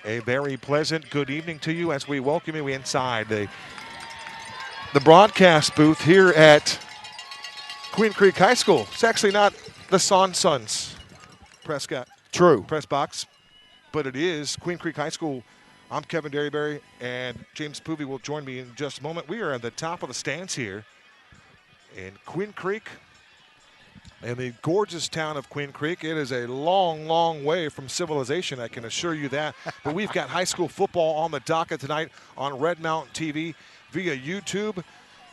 A very pleasant good evening to you as we welcome you inside the broadcast booth here at Queen Creek High School. It's actually not the Suns Prescott True. press box, but it is Queen Creek High School. I'm Kevin Derryberry, and James Poovey will join me in just a moment. We are at the top of the stands here in Queen Creek, in the gorgeous town of Queen Creek. It is a long, long way from civilization, I can assure you that. But we've got high school football on the docket tonight on Red Mountain TV via YouTube.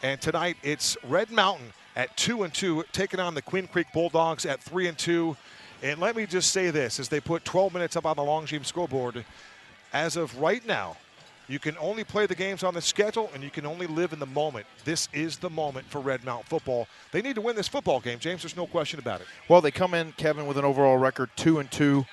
And tonight it's Red Mountain at 2-2, taking on the Queen Creek Bulldogs at 3-2. And let me just say this, as they put 12 minutes up on the Longines scoreboard, as of right now, you can only play the games on the schedule, and you can only live in the moment. This is the moment for Red Mountain football. They need to win this football game, James. There's no question about it. Well, they come in, Kevin, with an overall record 2-2,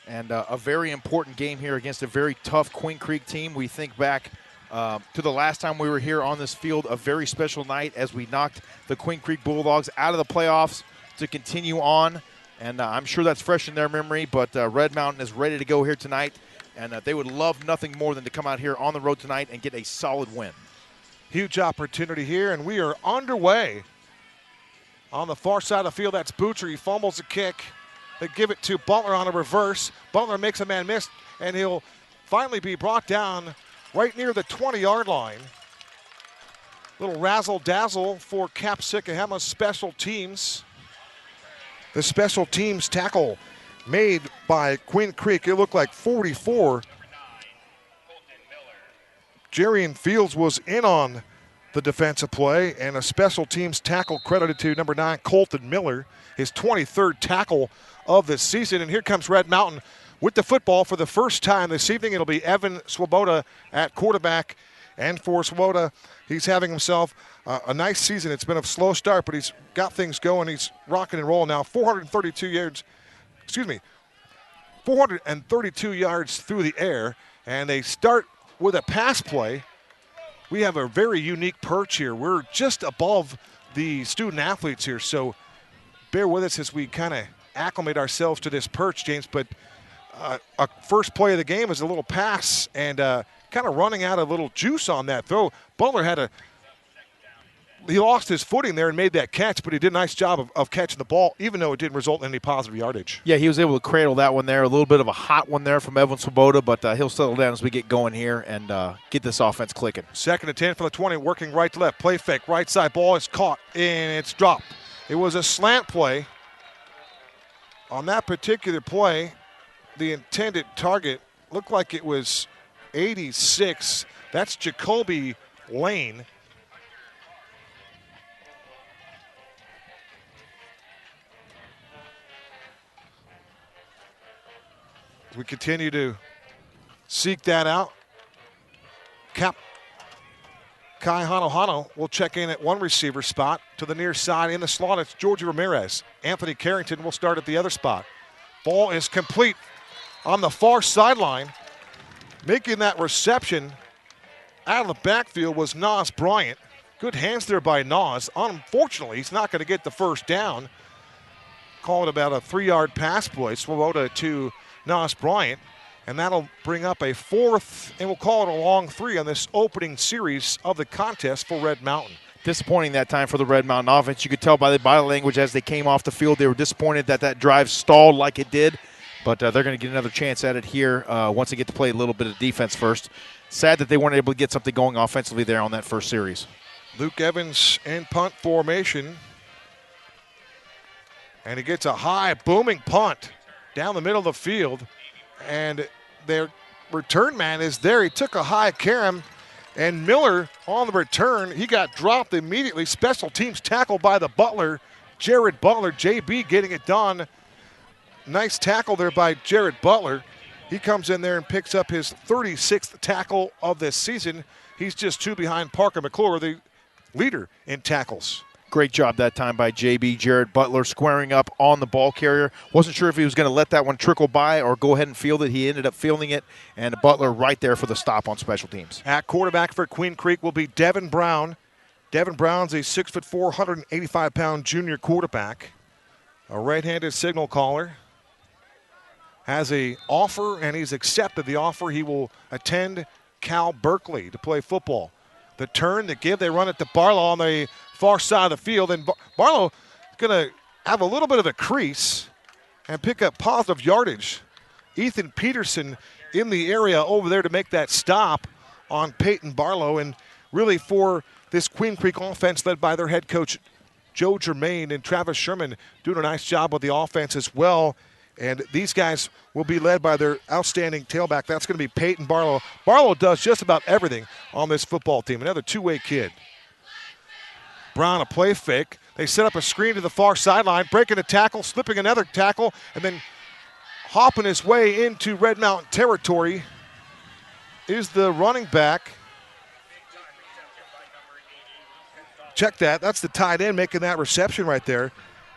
and a very important game here against a very tough Queen Creek team. We think back to the last time we were here on this field, a very special night as we knocked the Queen Creek Bulldogs out of the playoffs to continue on. And I'm sure that's fresh in their memory, but Red Mountain is ready to go here tonight. And they would love nothing more than to come out here on the road tonight and get a solid win. Huge opportunity here, and we are underway. On the far side of the field, that's Butcher. He fumbles the kick. They give it to Butler on a reverse. Butler makes a man miss, and he'll finally be brought down right near the 20-yard line. Little razzle-dazzle for Capsicahama's special teams. The special teams tackle made by Queen Creek. It looked like 44. Jarian Fields was in on the defensive play, and a special teams tackle credited to number 9, Colton Miller, his 23rd tackle of the season. And here comes Red Mountain with the football for the first time this evening. It'll be Evan Swoboda at quarterback. And for Swoboda, he's having himself a nice season. It's been a slow start, but he's got things going. He's rocking and rolling now. 432 yards through the air, and they start with a pass play. We have a very unique perch here. We're just above the student athletes here, so bear with us as we kind of acclimate ourselves to this perch, James. But a first play of the game is a little pass, and kind of running out a little juice on that throw. Butler he lost his footing there and made that catch, but he did a nice job of catching the ball, even though it didn't result in any positive yardage. Yeah, he was able to cradle that one there. A little bit of a hot one there from Evan Swoboda, but he'll settle down as we get going here and get this offense clicking. 2nd and 10 for the 20, working right to left. Play fake, right side. Ball is caught, and it's dropped. It was a slant play. On that particular play, the intended target looked like it was 86. That's Jacoby Lane. We continue to seek that out. Kai Hanohano will check in at one receiver spot to the near side. In the slot, it's Georgie Ramirez. Anthony Carrington will start at the other spot. Ball is complete on the far sideline. Making that reception out of the backfield was Nas Bryant. Good hands there by Nas. Unfortunately, he's not going to get the first down. Call it about a 3-yard pass play. Swoboda to Nas Bryant, and that'll bring up a 4th, and we'll call it a long 3 on this opening series of the contest for Red Mountain. Disappointing that time for the Red Mountain offense. You could tell by the body language as they came off the field. They were disappointed that drive stalled like it did, but they're going to get another chance at it here once they get to play a little bit of defense first. Sad that they weren't able to get something going offensively there on that first series. Luke Evans in punt formation, and he gets a high booming punt down the middle of the field, and their return man is there. He took a high carom, and Miller on the return, he got dropped immediately. Special teams tackle by the Butler, Jared Butler, JB getting it done. Nice tackle there by Jared Butler. He comes in there and picks up his 36th tackle of this season. He's just 2 behind Parker McClure, the leader in tackles. Great job that time by JB. Jared Butler squaring up on the ball carrier. Wasn't sure if he was going to let that one trickle by or go ahead and field it. He ended up fielding it, and Butler right there for the stop on special teams. At quarterback for Queen Creek will be Devin Brown. Devin Brown's a 6'4", 185-pound junior quarterback. A right-handed signal caller. has a offer, and he's accepted the offer. He will attend Cal Berkeley to play football. The turn, the give, they run it to Barlow on the far side of the field, and Barlow is going to have a little bit of a crease and pick up positive yardage. Ethan Peterson in the area over there to make that stop on Peyton Barlow, and really for this Queen Creek offense led by their head coach Joe Germain and Travis Sherman doing a nice job with the offense as well. And these guys will be led by their outstanding tailback. That's going to be Peyton Barlow. Barlow does just about everything on this football team. Another two-way kid. Brown, a play fake. They set up a screen to the far sideline, breaking a tackle, slipping another tackle, and then hopping his way into Red Mountain territory is the running back. Check that. That's the tight end making that reception right there.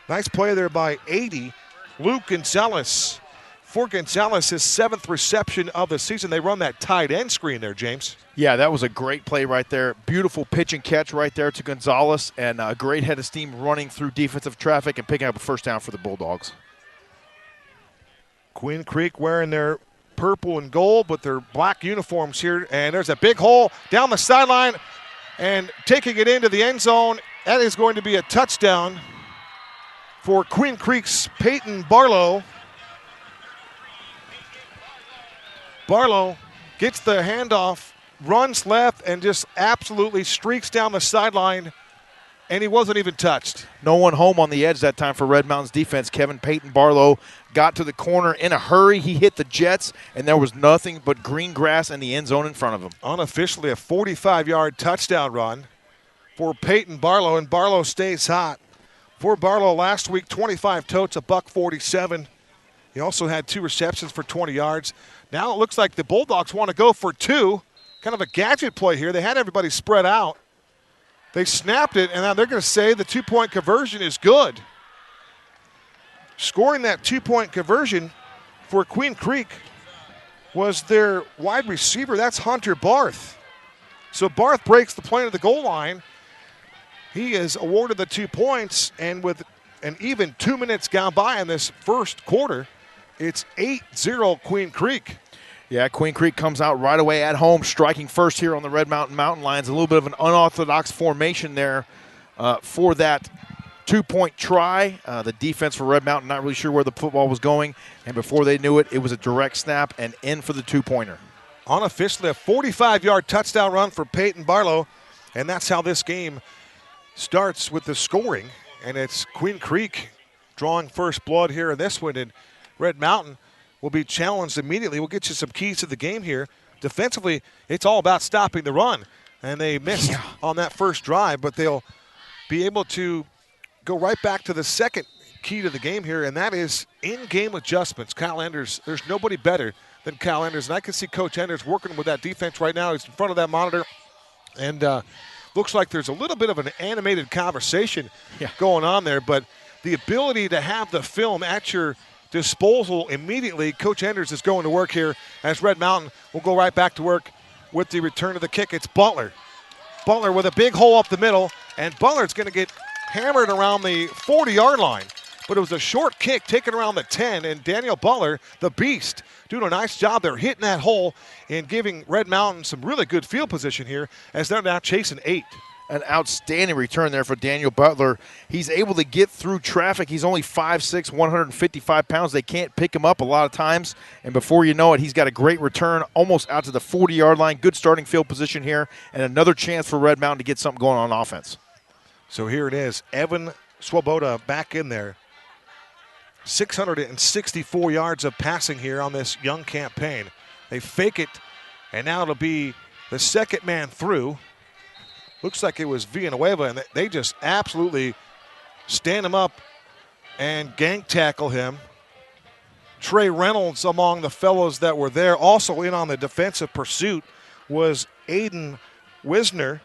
Nice play there by 80. Luke Gonzalez. For Gonzalez, his 7th reception of the season. They run that tight end screen there, James. Yeah, that was a great play right there. Beautiful pitch and catch right there to Gonzalez, and a great head of steam running through defensive traffic and picking up a first down for the Bulldogs. Queen Creek wearing their purple and gold, but their black uniforms here. And there's a big hole down the sideline and taking it into the end zone. That is going to be a touchdown for Queen Creek's Peyton Barlow. Barlow gets the handoff, runs left, and just absolutely streaks down the sideline, and he wasn't even touched. No one home on the edge that time for Red Mountain's defense. Peyton Barlow got to the corner in a hurry. He hit the Jets, and there was nothing but green grass in the end zone in front of him. Unofficially a 45-yard touchdown run for Peyton Barlow, and Barlow stays hot. For Barlow last week, 25 totes, $147. He also had 2 receptions for 20 yards. Now it looks like the Bulldogs want to go for 2. Kind of a gadget play here. They had everybody spread out. They snapped it, and now they're going to say the 2-point conversion is good. Scoring that 2-point conversion for Queen Creek was their wide receiver. That's Hunter Barth. So Barth breaks the plane of the goal line. He is awarded the 2 points, and with an even 2 minutes gone by in this first quarter, it's 8-0 Queen Creek. Yeah, Queen Creek comes out right away at home, striking first here on the Red Mountain Mountain Lions. A little bit of an unorthodox formation there for that 2-point try. The defense for Red Mountain not really sure where the football was going, and before they knew it, it was a direct snap and in for the 2-pointer. Unofficially a 45-yard touchdown run for Peyton Barlow, and that's how this game starts with the scoring. And it's Queen Creek drawing first blood here in this one, and Red Mountain will be challenged immediately. We'll get you some keys to the game here. Defensively, it's all about stopping the run, and they missed on that first drive, but they'll be able to go right back to the second key to the game here, and that is in-game adjustments. Kyle Enders, there's nobody better than Kyle Enders, and I can see Coach Enders working with that defense right now. He's in front of that monitor, and looks like there's a little bit of an animated conversation going on there, but the ability to have the film at your disposal immediately, Coach Enders is going to work here as Red Mountain will go right back to work with the return of the kick. It's Butler. Butler with a big hole up the middle, and Butler's going to get hammered around the 40-yard line. But it was a short kick taken around the 10, and Daniel Butler, the beast, doing a nice job there hitting that hole and giving Red Mountain some really good field position here as they're now chasing 8. An outstanding return there for Daniel Butler. He's able to get through traffic. He's only 5'6", 155 pounds. They can't pick him up a lot of times. And before you know it, he's got a great return almost out to the 40-yard line. Good starting field position here, and another chance for Red Mountain to get something going on offense. So here it is. Evan Swoboda back in there. 664 yards of passing here on this young campaign. They fake it, and now it'll be the second man through. Looks like it was Villanueva, and they just absolutely stand him up and gang tackle him. Trey Reynolds among the fellows that were there. Also in on the defensive pursuit was Aiden Wisner.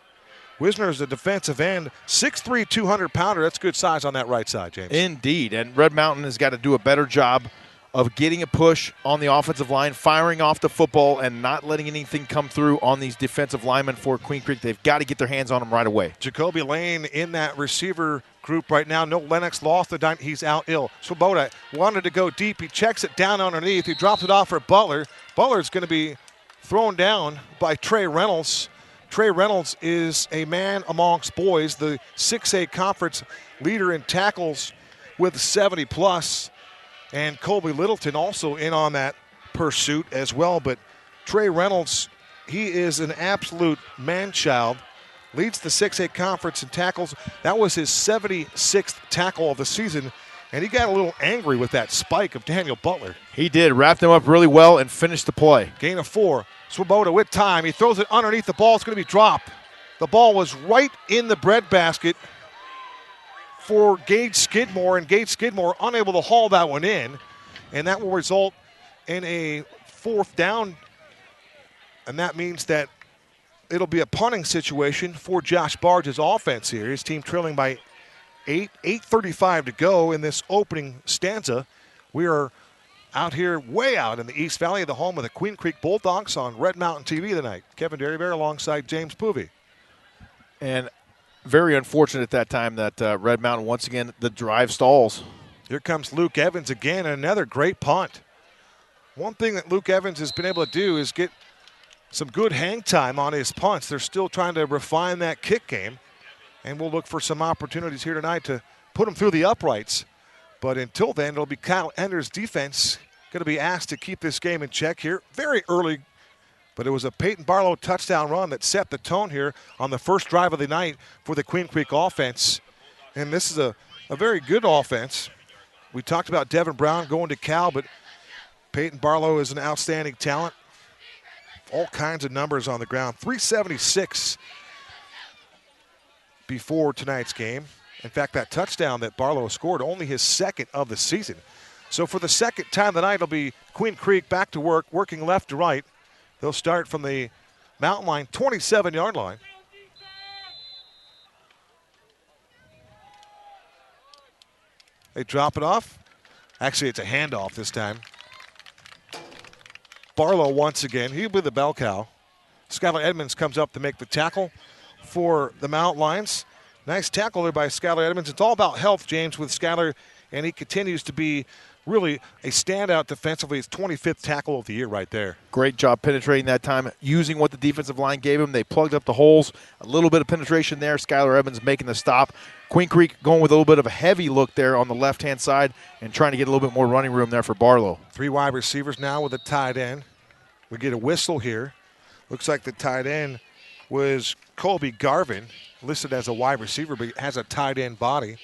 Wisner is a defensive end, 6'3", 200-pounder. That's good size on that right side, James. Indeed, and Red Mountain has got to do a better job of getting a push on the offensive line, firing off the football, and not letting anything come through on these defensive linemen for Queen Creek. They've got to get their hands on them right away. Jacoby Lane in that receiver group right now. No Lennox lost the dime. He's out ill. Swoboda wanted to go deep. He checks it down underneath. He drops it off for Butler. Butler's going to be thrown down by Trey Reynolds. Trey Reynolds is a man amongst boys, the 6A conference leader in tackles with 70+. And Colby Littleton also in on that pursuit as well. But Trey Reynolds, he is an absolute man-child. Leads the 6A conference in tackles. That was his 76th tackle of the season. And he got a little angry with that spike of Daniel Butler. He did. Wrapped him up really well and finished the play. Gain of 4. Swoboda with time. He throws it underneath. The ball is going to be dropped. The ball was right in the breadbasket for Gage Skidmore, and Gage Skidmore unable to haul that one in. And that will result in a 4th down. And that means that it'll be a punting situation for Josh Barge's offense here. His team trailing by 8:35 to go in this opening stanza. We are out here, way out in the East Valley, the home of the Queen Creek Bulldogs on Red Mountain TV tonight. Kevin Derryberry alongside James Poovey. And very unfortunate at that time that Red Mountain, once again, the drive stalls. Here comes Luke Evans again, and another great punt. One thing that Luke Evans has been able to do is get some good hang time on his punts. They're still trying to refine that kick game, and we'll look for some opportunities here tonight to put them through the uprights. But until then, it'll be Kyle Ender's defense going to be asked to keep this game in check here very early. But it was a Peyton Barlow touchdown run that set the tone here on the first drive of the night for the Queen Creek offense. And this is a very good offense. We talked about Devin Brown going to Cal, but Peyton Barlow is an outstanding talent. All kinds of numbers on the ground. 376 before tonight's game. In fact, that touchdown that Barlow scored, only his 2nd of the season. So for the 2nd time tonight, it'll be Queen Creek back to work, working left to right. They'll start from the mountain line, 27-yard line. They drop it off. Actually, it's a handoff this time. Barlow once again. He'll be the bell cow. Skylar Edmonds comes up to make the tackle for the Mountain Lions. Nice tackle there by Skylar Edmonds. It's all about health, James, with Skylar, and he continues to be really a standout defensively. His 25th tackle of the year right there. Great job penetrating that time, using what the defensive line gave him. They plugged up the holes. A little bit of penetration there. Skylar Evans making the stop. Queen Creek going with a little bit of a heavy look there on the left-hand side and trying to get a little bit more running room there for Barlow. 3 wide receivers now with a tight end. We get a whistle here. Looks like the tight end was Colby Garvin, listed as a wide receiver, but has a tight end body.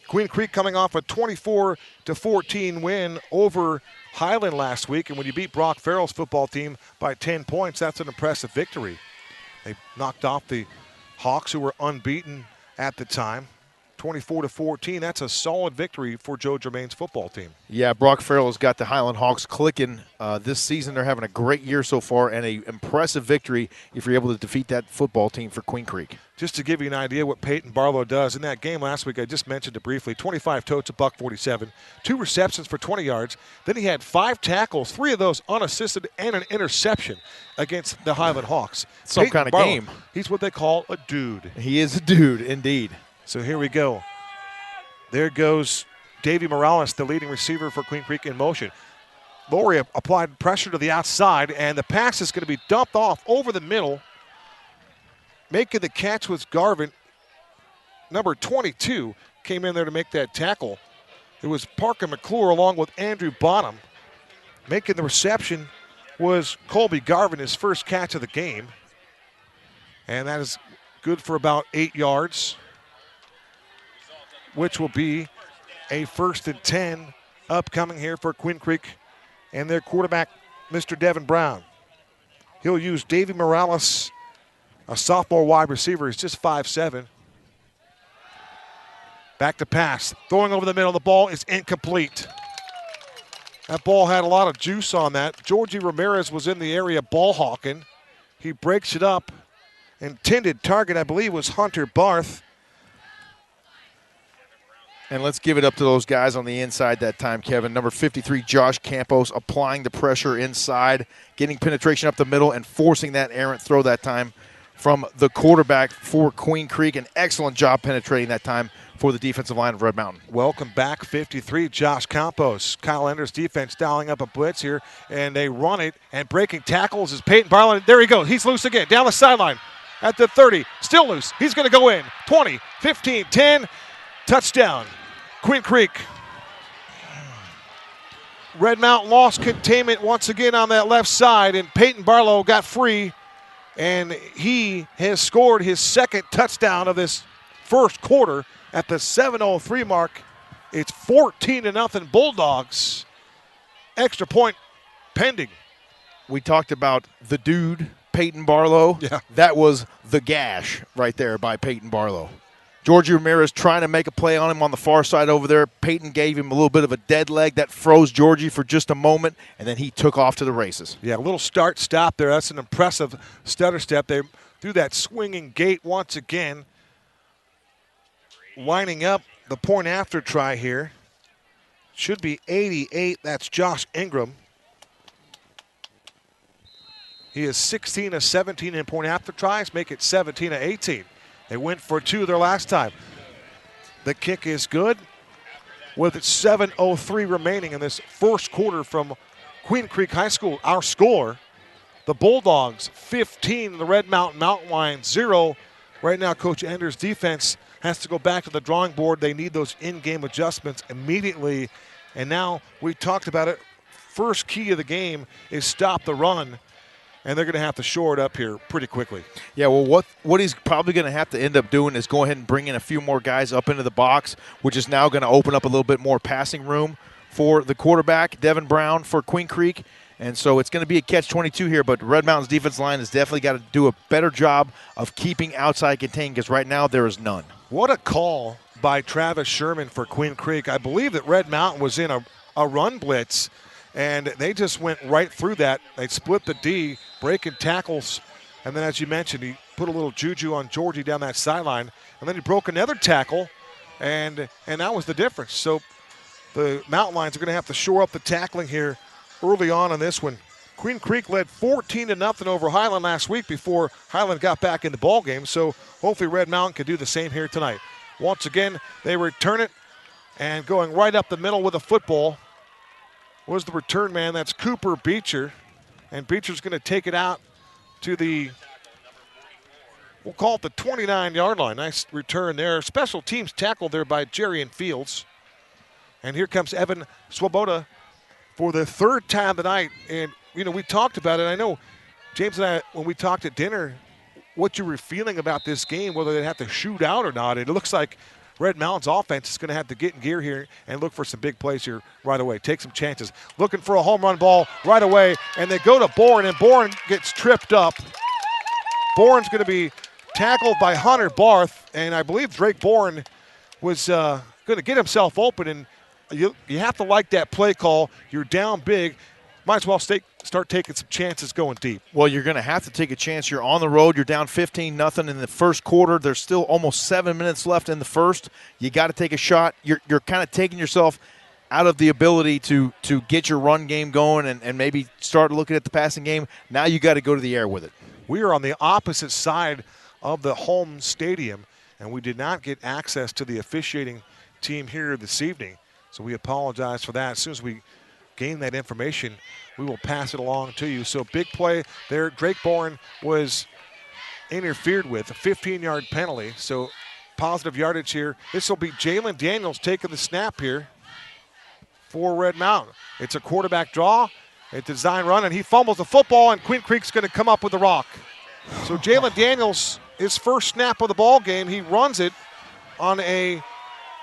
Queen Creek coming off a 24-14 win over Highland last week, and when you beat Brock Farrell's football team by 10 points, that's an impressive victory. They knocked off the Hawks, who were unbeaten at the time. 24-14, that's a solid victory for Joe Germain's football team. Yeah, Brock Farrell has got the Highland Hawks clicking this season. They're having a great year so far and an impressive victory if you're able to defeat that football team for Queen Creek. Just to give you an idea what Peyton Barlow does, in that game last week, I just mentioned it briefly, 25 totes, $147, 2 receptions for 20 yards. Then he had 5 tackles, 3 of those unassisted, and an interception against the Highland Hawks. Some Peyton kind of Barlow, game. He's what they call a dude. He is a dude, indeed. So here we go. There goes Davey Morales, the leading receiver for Queen Creek, in motion. Laurie applied pressure to the outside, and the pass is going to be dumped off over the middle. Making the catch was Garvin. Number 22 came in there to make that tackle. It was Parker McClure along with Andrew Bonham. Making the reception was Colby Garvin, his first catch of the game. And that is good for about 8 yards, which will be a 1st and 10 upcoming here for Queen Creek and their quarterback, Mr. Devin Brown. He'll use Davey Morales, a sophomore wide receiver. He's just 5'7". Back to pass. Throwing over the middle. The ball is incomplete. That ball had a lot of juice on that. Georgie Ramirez was in the area ball hawking. He breaks it up. Intended target, I believe, was Hunter Barth. And let's give it up to those guys on the inside that time, Kevin. Number 53, Josh Campos, applying the pressure inside, getting penetration up the middle, and forcing that errant throw that time from the quarterback for Queen Creek. An excellent job penetrating that time for the defensive line of Red Mountain. Welcome back, 53, Josh Campos. Kyle Ender's defense dialing up a blitz here, and they run it, and breaking tackles is Peyton Barlow. There he goes. He's loose again, down the sideline at the 30. Still loose. He's going to go in. 20, 15, 10. Touchdown, Queen Creek. Red Mountain lost containment once again on that left side, and Peyton Barlow got free, and he has scored his second touchdown of this first quarter at the 7:03 mark. It's 14-0 Bulldogs. Extra point pending. We talked about the dude, Peyton Barlow. Yeah. That was the gash right there by Peyton Barlow. Georgie Ramirez trying to make a play on him on the far side over there. Peyton gave him a little bit of a dead leg that froze Georgie for just a moment, and then he took off to the races. Yeah, a little start-stop there. That's an impressive stutter step. They threw that swinging gate once again. Lining up the point after try here. Should be 88. That's Josh Ingram. He is 16 of 17 in point after tries, make it 17 of 18. They went for two their last time. The kick is good with 7:03 remaining in this first quarter from Queen Creek High School. Our score, the Bulldogs 15, the Red Mountain Mountain Lions 0. Right now, Coach Ender's defense has to go back to the drawing board. They need those in-game adjustments immediately. And now we talked about it. First key of the game is stop the run. And they're going to have to shore it up here pretty quickly. Yeah, well, what he's probably going to have to end up doing is go ahead and bring in a few more guys up into the box, which is now going to open up a little bit more passing room for the quarterback, Devin Brown, for Queen Creek. And so it's going to be a catch-22 here, but Red Mountain's defense line has definitely got to do a better job of keeping outside contained because right now there is none. What a call by Travis Sherman for Queen Creek. I believe that Red Mountain was in a run blitz, and they just went right through that. They split the D, breaking tackles, and then as you mentioned, he put a little juju on Georgie down that sideline, and then he broke another tackle, and that was the difference. So the Mountain Lions are going to have to shore up the tackling here early on in this one. Queen Creek led 14-0 over Highland last week before Highland got back in the ball game, so hopefully Red Mountain can do the same here tonight. Once again, they return it, and going right up the middle with a football was the return man. That's Cooper Beecher, and Beecher's going to take it out to the, we'll call it the 29-yard line. Nice return there. Special teams tackle there by Jerry and Fields. And here comes Evan Swoboda for the third time tonight. And, you know, we talked about it. I know James and I, when we talked at dinner, what you were feeling about this game, whether they have to shoot out or not. It looks like Red Mountain's offense is going to have to get in gear here and look for some big plays here right away. Take some chances. Looking for a home run ball right away, and they go to Bourne, and Bourne gets tripped up. Bourne's going to be tackled by Hunter Barth, and I believe Drake Bourne was going to get himself open, and you have to like that play call. You're down big. Might as well start taking some chances going deep. Well, you're going to have to take a chance. You're on the road. You're down 15-0 in the first quarter. There's still almost 7 minutes left in the first. You got to take a shot. You're kind of taking yourself out of the ability to get your run game going and maybe start looking at the passing game. Now you got to go to the air with it. We are on the opposite side of the home stadium, and we did not get access to the officiating team here this evening. So we apologize for that. As soon as we gain that information, we will pass it along to you. So big play there. Drake Bourne was interfered with, a 15-yard penalty. So positive yardage here. This will be Jalen Daniels taking the snap here for Red Mountain. It's a quarterback draw. It's a design run, and he fumbles the football, and Queen Creek's going to come up with the rock. So Jalen Daniels, his first snap of the ball game, he runs it on a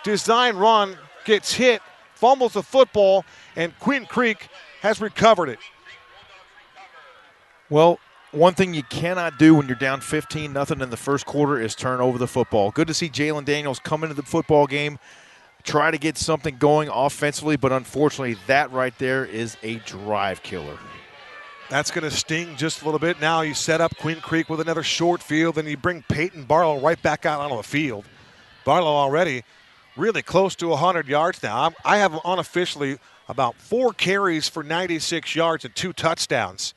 design run, gets hit, fumbles the football, and Queen Creek has recovered it. Well, one thing you cannot do when you're down 15-0 in the first quarter is turn over the football. Good to see Jalen Daniels come into the football game, try to get something going offensively, but unfortunately that right there is a drive killer. That's going to sting just a little bit. Now you set up Queen Creek with another short field, and you bring Peyton Barlow right back out onto the field. Barlow already really close to 100 yards now. I have unofficially about 4 carries for 96 yards and 2 touchdowns.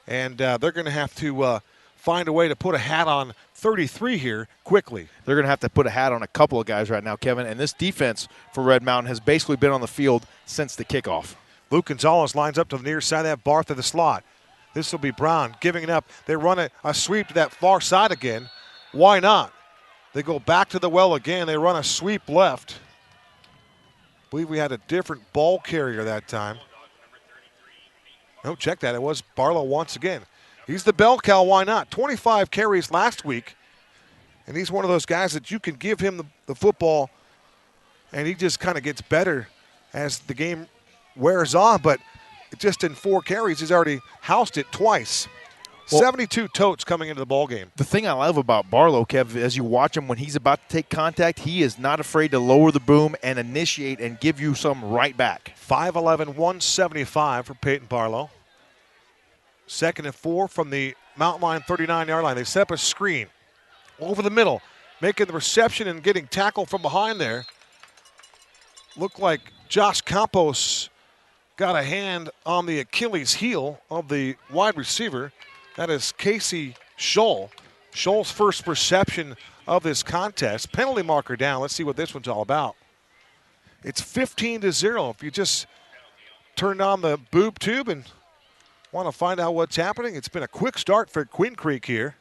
And they're going to have to find a way to put a hat on 33 here quickly. They're going to have to put a hat on a couple of guys right now, Kevin. And this defense for Red Mountain has basically been on the field since the kickoff. Luke Gonzalez lines up to the near side of that Barth of the slot. This will be Brown giving it up. They run a sweep to that far side again. Why not? They go back to the well again. They run a sweep left. I believe we had a different ball carrier that time. No, check that. It was Barlow once again. He's the bell cow. Why not? 25 carries last week. And he's one of those guys that you can give him the football, and he just kind of gets better as the game wears on. But just in 4 carries, he's already housed it twice. Well, 72 totes coming into the ball game. The thing I love about Barlow, Kev, as you watch him when he's about to take contact, he is not afraid to lower the boom and initiate and give you some right back. 5'11", 175 for Peyton Barlow. 2nd and 4 from the mountain line, 39-yard line. They set up a screen over the middle, making the reception and getting tackled from behind there. Looked like Josh Campos got a hand on the Achilles heel of the wide receiver. That is Casey Scholl. Scholl's first reception of this contest. Penalty marker down. Let's see what this one's all about. It's 15-0. If you just turned on the boob tube and want to find out what's happening, it's been a quick start for Queen Creek here.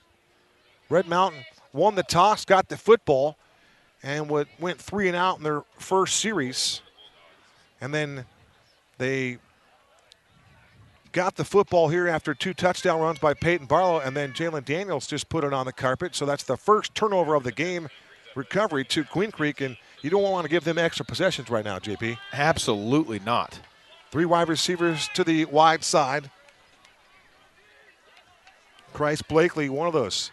Red Mountain won the toss, got the football, and went 3 and out in their first series. And then they got the football here after 2 touchdown runs by Peyton Barlow, and then Jalen Daniels just put it on the carpet. So that's the first turnover of the game recovery to Queen Creek, and you don't want to give them extra possessions right now, JP. Absolutely not. 3 wide receivers to the wide side. Christ Blakely, one of those.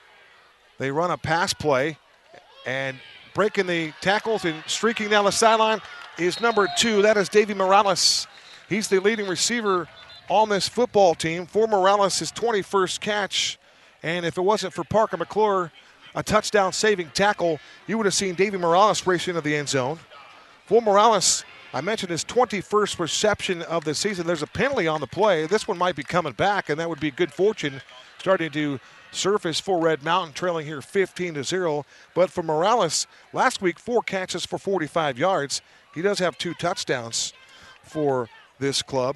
They run a pass play, and breaking the tackles and streaking down the sideline is number 2. That is Davey Morales. He's the leading receiver on this football team. For Morales, his 21st catch. And if it wasn't for Parker McClure, a touchdown-saving tackle, you would have seen Davey Morales race into the end zone. For Morales, I mentioned his 21st reception of the season. There's a penalty on the play. This one might be coming back, and that would be good fortune starting to surface for Red Mountain, trailing here 15-0. But for Morales, last week, 4 catches for 45 yards. He does have 2 touchdowns for this club.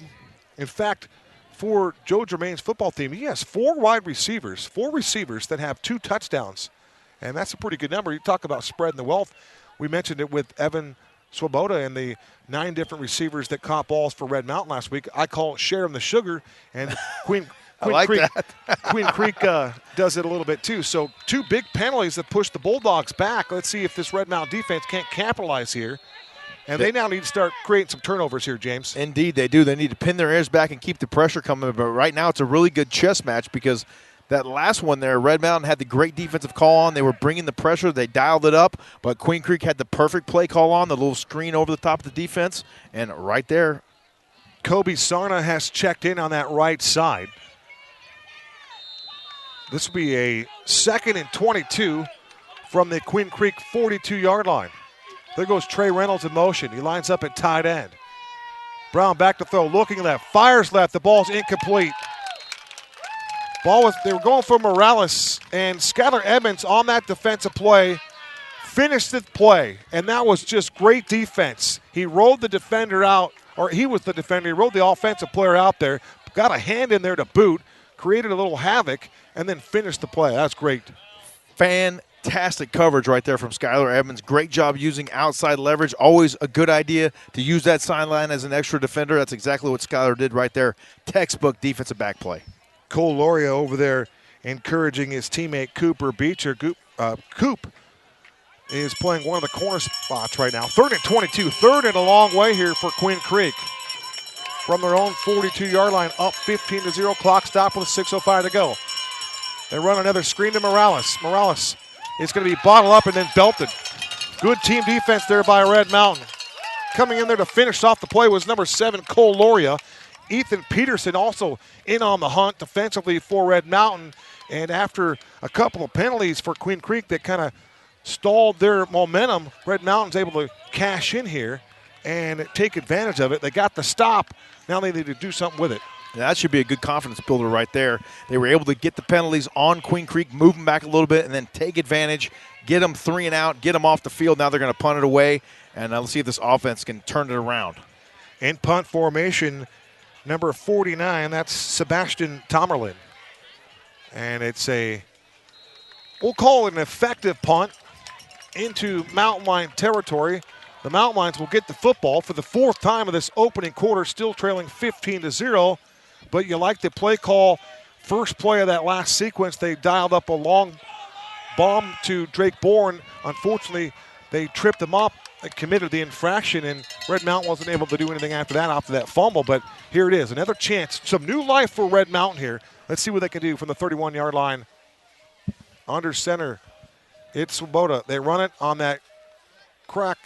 In fact, for Joe Germain's football team, he has 4 receivers that have 2 touchdowns. And that's a pretty good number. You talk about spreading the wealth. We mentioned it with Evan Swoboda and the 9 different receivers that caught balls for Red Mountain last week. I call it sharing the sugar, and Queen Creek does it a little bit too. So 2 big penalties that push the Bulldogs back. Let's see if this Red Mountain defense can't capitalize here. And they now need to start creating some turnovers here, James. Indeed, they do. They need to pin their ears back and keep the pressure coming. But right now it's a really good chess match because that last one there, Red Mountain had the great defensive call on. They were bringing the pressure. They dialed it up. But Queen Creek had the perfect play call on, the little screen over the top of the defense. And right there, Kobe Sarna has checked in on that right side. This will be a 2nd and 22 from the Queen Creek 42-yard line. There goes Trey Reynolds in motion. He lines up at tight end. Brown back to throw, looking left, fires left. The ball's incomplete. They were going for Morales, and Skylar Edmonds on that defensive play finished the play, and that was just great defense. He rolled the defender out, or he was the defender. He rolled the offensive player out there, got a hand in there to boot, created a little havoc, and then finished the play. That's great. Fantastic coverage right there from Skylar Edmonds. Great job using outside leverage. Always a good idea to use that sideline as an extra defender. That's exactly what Skylar did right there. Textbook defensive back play. Cole Loria over there encouraging his teammate Cooper Beecher. Coop is playing one of the corner spots right now. 3rd and 22. 3rd and a long way here for Queen Creek. From their own 42-yard line, up 15-0. Clock stop with 6:05 to go. They run another screen to Morales. Morales is going to be bottled up and then belted. Good team defense there by Red Mountain. Coming in there to finish off the play was number 7, Cole Loria. Ethan Peterson also in on the hunt defensively for Red Mountain. And after a couple of penalties for Queen Creek that kind of stalled their momentum. Red Mountain's able to cash in here and take advantage of it. They got the stop. Now they need to do something with it. That should be a good confidence builder right there. They were able to get the penalties on Queen Creek, move them back a little bit, and then take advantage, get them 3 and out, get them off the field. Now they're going to punt it away, and let's see if this offense can turn it around. In punt formation, number 49, that's Sebastian Tomerlin. And it's we'll call it an effective punt into Mountain Lion territory. The Mountain Lions will get the football for the 4th time of this opening quarter, still trailing 15-0. But you like the play call. First play of that last sequence, they dialed up a long bomb to Drake Bourne. Unfortunately, they tripped him up and committed the infraction, and Red Mountain wasn't able to do anything after that fumble. But here it is, another chance. Some new life for Red Mountain here. Let's see what they can do from the 31-yard line. Under center, it's Swoboda. They run it on that crack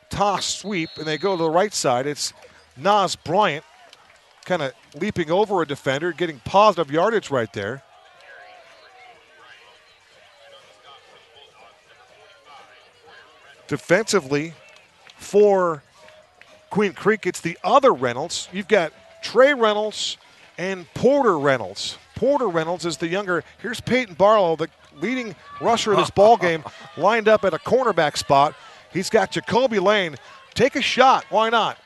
toss sweep, and they go to the right side. It's Nas Bryant kind of leaping over a defender, getting positive yardage right there. Defensively for Queen Creek, it's the other Reynolds. You've got Trey Reynolds and Porter Reynolds. Porter Reynolds is the younger. Here's Peyton Barlow, the leading rusher of this ball game, lined up at a cornerback spot. He's got Jacoby Lane. Take a shot. Why not?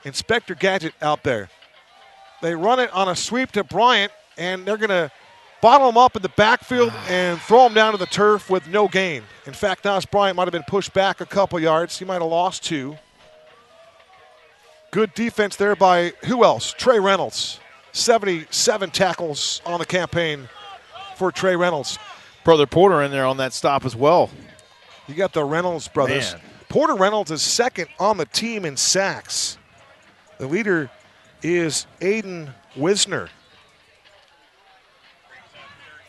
Inspector Gadget out there. They run it on a sweep to Bryant, and they're going to bottle him up in the backfield and throw him down to the turf with no gain. In fact, Nas Bryant might have been pushed back a couple yards. He might have lost 2. Good defense there by who else? Trey Reynolds. 77 tackles on the campaign for Trey Reynolds. Brother Porter in there on that stop as well. You got the Reynolds brothers. Man. Porter Reynolds is second on the team in sacks. The leader is Aiden Wisner.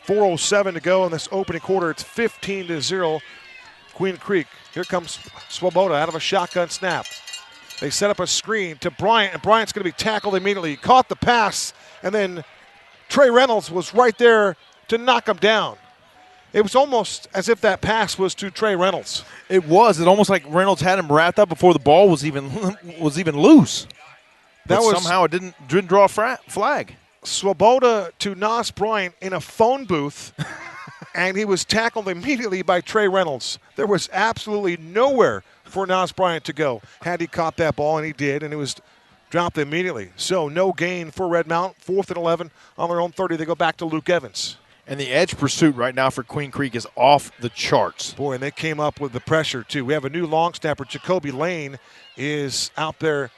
4:07 to go in this opening quarter. It's 15-0 Queen Creek. Here comes Swoboda out of a shotgun snap. They set up a screen to Bryant, and Bryant's going to be tackled immediately. He caught the pass, and then Trey Reynolds was right there to knock him down. It was almost as if that pass was to Trey Reynolds. It was. It almost like Reynolds had him wrapped up before the ball was even loose. But somehow it didn't draw a flag. Swoboda to Nas Bryant in a phone booth, and he was tackled immediately by Trey Reynolds. There was absolutely nowhere for Nas Bryant to go had he caught that ball, and he did, and it was dropped immediately. So no gain for Red Mountain. 4th and 11 on their own 30. They go back to Luke Evans. And the edge pursuit right now for Queen Creek is off the charts. Boy, and they came up with the pressure, too. We have a new long snapper. Jacoby Lane is out there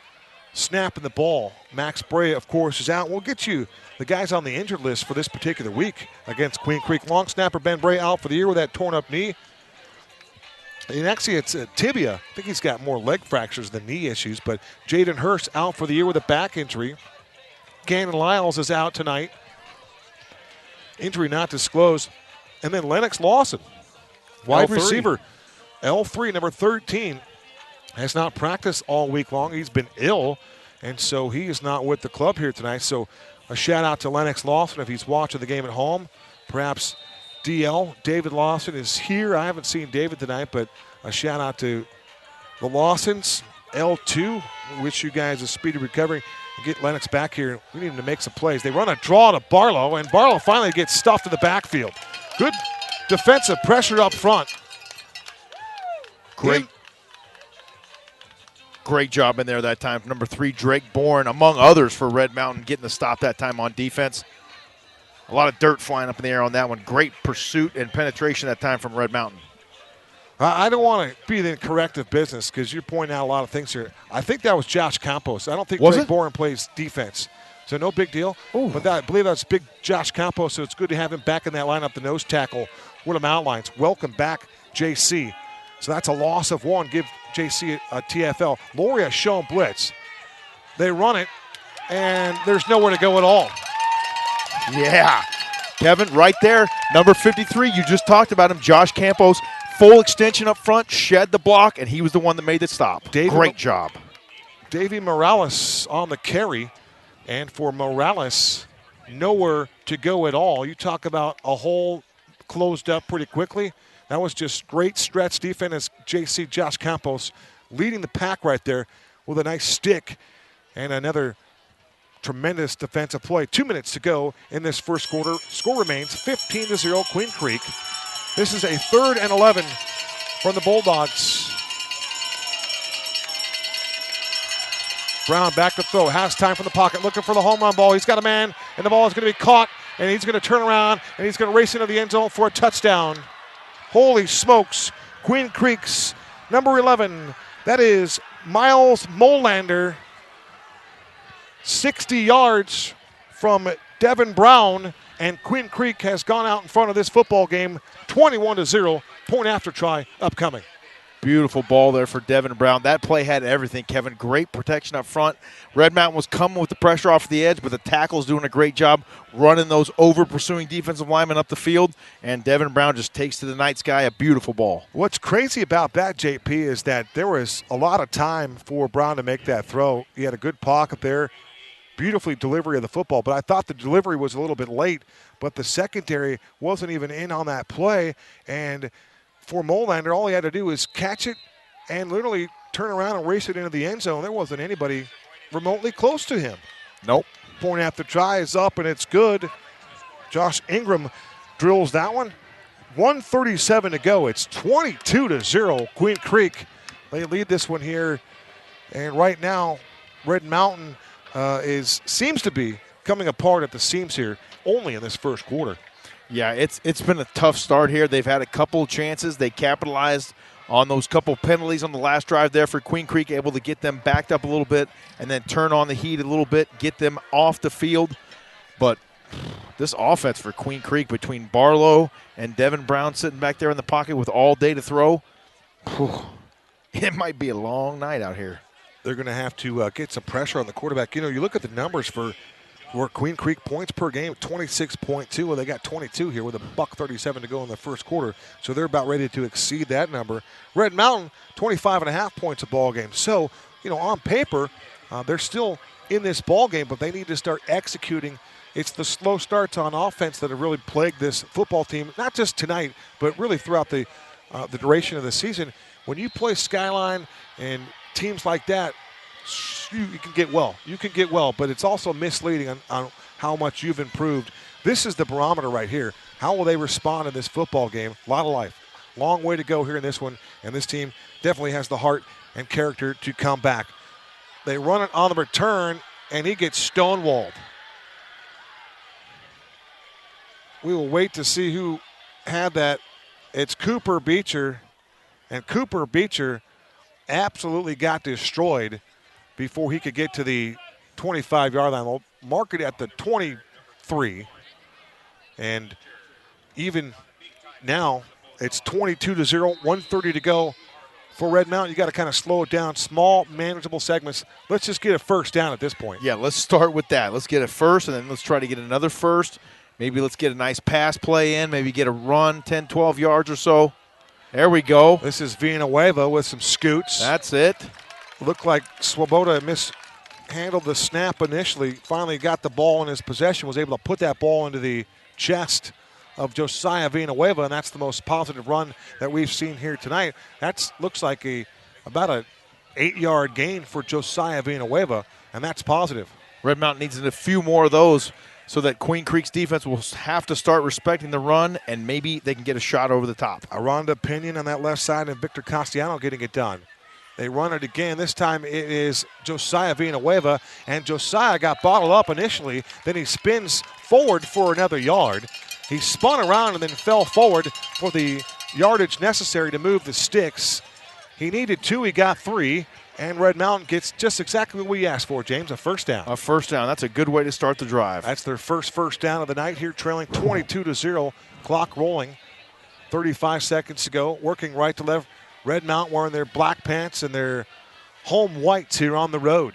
snapping the ball. Max Bray, of course, is out. We'll get you the guys on the injured list for this particular week against Queen Creek. Long snapper Ben Bray out for the year with that torn-up knee. And actually, it's a tibia. I think he's got more leg fractures than knee issues. But Jaden Hurst out for the year with a back injury. Gannon Lyles is out tonight. Injury not disclosed. And then Lennox Lawson, wide receiver, L3, number 13, has not practiced all week long. He's been ill, and so he is not with the club here tonight. So a shout-out to Lennox Lawson if he's watching the game at home. Perhaps DL, David Lawson, is here. I haven't seen David tonight, but a shout-out to the Lawsons. L2, wish you guys a speedy recovery. Get Lennox back here. We need him to make some plays. They run a draw to Barlow, and Barlow finally gets stuffed in the backfield. Good defensive pressure up front. Great job in there that time. Number 3, Drake Bourne, among others for Red Mountain, getting the stop that time on defense. A lot of dirt flying up in the air on that one. Great pursuit and penetration that time from Red Mountain. I don't want to be the corrective business because you're pointing out a lot of things here. I think that was Josh Campos. I don't think Drake Bourne plays defense. So no big deal. Ooh. But I believe that's big Josh Campos, so it's good to have him back in that lineup, the nose tackle with him outlines. Welcome back, JC. So that's a loss of 1. Give JC a TFL. Loria shown blitz. They run it, and there's nowhere to go at all. Yeah. Kevin, right there, number 53, you just talked about him, Josh Campos. Full extension up front, shed the block, and he was the one that made it stop. Great job. Davey Morales on the carry, and for Morales, nowhere to go at all. You talk about a hole closed up pretty quickly. That was just great stretch defense as J.C. Josh Campos leading the pack right there with a nice stick and another tremendous defensive play. 2 minutes to go in this first quarter. Score remains 15-0 Queen Creek. This is a 3rd and 11 from the Bulldogs. Brown back to throw. Has time from the pocket. Looking for the home run ball. He's got a man, and the ball is going to be caught, and he's going to turn around, and he's going to race into the end zone for a touchdown. Holy smokes. Queen Creek's number 11. That is Miles Molander. 60 yards from Devin Brown, and Queen Creek has gone out in front of this football game 21-0. Point after try upcoming. Beautiful ball there for Devin Brown. That play had everything, Kevin. Great protection up front. Red Mountain was coming with the pressure off the edge, but the tackle's doing a great job running those over-pursuing defensive linemen up the field, and Devin Brown just takes to the night sky a beautiful ball. What's crazy about that, JP, is that there was a lot of time for Brown to make that throw. He had a good pocket there, beautifully delivery of the football, but I thought the delivery was a little bit late, but the secondary wasn't even in on that play, and for Molander, all he had to do was catch it and literally turn around and race it into the end zone. There wasn't anybody remotely close to him. Nope. Point after try is up, and it's good. Josh Ingram drills that one. 1:37 to go. It's 22-0 Queen Creek. They lead this one here, and right now Red Mountain seems to be coming apart at the seams here only in this first quarter. Yeah, it's been a tough start here. They've had a couple of chances. They capitalized on those couple penalties on the last drive there for Queen Creek, able to get them backed up a little bit and then turn on the heat a little bit, get them off the field. But this offense for Queen Creek between Barlow and Devin Brown sitting back there in the pocket with all day to throw, it might be a long night out here. They're going to have to get some pressure on the quarterback. You know, you look at the numbers for Queen Creek points per game, 26.2. Well, they got 22 here with a $1:37 to go in the first quarter, so they're about ready to exceed that number. Red Mountain, 25.5 points a ball game. So, you know, on paper, they're still in this ball game, but they need to start executing. It's the slow starts on offense that have really plagued this football team, not just tonight, but really throughout the duration of the season. When you play Skyline and teams like that, you can get well. You can get well, but it's also misleading on how much you've improved. This is the barometer right here. How will they respond in this football game? A lot of life. Long way to go here in this one, and this team definitely has the heart and character to come back. They run it on the return, and he gets stonewalled. We will wait to see who had that. It's Cooper Beecher, and Cooper Beecher absolutely got destroyed before he could get to the 25-yard line. They'll mark it at the 23. And even now, it's 22-0, 1:30 to go for Red Mountain. You got to kind of slow it down, small, manageable segments. Let's just get a first down at this point. Yeah, let's start with that. Let's get a first, and then let's try to get another first. Maybe let's get a nice pass play in, maybe get a run, 10, 12 yards or so. There we go. This is Villanueva with some scoots. That's it. Looked like Swoboda mishandled the snap initially, finally got the ball in his possession, was able to put that ball into the chest of Josiah Villanueva, and that's the most positive run that we've seen here tonight. That looks like about an 8-yard gain for Josiah Villanueva, and that's positive. Red Mountain needs a few more of those so that Queen Creek's defense will have to start respecting the run, and maybe they can get a shot over the top. Aranda Pinion on that left side and Victor Castellano getting it done. They run it again. This time it is Josiah Villanueva, and Josiah got bottled up initially. Then he spins forward for another yard. He spun around and then fell forward for the yardage necessary to move the sticks. He needed 2, he got 3, and Red Mountain gets just exactly what we asked for, James, a first down. A first down. That's a good way to start the drive. That's their first down of the night here, trailing 22-0. Clock rolling. 35 seconds to go. Working right to left. Red Mountain wearing their black pants and their home whites here on the road.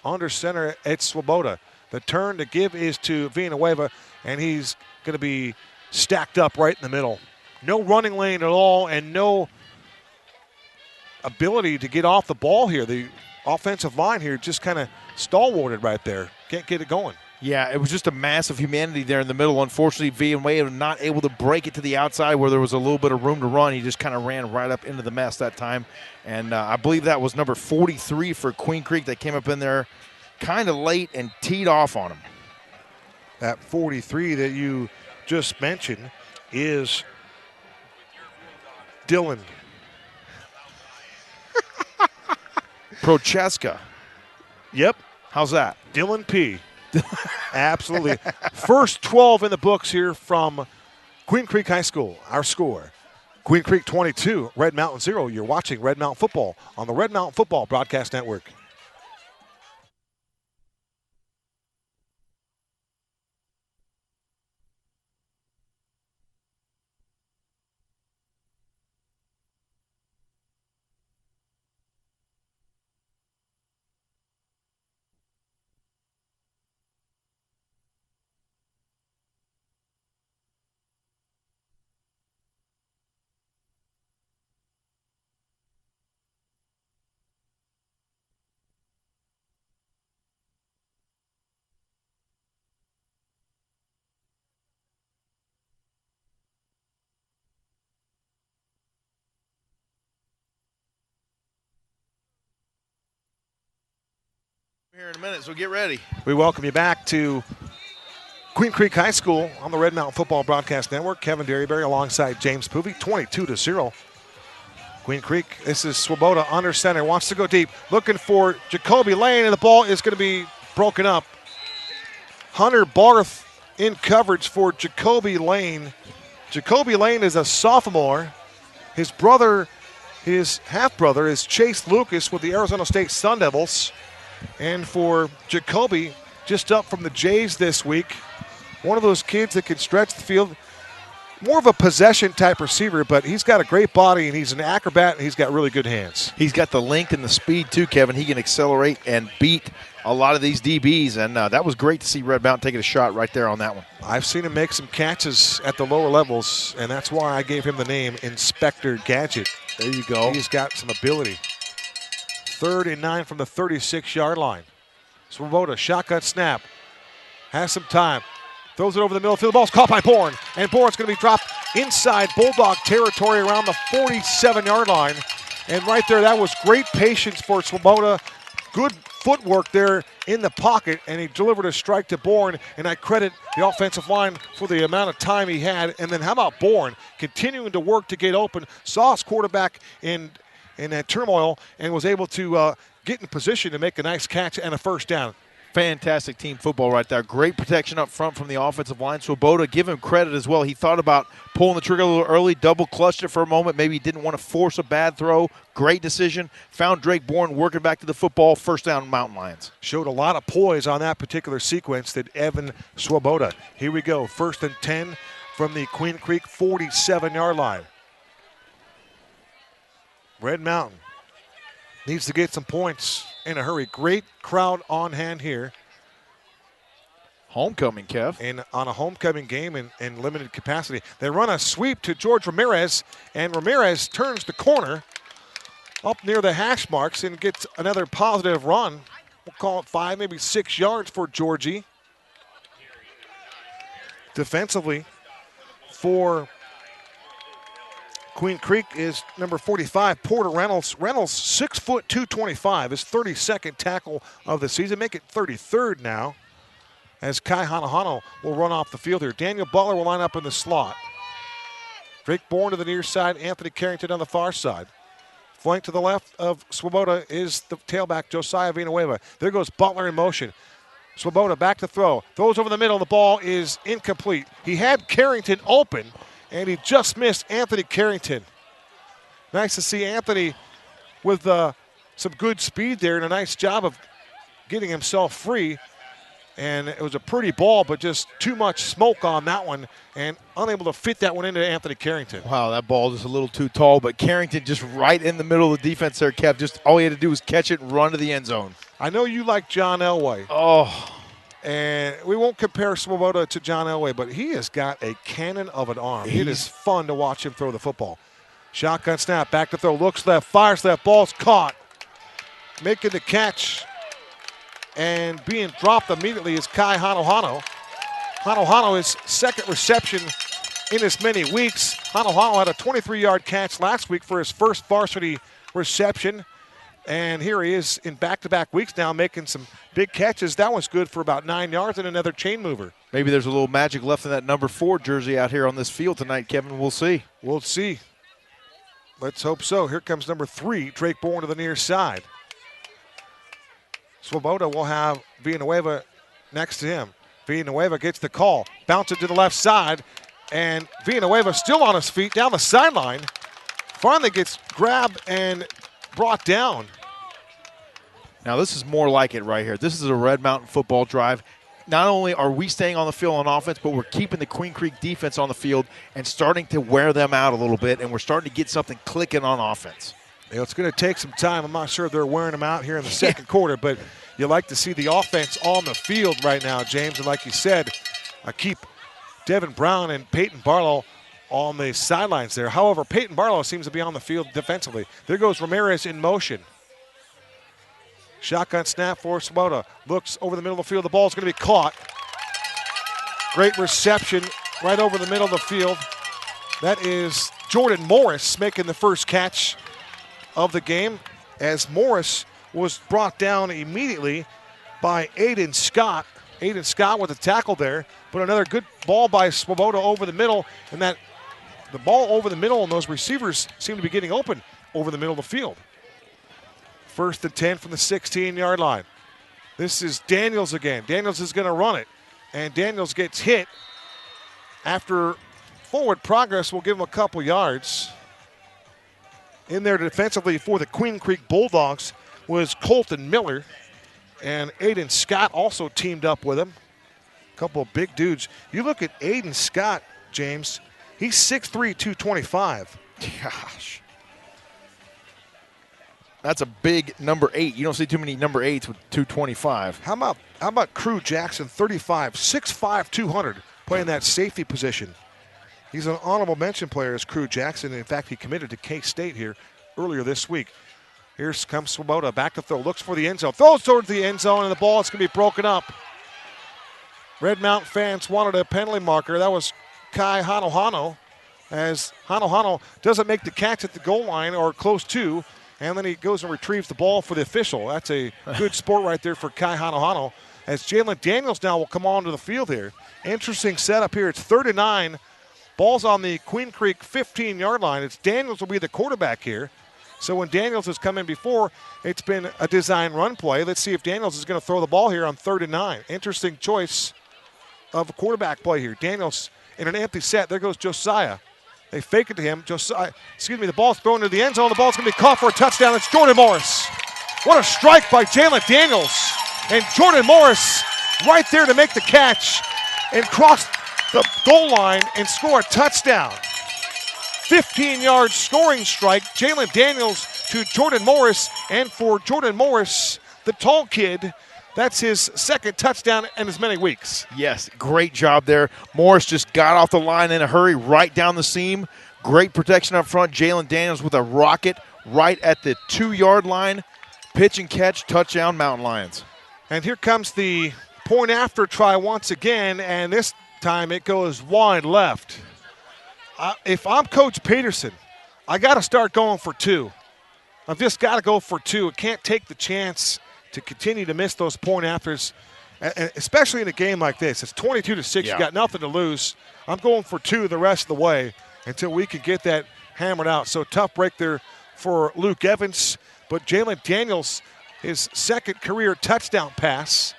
Under center, it's Swoboda. The turn to give is to Villanueva, and he's going to be stacked up right in the middle. No running lane at all, and no ability to get off the ball here. The offensive line here just kind of stalwarted right there. Can't get it going. Yeah, it was just a mass of humanity there in the middle. Unfortunately, Villanueva not able to break it to the outside where there was a little bit of room to run. He just kind of ran right up into the mess that time. And I believe that was number 43 for Queen Creek that came up in there kind of late and teed off on him. That 43 that you just mentioned is Dylan Prochaska. Yep. How's that? Dylan P. Absolutely. First 12 in the books here from Queen Creek High School. Our score, Queen Creek 22, Red Mountain 0. You're watching Red Mountain Football on the Red Mountain Football Broadcast Network. Here in a minute, so get ready. We welcome you back to Queen Creek High School on the Red Mountain Football Broadcast Network. Kevin Derryberry alongside James Poovey, 22-0. Queen Creek, this is Swoboda under center, wants to go deep, looking for Jacoby Lane, and the ball is going to be broken up. Hunter Barth in coverage for Jacoby Lane. Jacoby Lane is a sophomore. His brother, his half-brother, is Chase Lucas with the Arizona State Sun Devils. And for Jacoby, just up from the Jays this week, one of those kids that can stretch the field. More of a possession-type receiver, but he's got a great body, and he's an acrobat, and he's got really good hands. He's got the length and the speed, too, Kevin. He can accelerate and beat a lot of these DBs, and that was great to see Red Mountain taking a shot right there on that one. I've seen him make some catches at the lower levels, and that's why I gave him the name Inspector Gadget. There you go. He's got some ability. 3rd and 9 from the 36-yard line. Swoboda, shotgun snap. Has some time. Throws it over the middle of the field. The ball's caught by Bourne. And Bourne's going to be dropped inside Bulldog territory around the 47-yard line. And right there, that was great patience for Swoboda. Good footwork there in the pocket. And he delivered a strike to Bourne. And I credit the offensive line for the amount of time he had. And then how about Bourne continuing to work to get open. Saw his quarterback in that turmoil and was able to get in position to make a nice catch and a first down. Fantastic team football right there. Great protection up front from the offensive line. Swoboda, give him credit as well. He thought about pulling the trigger a little early, double clutched it for a moment. Maybe he didn't want to force a bad throw. Great decision. Found Drake Bourne working back to the football. First down, Mountain Lions. Showed a lot of poise on that particular sequence that Evan Swoboda. Here we go. 1st and 10 from the Queen Creek 47-yard line. Red Mountain needs to get some points in a hurry. Great crowd on hand here. Homecoming, Kev. And on a homecoming game in limited capacity. They run a sweep to George Ramirez, and Ramirez turns the corner up near the hash marks and gets another positive run. We'll call it 5, maybe 6 yards for Georgie. Defensively for Queen Creek is number 45, Porter Reynolds. Reynolds, 6 foot 225, his 32nd tackle of the season. Make it 33rd now as Kai Hanahano will run off the field here. Daniel Butler will line up in the slot. Drake Bourne to the near side, Anthony Carrington on the far side. Flank to the left of Swoboda is the tailback, Josiah Villanueva. There goes Butler in motion. Swoboda back to throw. Throws over the middle. The ball is incomplete. He had Carrington open, and he just missed Anthony Carrington. Nice to see Anthony with some good speed there and a nice job of getting himself free. And it was a pretty ball, but just too much smoke on that one and unable to fit that one into Anthony Carrington. Wow, that ball just a little too tall, but Carrington just right in the middle of the defense there, Kev. Just all he had to do was catch it and run to the end zone. I know you like John Elway. Oh. And we won't compare Swoboda to John Elway, but he has got a cannon of an arm. It is fun to watch him throw the football. Shotgun snap, back to throw, looks left, fires left, ball's caught. Making the catch and being dropped immediately is Kai Hanohano. Hanohano, his second reception in as many weeks. Hanohano had a 23-yard catch last week for his first varsity reception. And here he is in back-to-back weeks now making some big catches. That one's good for about 9 yards and another chain mover. Maybe there's a little magic left in that number 4 jersey out here on this field tonight, Kevin. We'll see. We'll see. Let's hope so. Here comes number 3, Drake Bourne to the near side. Swoboda will have Villanueva next to him. Villanueva gets the call, bounces to the left side, and Villanueva still on his feet down the sideline. Finally gets grabbed and brought down. Now this is more like it right here. This is a Red Mountain football drive. Not only are we staying on the field on offense, but we're keeping the Queen Creek defense on the field and starting to wear them out a little bit, and we're starting to get something clicking on offense. You know, it's going to take some time. I'm not sure they're wearing them out here in the second quarter, but you like to see the offense on the field right now, James. And like you said, keep Devin Brown and Peyton Barlow on the sidelines there. However, Peyton Barlow seems to be on the field defensively. There goes Ramirez in motion. Shotgun snap for Swoboda. Looks over the middle of the field. The ball's going to be caught. Great reception right over the middle of the field. That is Jordan Morris making the first catch of the game, as Morris was brought down immediately by Aiden Scott. Aiden Scott with a tackle there, but another good ball by Swoboda over the middle, and the ball over the middle, and those receivers seem to be getting open over the middle of the field. 1st and 10 from the 16-yard line. This is Daniels again. Daniels is going to run it, and Daniels gets hit. After forward progress, we'll give him a couple yards. In there defensively for the Queen Creek Bulldogs was Colton Miller, and Aiden Scott also teamed up with him. A couple of big dudes. You look at Aiden Scott, James, he's 6'3", 225. Gosh. That's a big number 8. You don't see too many number 8s with 225. How about Crew Jackson, 35, 6'5", 200, playing that safety position. He's an honorable mention player as Crew Jackson. In fact, he committed to K-State here earlier this week. Here comes Swoboda, back to throw, looks for the end zone, throws towards the end zone, and the ball is going to be broken up. Red Mountain fans wanted a penalty marker. That was Kai Hanohano, as Hanohano doesn't make the catch at the goal line or close to, and then he goes and retrieves the ball for the official. That's a good sport right there for Kai Hanohano, as Jalen Daniels now will come onto the field here. Interesting setup here. It's 3rd and 9. Ball's on the Queen Creek 15-yard line. It's Daniels will be the quarterback here. So when Daniels has come in before, it's been a design run play. Let's see if Daniels is going to throw the ball here on 3rd and 9. Interesting choice of a quarterback play here. Daniels in an empty set. There goes Josiah. They fake it to him. The ball's thrown to the end zone. The ball's going to be caught for a touchdown. It's Jordan Morris. What a strike by Jalen Daniels. And Jordan Morris right there to make the catch and cross the goal line and score a touchdown. 15-yard scoring strike. Jalen Daniels to Jordan Morris. And for Jordan Morris, the tall kid, that's his second touchdown in as many weeks. Yes, great job there. Morris just got off the line in a hurry, right down the seam. Great protection up front. Jalen Daniels with a rocket right at the 2-yard line. Pitch and catch, touchdown, Mountain Lions. And here comes the point after try once again, and this time it goes wide left. If I'm Coach Peterson, I got to start going for 2. I've just got to go for 2. I can't take the chance to continue to miss those point afters, especially in a game like this. It's 22-6. Yeah. You got nothing to lose. I'm going for 2 the rest of the way until we can get that hammered out. So tough break there for Luke Evans. But Jalen Daniels, his second career touchdown pass.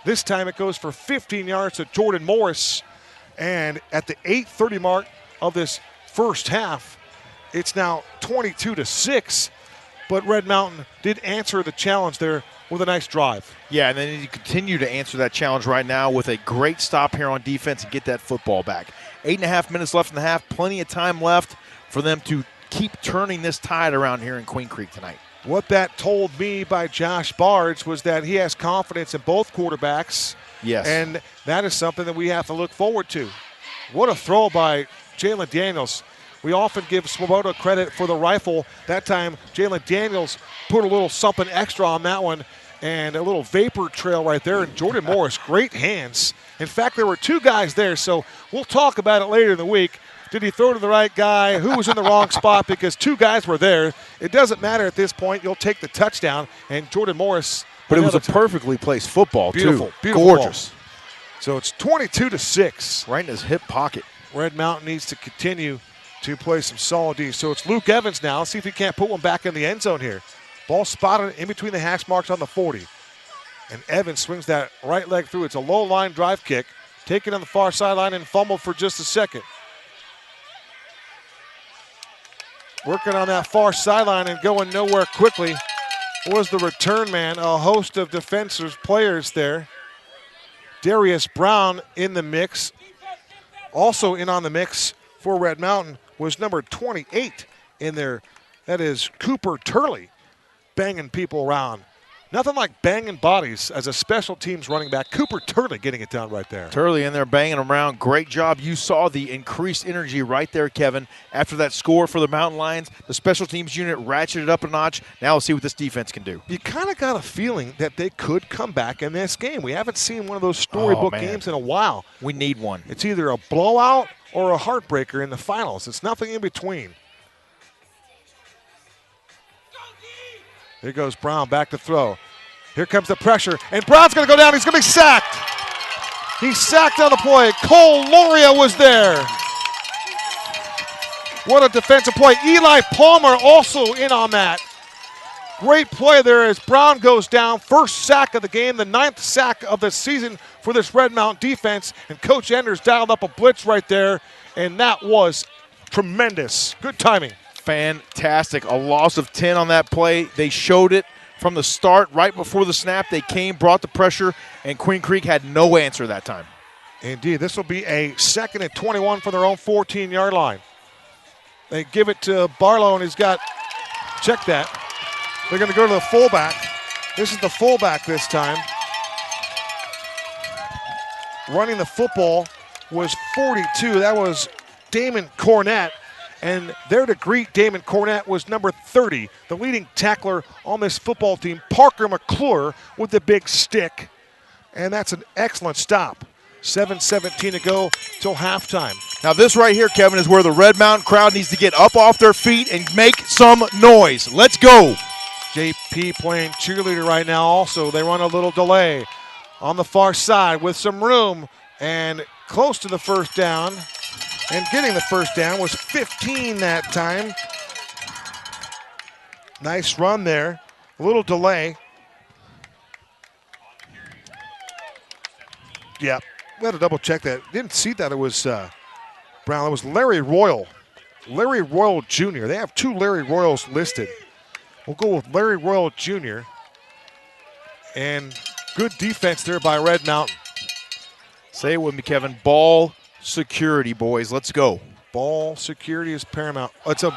This time it goes for 15 yards to Jordan Morris. And at the 8:30 mark of this first half, it's now 22-6. But Red Mountain did answer the challenge there with a nice drive. Yeah, and then you continue to answer that challenge right now with a great stop here on defense and get that football back. 8.5 minutes left in the half, plenty of time left for them to keep turning this tide around here in Queen Creek tonight. What that told me by Josh Bards was that he has confidence in both quarterbacks. Yes. And that is something that we have to look forward to. What a throw by Jalen Daniels. We often give Swoboda credit for the rifle. That time, Jalen Daniels put a little something extra on that one and a little vapor trail right there. And Jordan Morris, great hands. In fact, there were two guys there, so we'll talk about it later in the week. Did he throw to the right guy? Who was in the wrong spot? Because two guys were there. It doesn't matter at this point. You'll take the touchdown, and Jordan Morris. But it was a perfectly placed football, beautiful, too. Beautiful, gorgeous. Ball. So it's 22-6. Right in his hip pocket. Red Mountain needs to continue to play some solid D. So it's Luke Evans now. Let's see if he can't put one back in the end zone here. Ball spotted in between the hash marks on the 40. And Evans swings that right leg through. It's a low line drive kick. Taken on the far sideline and fumbled for just a second. Working on that far sideline and going nowhere quickly was the return man. A host of defensive players there. Darius Brown in the mix. Also in on the mix for Red Mountain was number 28 in there. That is Cooper Turley, banging people around. Nothing like banging bodies as a special teams running back. Cooper Turley getting it done right there. Turley in there banging them around. Great job. You saw the increased energy right there, Kevin. After that score for the Mountain Lions, the special teams unit ratcheted up a notch. Now we'll see what this defense can do. You kind of got a feeling that they could come back in this game. We haven't seen one of those storybook games in a while. We need one. It's either a blowout or a heartbreaker in the finals. It's nothing in between. Here goes Brown, back to throw. Here comes the pressure, and Brown's going to go down. He's going to be sacked. He's sacked on the play. Cole Loria was there. What a defensive play. Eli Palmer also in on that. Great play there as Brown goes down. First sack of the game, the 9th sack of the season for this Red Mountain defense. And Coach Enders dialed up a blitz right there, and that was tremendous. Good timing. Fantastic. A loss of 10 on that play. They showed it from the start. Right before the snap, they came, brought the pressure, and Queen Creek had no answer that time. Indeed. This will be a 2nd and 21 from their own 14-yard line. They give it to Barlow, and he's got, check that. They're going to go to the fullback. This is the fullback this time. Running the football was 42. That was Damon Cornett. And there to greet Damon Cornett was number 30, the leading tackler on this football team, Parker McClure, with the big stick. And that's an excellent stop. 7:17 to go till halftime. Now this right here, Kevin, is where the Red Mountain crowd needs to get up off their feet and make some noise. Let's go. JP playing cheerleader right now also. They run a little delay on the far side with some room and close to the first down. And getting the first down was 15 that time. Nice run there. A little delay. Yeah, we had to double check that. Didn't see that it was Brown. It was Larry Royal. Larry Royal Jr. They have two Larry Royals listed. We'll go with Larry Royal Jr. And good defense there by Red Mountain. Say it with me, Kevin. Ball security, boys. Let's go. Ball security is paramount. It's a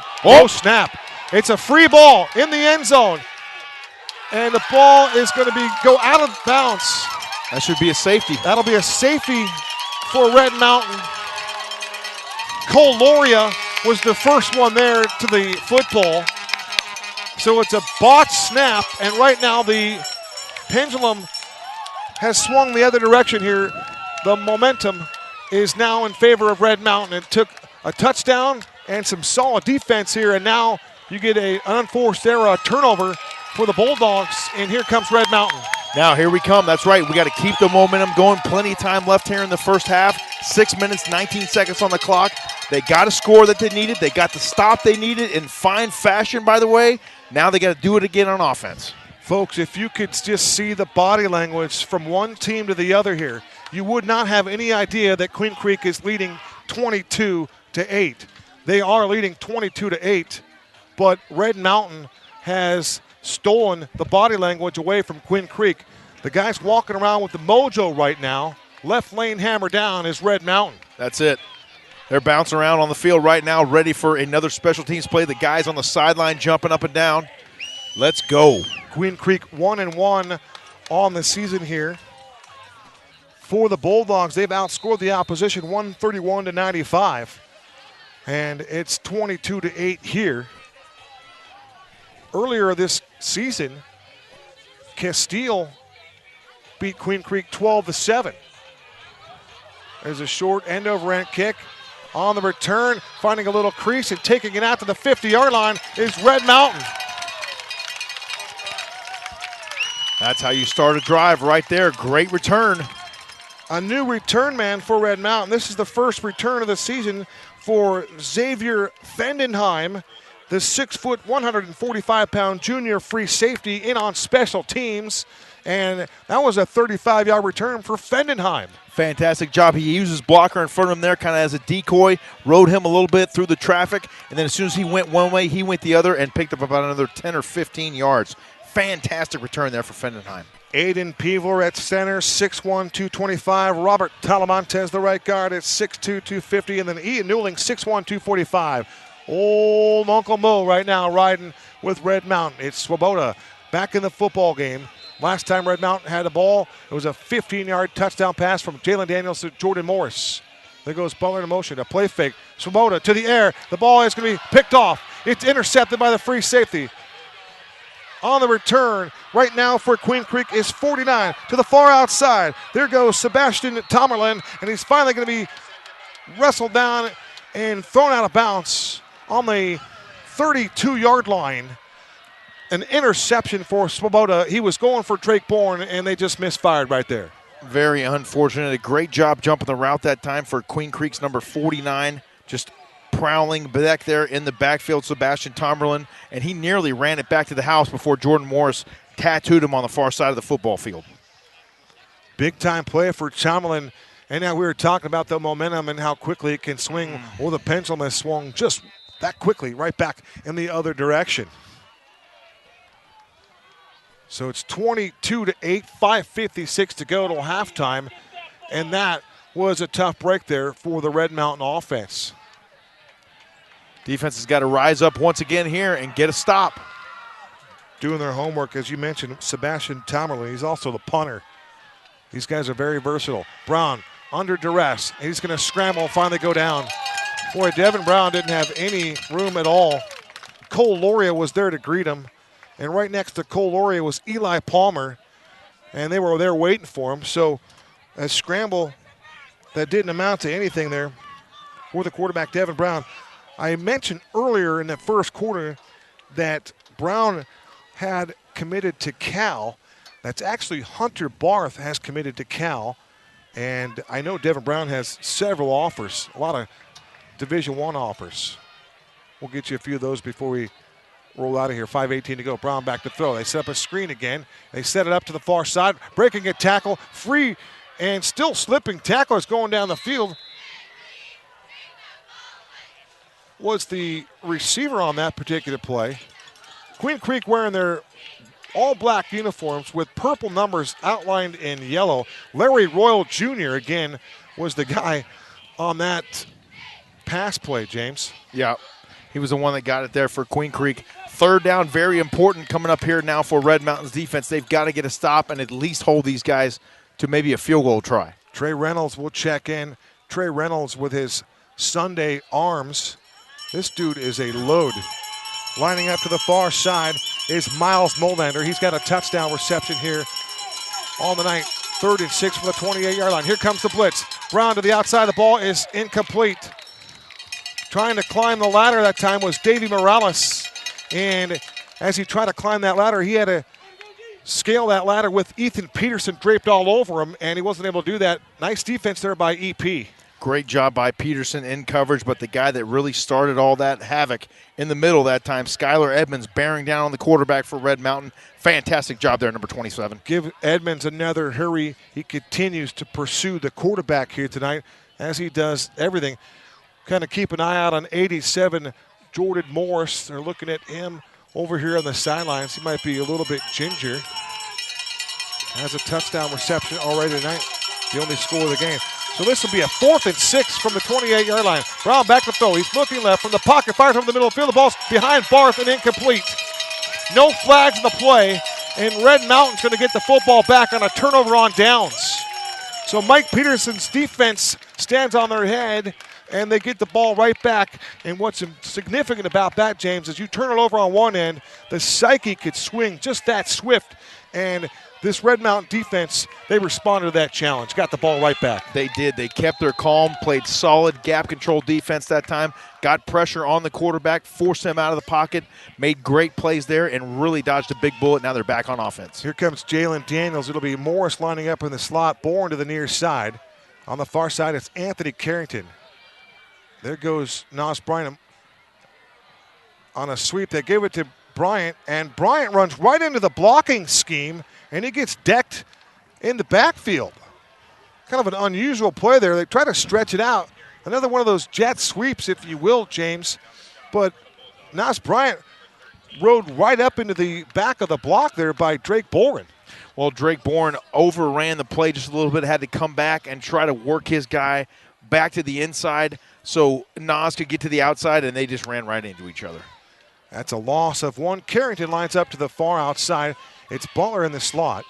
snap. It's a free ball in the end zone. And the ball is going to go out of bounds. That should be a safety. That'll be a safety for Red Mountain. Cole Loria was the first one there to the football. So it's a botched snap, and right now the pendulum has swung the other direction here. The momentum is now in favor of Red Mountain. It took a touchdown and some solid defense here, and now you get an unforced error, a turnover for the Bulldogs, and here comes Red Mountain. Now here we come. That's right. We got to keep the momentum going. Plenty of time left here in the first half. 6 minutes, 19 seconds on the clock. They got a score that they needed. They got the stop they needed in fine fashion, by the way. Now they got to do it again on offense. Folks, if you could just see the body language from one team to the other here, you would not have any idea that Queen Creek is leading 22-8. They are leading 22-8, but Red Mountain has stolen the body language away from Quinn Creek. The guys walking around with the mojo right now, left lane hammer down is Red Mountain. That's it. They're bouncing around on the field right now, ready for another special teams play. The guys on the sideline jumping up and down. Let's go. Queen Creek 1-1 on the season here. For the Bulldogs, they've outscored the opposition 131-95. And it's 22-8 here. Earlier this season, Castile beat Queen Creek 12-7. There's a short end over end kick. On the return, finding a little crease and taking it out to the 50-yard line is Red Mountain. That's how you start a drive right there. Great return. A new return man for Red Mountain. This is the first return of the season for Xavier Fendenheim, the 6', 145-pound junior free safety in on special teams. And that was a 35-yard return for Fendenheim. Fantastic job. He used his blocker in front of him there kind of as a decoy, rode him a little bit through the traffic, and then as soon as he went one way, he went the other and picked up about another 10 or 15 yards. Fantastic return there for Fendenheim. Aiden Peever at center, 6'1", 225. Robert Talamontes, the right guard, at 6'2", 250. And then Ian Newling, 6'1", 245. Old Uncle Mo right now riding with Red Mountain. It's Swoboda back in the football game. Last time Red Mountain had the ball, it was a 15-yard touchdown pass from Jalen Daniels to Jordan Morris. There goes Butler in motion, a play fake. Swoboda to the air. The ball is going to be picked off. It's intercepted by the free safety. On the return, right now for Queen Creek is 49 to the far outside. There goes Sebastian Tomerlin, and he's finally going to be wrestled down and thrown out of bounds on the 32-yard line. An interception for Swoboda. He was going for Drake Bourne, and they just misfired right there. Very unfortunate. A great job jumping the route that time for Queen Creek's number 49. Just prowling back there in the backfield, Sebastian Tomerlin, and he nearly ran it back to the house before Jordan Morris tattooed him on the far side of the football field. Big-time play for Tomerlin. And now we were talking about the momentum and how quickly it can swing. Well, the pendulum has swung just that quickly right back in the other direction. So it's 22-8, 5:56 to go till halftime. And that was a tough break there for the Red Mountain offense. Defense has got to rise up once again here and get a stop. Doing their homework, as you mentioned, Sebastian Tomerlin. He's also the punter. These guys are very versatile. Brown under duress. He's going to scramble and finally go down. Boy, Devin Brown didn't have any room at all. Cole Loria was there to greet him. And right next to Cole Loria was Eli Palmer. And they were there waiting for him. So a scramble that didn't amount to anything there for the quarterback, Devin Brown. I mentioned earlier in the first quarter that Brown had committed to Cal. That's actually Hunter Barth has committed to Cal. And I know Devin Brown has several offers, a lot of Division I offers. We'll get you a few of those before we roll out of here. 5:18 to go. Brown back to throw. They set up a screen again. They set it up to the far side. Breaking a tackle. Free and still slipping. Tacklers going down the field. Was the receiver on that particular play. Queen Creek wearing their all-black uniforms with purple numbers outlined in yellow. Larry Royal Jr., again, was the guy on that pass play, James. Yeah, he was the one that got it there for Queen Creek. Third down, very important coming up here now for Red Mountain's defense. They've got to get a stop and at least hold these guys to maybe a field goal try. Trey Reynolds will check in. Trey Reynolds with his Sunday arms. This dude is a load. Lining up to the far side is Miles Molander. He's got a touchdown reception here on the night. 3rd and 6 from the 28-yard line. Here comes the blitz. Brown to the outside. The ball is incomplete. Trying to climb the ladder that time was Davey Morales. And as he tried to climb that ladder, he had to scale that ladder with Ethan Peterson draped all over him, and he wasn't able to do that. Nice defense there by EP. Great job by Peterson in coverage, but the guy that really started all that havoc in the middle that time, Skylar Edmonds, bearing down on the quarterback for Red Mountain. Fantastic job there, number 27. Give Edmonds another hurry. He continues to pursue the quarterback here tonight, as he does everything. Kind of keep an eye out on 87, Jordan Morris. They're looking at him over here on the sidelines. He might be a little bit ginger. Has a touchdown reception already tonight. The only score of the game. So this will be a 4th and 6 from the 28-yard line. Brown back to throw. He's looking left from the pocket. Fires from the middle of the field. The ball's behind Barth and incomplete. No flags in the play. And Red Mountain's going to get the football back on a turnover on downs. So Mike Peterson's defense stands on their head, and they get the ball right back. And what's significant about that, James, is you turn it over on one end, the psyche could swing just that swift. And this Red Mountain defense, they responded to that challenge, got the ball right back. They did. They kept their calm, played solid gap control defense that time, got pressure on the quarterback, forced him out of the pocket, made great plays there, and really dodged a big bullet. Now they're back on offense. Here comes Jalen Daniels. It'll be Morris lining up in the slot, Bourne to the near side. On the far side, it's Anthony Carrington. There goes Nas Bryant on a sweep. They give it to Bryant, and Bryant runs right into the blocking scheme, and he gets decked in the backfield. Kind of an unusual play there. They try to stretch it out. Another one of those jet sweeps, if you will, James. But Nas Bryant rode right up into the back of the block there by Drake Boren. Well, Drake Bourne overran the play just a little bit, had to come back and try to work his guy back to the inside so Nas could get to the outside, and they just ran right into each other. That's a loss of one. Carrington lines up to the far outside. It's Butler in the slot.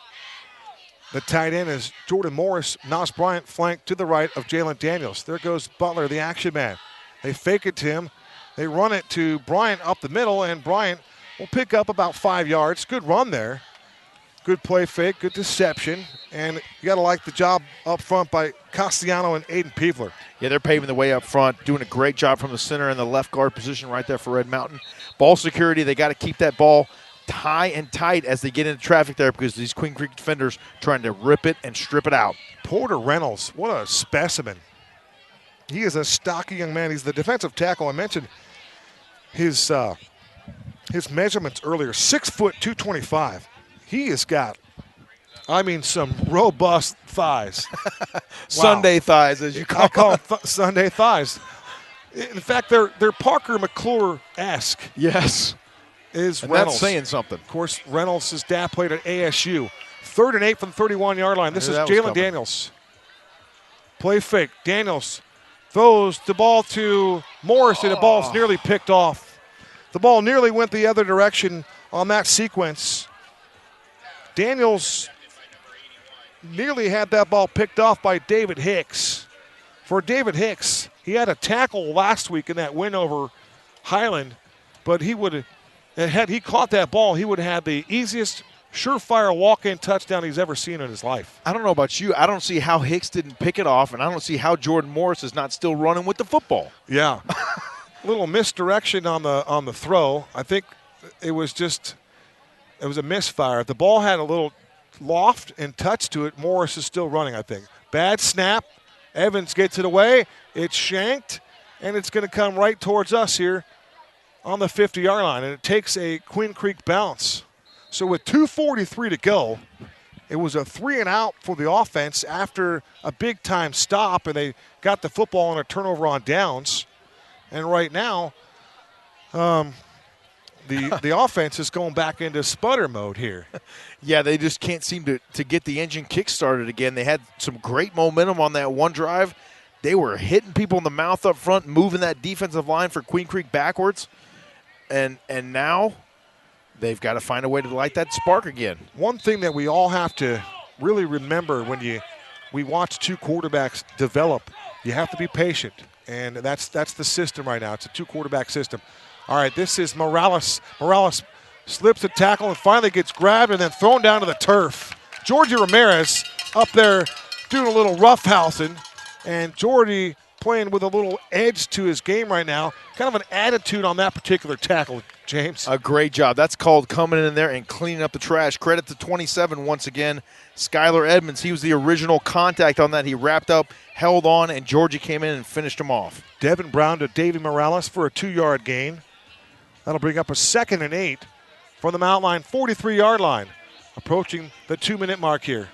The tight end is Jordan Morris. Nas Bryant flanked to the right of Jalen Daniels. There goes Butler, the action man. They fake it to him. They run it to Bryant up the middle, and Bryant will pick up about 5 yards. Good run there. Good play fake, good deception. And you got to like the job up front by Castellano and Aiden Peevler. Yeah, they're paving the way up front, doing a great job from the center and the left guard position right there for Red Mountain. Ball security, they got to keep that ball high and tight as they get into traffic there because these Queen Creek defenders trying to rip it and strip it out. Porter Reynolds, what a specimen. He is a stocky young man. He's the defensive tackle. I mentioned his measurements earlier, 6 foot 225. He has got, some robust thighs. Sunday thighs, as you call I call them Sunday thighs. In fact, they're Parker McClure-esque. Yes. Is and Reynolds. That's saying something. Of course, Reynolds' dad played at ASU. 3rd and 8 from the 31-yard line. This is Jalen Daniels. Play fake. Daniels throws the ball to Morris, and the ball's nearly picked off. The ball nearly went the other direction on that sequence. Daniels nearly had that ball picked off by David Hicks. For David Hicks, he had a tackle last week in that win over Highland, but had he caught that ball, he would have had the easiest surefire walk-in touchdown he's ever seen in his life. I don't know about you. I don't see how Hicks didn't pick it off, and I don't see how Jordan Morris is not still running with the football. Yeah. A little misdirection on the throw. I think it was a misfire. If the ball had a little loft and touch to it, Morris is still running, I think. Bad snap. Evans gets it away. It's shanked, and it's going to come right towards us here on the 50-yard line, and it takes a Queen Creek bounce. So with 2:43 to go, it was a 3-and-out for the offense after a big-time stop, and they got the football on a turnover on downs. And right now, the offense is going back into sputter mode here. Yeah, they just can't seem to get the engine kick-started again. They had some great momentum on that one drive. They were hitting people in the mouth up front, moving that defensive line for Queen Creek backwards. And now they've got to find a way to light that spark again. One thing that we all have to really remember when we watch two quarterbacks develop, you have to be patient. And that's the system right now. It's a two-quarterback system. All right, this is Morales. Morales slips a tackle and finally gets grabbed and then thrown down to the turf. Georgie Ramirez up there doing a little roughhousing, and Georgie playing with a little edge to his game right now. Kind of an attitude on that particular tackle, James. A great job. That's called coming in there and cleaning up the trash. Credit to 27 once again. Skylar Edmonds, he was the original contact on that. He wrapped up, held on, and Georgie came in and finished him off. Devin Brown to Davey Morales for a 2-yard gain. That'll bring up a 2nd and 8 from the Mount Line, 43-yard line, approaching the 2-minute mark here.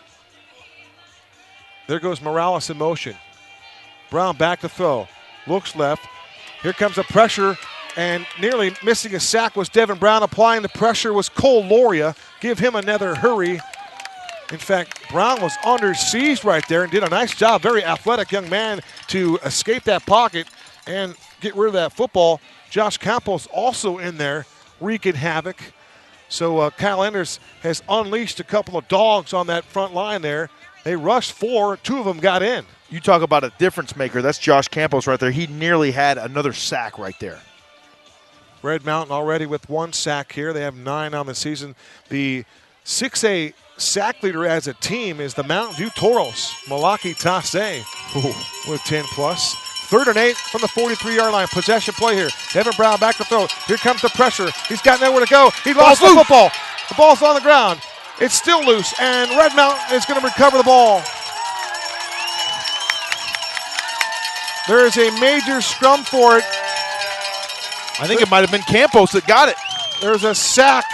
There goes Morales in motion. Brown back to throw. Looks left. Here comes the pressure, and nearly missing a sack was Devin Brown. Applying the pressure was Cole Loria. Give him another hurry. In fact, Brown was under siege right there and did a nice job. Very athletic young man to escape that pocket and get rid of that football. Josh Campos also in there wreaking havoc. So Kyle Enders has unleashed a couple of dogs on that front line there. They rushed 4. 2 of them got in. You talk about a difference maker. That's Josh Campos right there. He nearly had another sack right there. Red Mountain already with 1 sack here. They have 9 on the season. The 6A sack leader as a team is the Mountain View Toros. Malaki Tase with 10 plus. 3rd and 8 from the 43-yard line. Possession play here. Evan Brown back to throw. Here comes the pressure. He's got nowhere to go. He lost the football. The ball's on the ground. It's still loose, and Red Mountain is going to recover the ball. There is a major scrum for it. I think it might have been Campos that got it. There's a sack.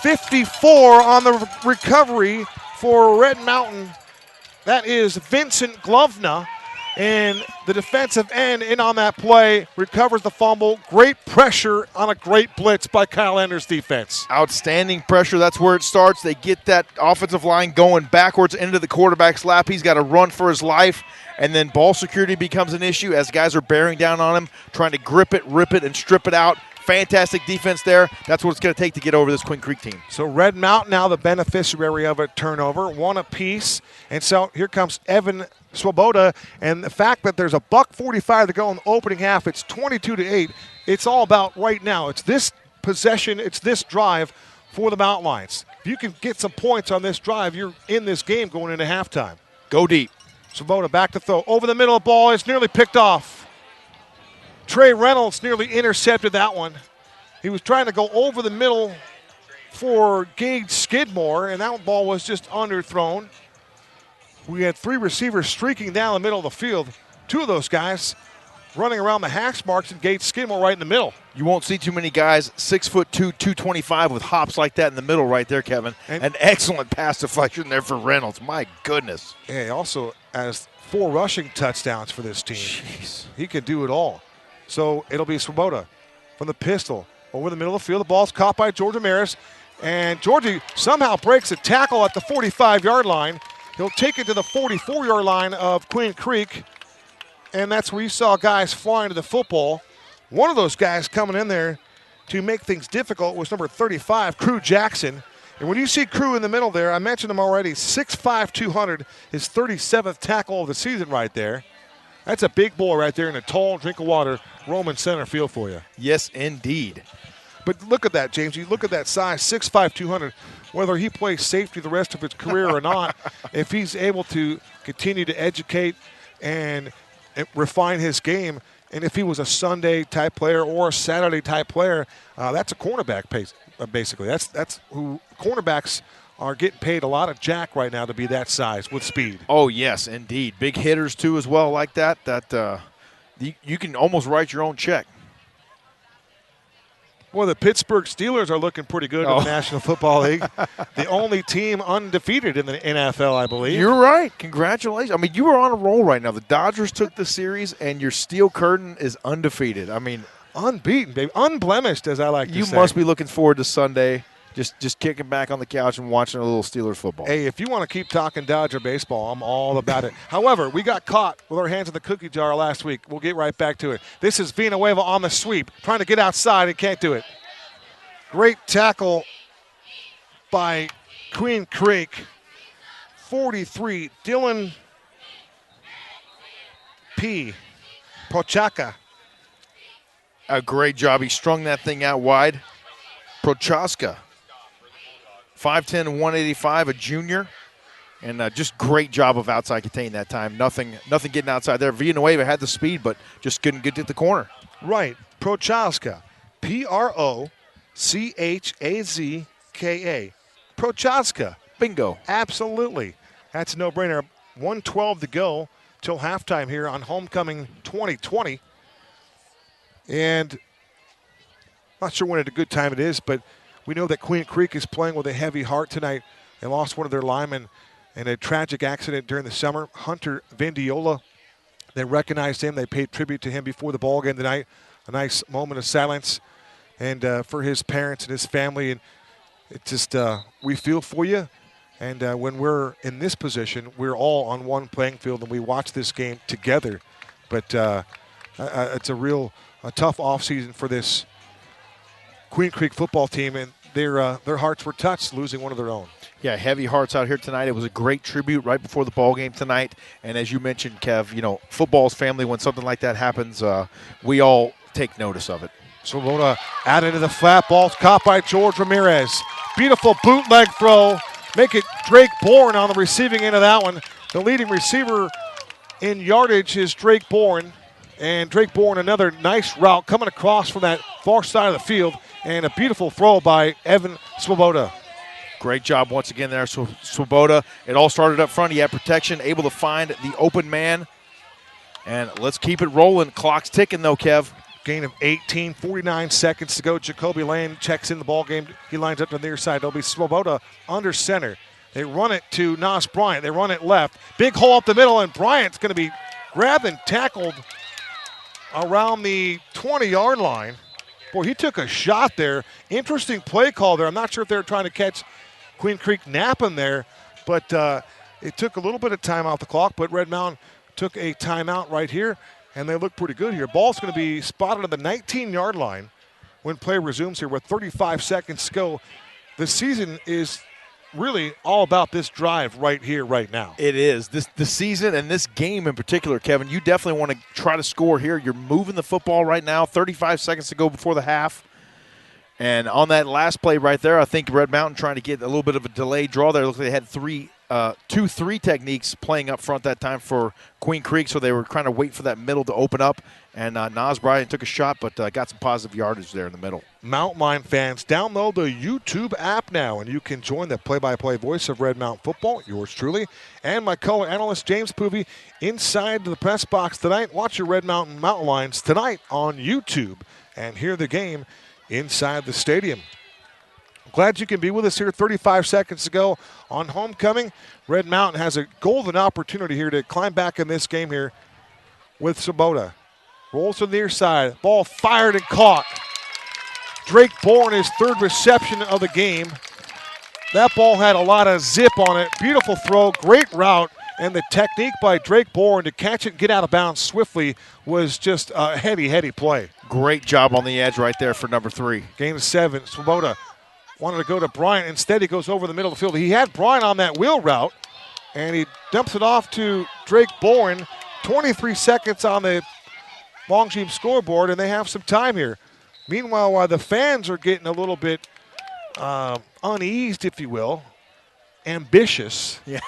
54 on the recovery for Red Mountain. That is Vincent Glovna. And the defensive end in on that play recovers the fumble. Great pressure on a great blitz by Kyle Ender's defense. Outstanding pressure. That's where it starts. They get that offensive line going backwards into the quarterback's lap. He's got to run for his life. And then ball security becomes an issue as guys are bearing down on him, trying to grip it, rip it, and strip it out. Fantastic defense there. That's what it's going to take to get over this Queen Creek team. So Red Mountain now the beneficiary of a turnover, one apiece. And so here comes Evan Swoboda. And the fact that there's a $1:45 to go in the opening half, it's 22-8. It's all about right now. It's this possession, it's this drive for the Mountain Lions. If you can get some points on this drive, you're in this game going into halftime. Go deep. Swoboda back to throw. Over the middle of the ball. It's nearly picked off. Trey Reynolds nearly intercepted that one. He was trying to go over the middle for Gage Skidmore, and that ball was just underthrown. We had 3 receivers streaking down the middle of the field. 2 of those guys running around the hash marks, and Gage Skidmore right in the middle. You won't see too many guys 6'2", 225 with hops like that in the middle right there, Kevin. An excellent pass deflection there for Reynolds. My goodness. Yeah, he also has 4 rushing touchdowns for this team. Jeez. He can do it all. So it'll be Swoboda from the pistol. Over the middle of the field, the ball's caught by George Ramirez. And Georgie somehow breaks a tackle at the 45-yard line. He'll take it to the 44-yard line of Queen Creek. And that's where you saw guys flying to the football. One of those guys coming in there to make things difficult was number 35, Crew Jackson. And when you see Crew in the middle there, I mentioned him already, 6'5", 200, his 37th tackle of the season right there. That's a big boy right there in a tall drink of water, Roman center field for you. Yes, indeed. But look at that, James. You look at that size, 6'5", 200. Whether he plays safety the rest of his career or not, if he's able to continue to educate and refine his game, and if he was a Sunday-type player or a Saturday-type player, that's a cornerback, basically. That's who cornerbacks are getting paid a lot of jack right now to be that size with speed. Oh, yes, indeed. Big hitters, too, as well, like that. You can almost write your own check. Well, the Pittsburgh Steelers are looking pretty good in the National Football League. The only team undefeated in the NFL, I believe. You're right. Congratulations. I mean, you are on a roll right now. The Dodgers took the series, and your Steel Curtain is undefeated. I mean, unbeaten, baby. Unblemished, as I like to say. You must be looking forward to Sunday. Just kicking back on the couch and watching a little Steelers football. Hey, if you want to keep talking Dodger baseball, I'm all about it. However, we got caught with our hands in the cookie jar last week. We'll get right back to it. This is Villanueva on the sweep, trying to get outside and can't do it. Great tackle by Queen Creek. 43, Dylan P. Prochaska. A great job. He strung that thing out wide. Prochaska. 5'10", 185, a junior. And just great job of outside contain that time. Nothing getting outside there. Villanueva had the speed, but just couldn't get to the corner. Right. Prochaska. Prochazka. Prochaska. Bingo. Absolutely. That's a no-brainer. 1:12 to go till halftime here on Homecoming 2020. And not sure when a good time it is, but we know that Queen Creek is playing with a heavy heart tonight. They lost one of their linemen in a tragic accident during the summer, Hunter Vendiola. They recognized him. They paid tribute to him before the ball game tonight. A nice moment of silence and for his parents and his family. And it just, we feel for you. And when we're in this position, we're all on one playing field and we watch this game together. But it's a tough offseason for this Queen Creek football team, and their hearts were touched losing one of their own. Yeah, heavy hearts out here tonight. It was a great tribute right before the ball game tonight. And as you mentioned, Kev, football's family, when something like that happens, we all take notice of it. Swoboda out into the flat. Ball's caught by George Ramirez. Beautiful bootleg throw. Make it Drake Bourne on the receiving end of that one. The leading receiver in yardage is Drake Bourne. And Drake Bourne, another nice route coming across from that far side of the field. And a beautiful throw by Evan Swoboda. Great job once again there, Swoboda. It all started up front. He had protection, able to find the open man. And let's keep it rolling. Clock's ticking, though, Kev. Gain of 18, 49 seconds to go. Jacoby Lane checks in the ball game. He lines up to the near side. It'll be Swoboda under center. They run it to Nas Bryant. They run it left. Big hole up the middle, and Bryant's going to be grabbed and tackled around the 20-yard line. Boy, he took a shot there. Interesting play call there. I'm not sure if they were trying to catch Queen Creek napping there, but it took a little bit of time off the clock, but Red Mountain took a timeout right here, and they look pretty good here. Ball's going to be spotted on the 19-yard line when play resumes here with 35 seconds to go. The season is really all about this drive right here, right now. It is. The season and this game in particular, Kevin, you definitely want to try to score here. You're moving the football right now, 35 seconds to go before the half. And on that last play right there, I think Red Mountain trying to get a little bit of a delayed draw there. It looked like they had 2-3 techniques playing up front that time for Queen Creek, so they were trying to wait for that middle to open up. And Nas Bryant took a shot, but got some positive yardage there in the middle. Mountain Line fans, download the YouTube app now, and you can join the play-by-play voice of Red Mountain football, yours truly, and my color analyst, James Poovey, inside the press box tonight. Watch your Red Mountain Mountain Lines tonight on YouTube and hear the game inside the stadium. Glad you can be with us here. 35 seconds to go on homecoming. Red Mountain has a golden opportunity here to climb back in this game here with Swoboda. Rolls to the near side. Ball fired and caught. Drake Bourne, his third reception of the game. That ball had a lot of zip on it. Beautiful throw, great route, and the technique by Drake Bourne to catch it and get out of bounds swiftly was just a heady play. Great job on the edge right there for number 3. Gain of 7. Swoboda wanted to go to Bryant. Instead, he goes over the middle of the field. He had Bryant on that wheel route, and he dumps it off to Drake Bourne. 23 seconds on the Long Team scoreboard, and they have some time here. Meanwhile, while the fans are getting a little bit uneased, if you will, ambitious, yeah.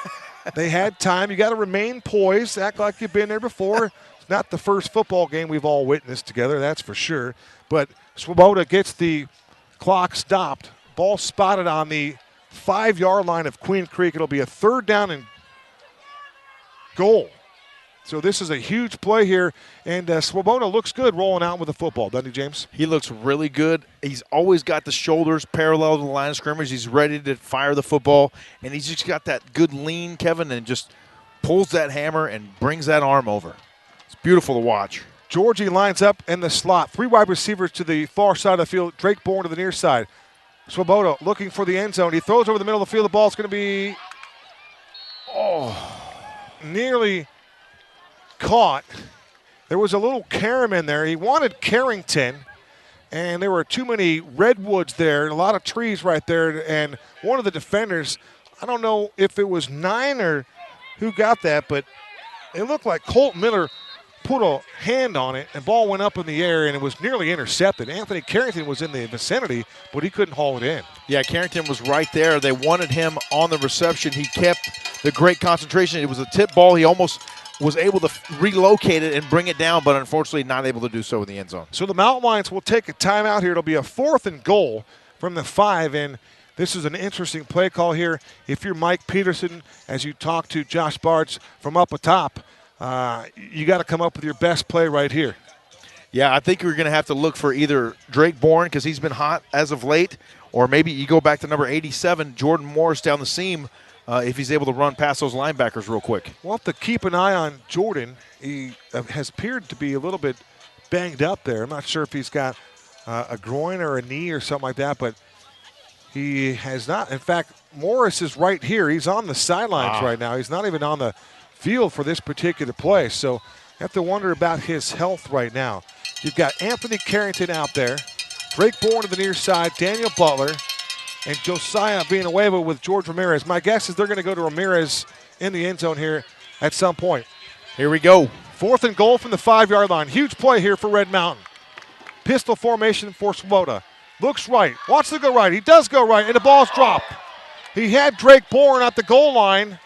They had time. You got to remain poised, act like you've been there before. It's not the first football game we've all witnessed together, that's for sure. But Swoboda gets the clock stopped. Ball spotted on the 5-yard line of Queen Creek. It'll be a 3rd down and goal. So this is a huge play here, and Swoboda looks good rolling out with the football, doesn't he, James? He looks really good. He's always got the shoulders parallel to the line of scrimmage. He's ready to fire the football, and he's just got that good lean, Kevin, and just pulls that hammer and brings that arm over. It's beautiful to watch. Georgie lines up in the slot. 3 wide receivers to the far side of the field. Drake Bourne to the near side. Swoboda looking for the end zone. He throws over the middle of the field. The ball's going to be nearly caught. There was a little carom in there. He wanted Carrington, and there were too many redwoods there, a lot of trees right there, and one of the defenders, I don't know if it was 9 or who got that, but it looked like Colt Miller put a hand on it, and ball went up in the air, and it was nearly intercepted. Anthony Carrington was in the vicinity, but he couldn't haul it in. Yeah, Carrington was right there. They wanted him on the reception. He kept the great concentration. It was a tip ball. He almost was able to relocate it and bring it down, but unfortunately not able to do so in the end zone. So the Mountain Lions will take a timeout here. It'll be a 4th and goal from the 5, and this is an interesting play call here. If you're Mike Peterson, as you talk to Josh Bartz from up atop, you got to come up with your best play right here. Yeah, I think you're going to have to look for either Drake Bourne, because he's been hot as of late, or maybe you go back to number 87, Jordan Morris down the seam, if he's able to run past those linebackers real quick. We'll have to keep an eye on Jordan. He has appeared to be a little bit banged up there. I'm not sure if he's got a groin or a knee or something like that, but he has not. In fact, Morris is right here. He's on the sidelines right now. He's not even on the field for this particular play. So you have to wonder about his health right now. You've got Anthony Carrington out there, Drake Bourne to the near side, Daniel Butler, and Josiah Villanueva with George Ramirez. My guess is they're going to go to Ramirez in the end zone here at some point. Here we go. 4th and goal from the 5-yard line. Huge play here for Red Mountain. Pistol formation for Swoboda. Looks right. Wants to go right. He does go right, and the ball's dropped. He had Drake Bourne at the goal line.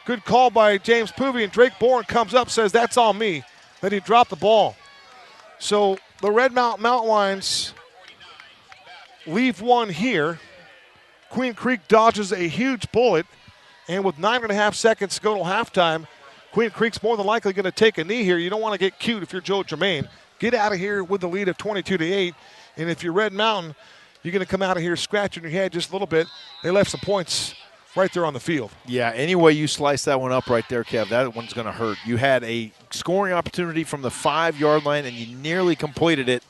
Good call by James Poovey, and Drake Bourne comes up, says, that's on me. Then he dropped the ball. So the Red Mountain Mountain Lions leave one here. Queen Creek dodges a huge bullet, and with 9.5 seconds to go till halftime, Queen Creek's more than likely going to take a knee here. You don't want to get cute if you're Joe Germain. Get out of here with the lead of 22-8, and if you're Red Mountain, you're going to come out of here scratching your head just a little bit. They left some points right there on the field. Yeah, any way you slice that one up right there, Kev, that one's going to hurt. You had a scoring opportunity from the 5-yard line, and you nearly completed it.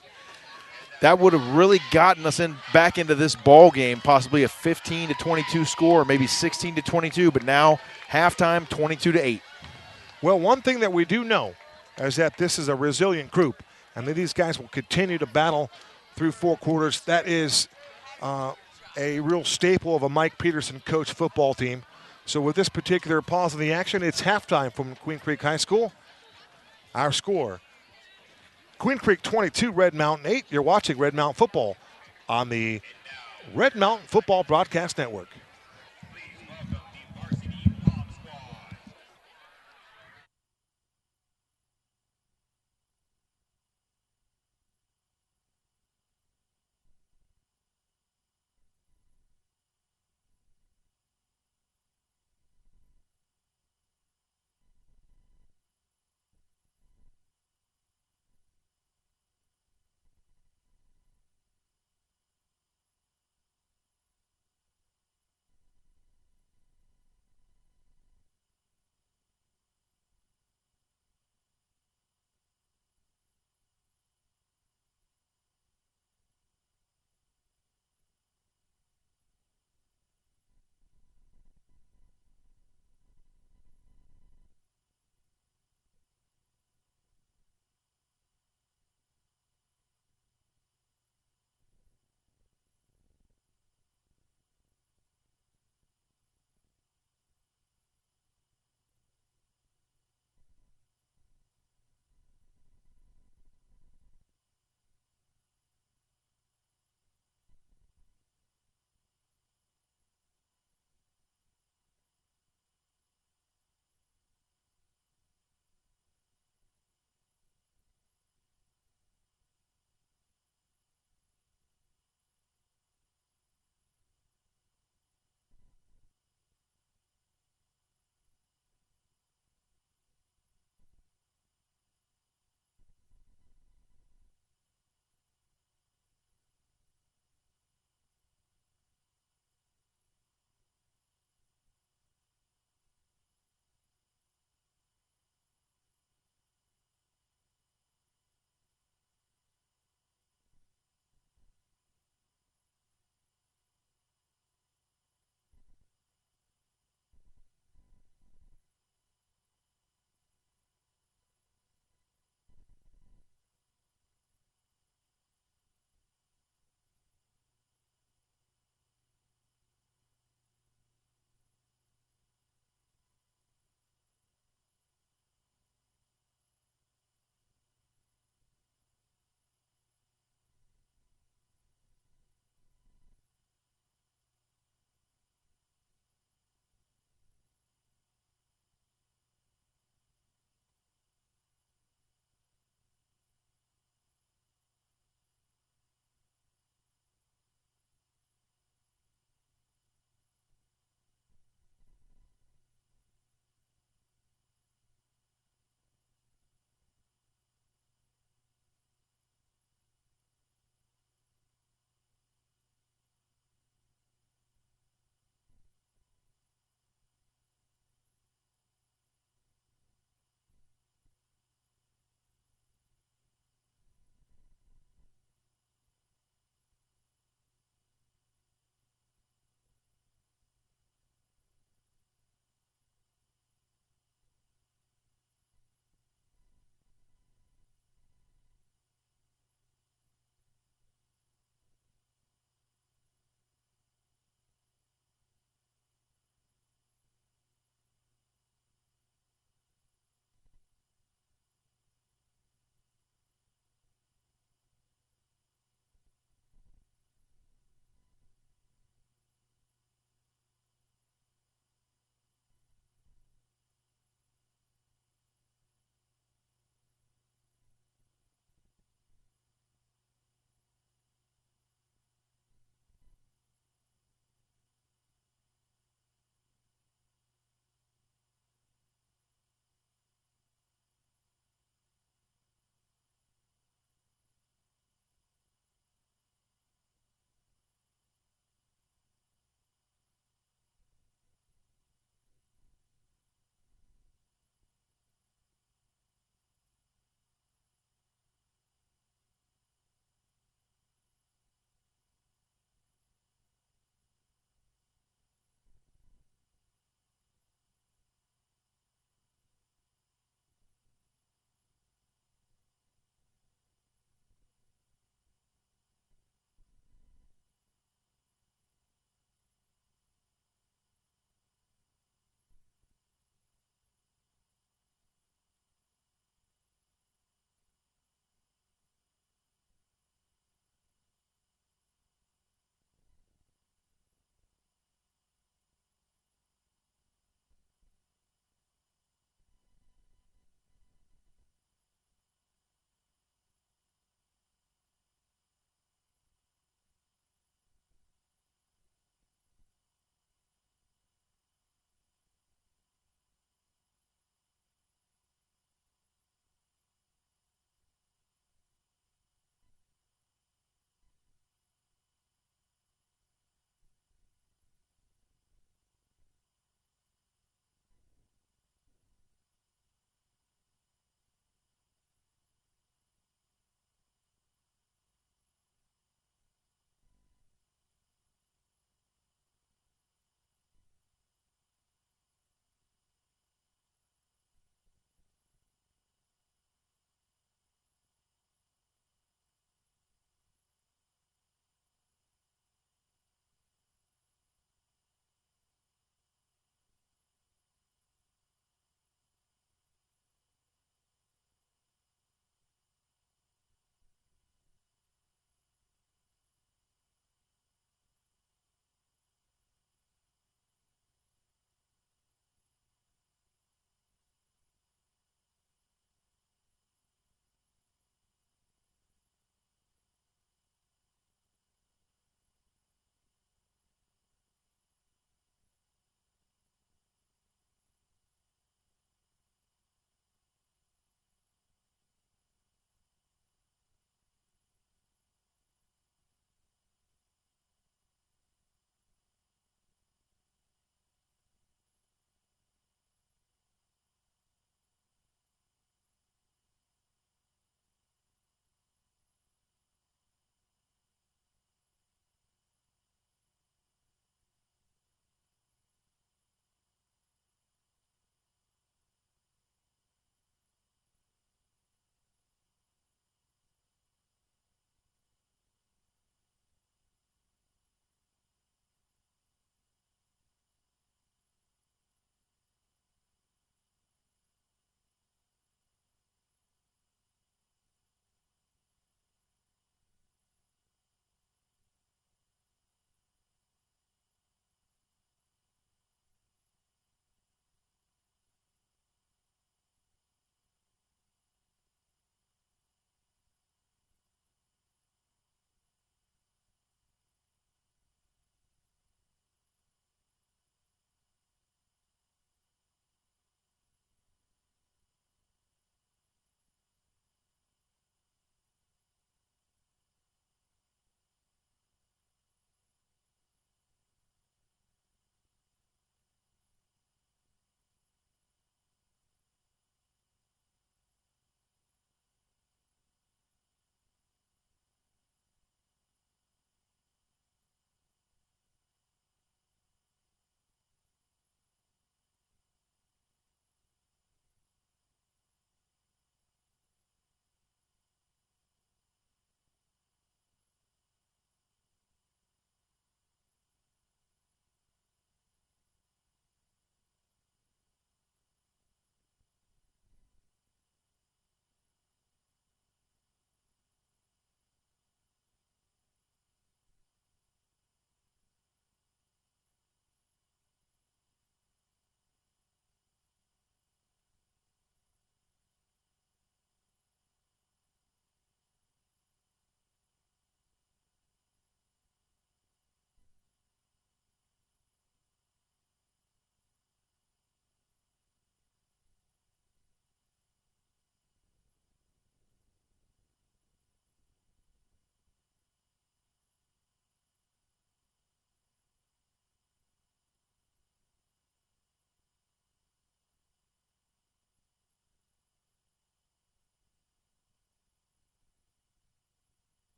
That would have really gotten us back into this ball game, possibly a 15-22 score, or maybe 16-22. But now halftime, 22-8. Well, one thing that we do know is that this is a resilient group, and that these guys will continue to battle through 4 quarters. That is a real staple of a Mike Peterson coach football team. So with this particular pause in the action, it's halftime from Queen Creek High School. Our score, Queen Creek 22, Red Mountain 8. You're watching Red Mountain Football on the Red Mountain Football Broadcast Network.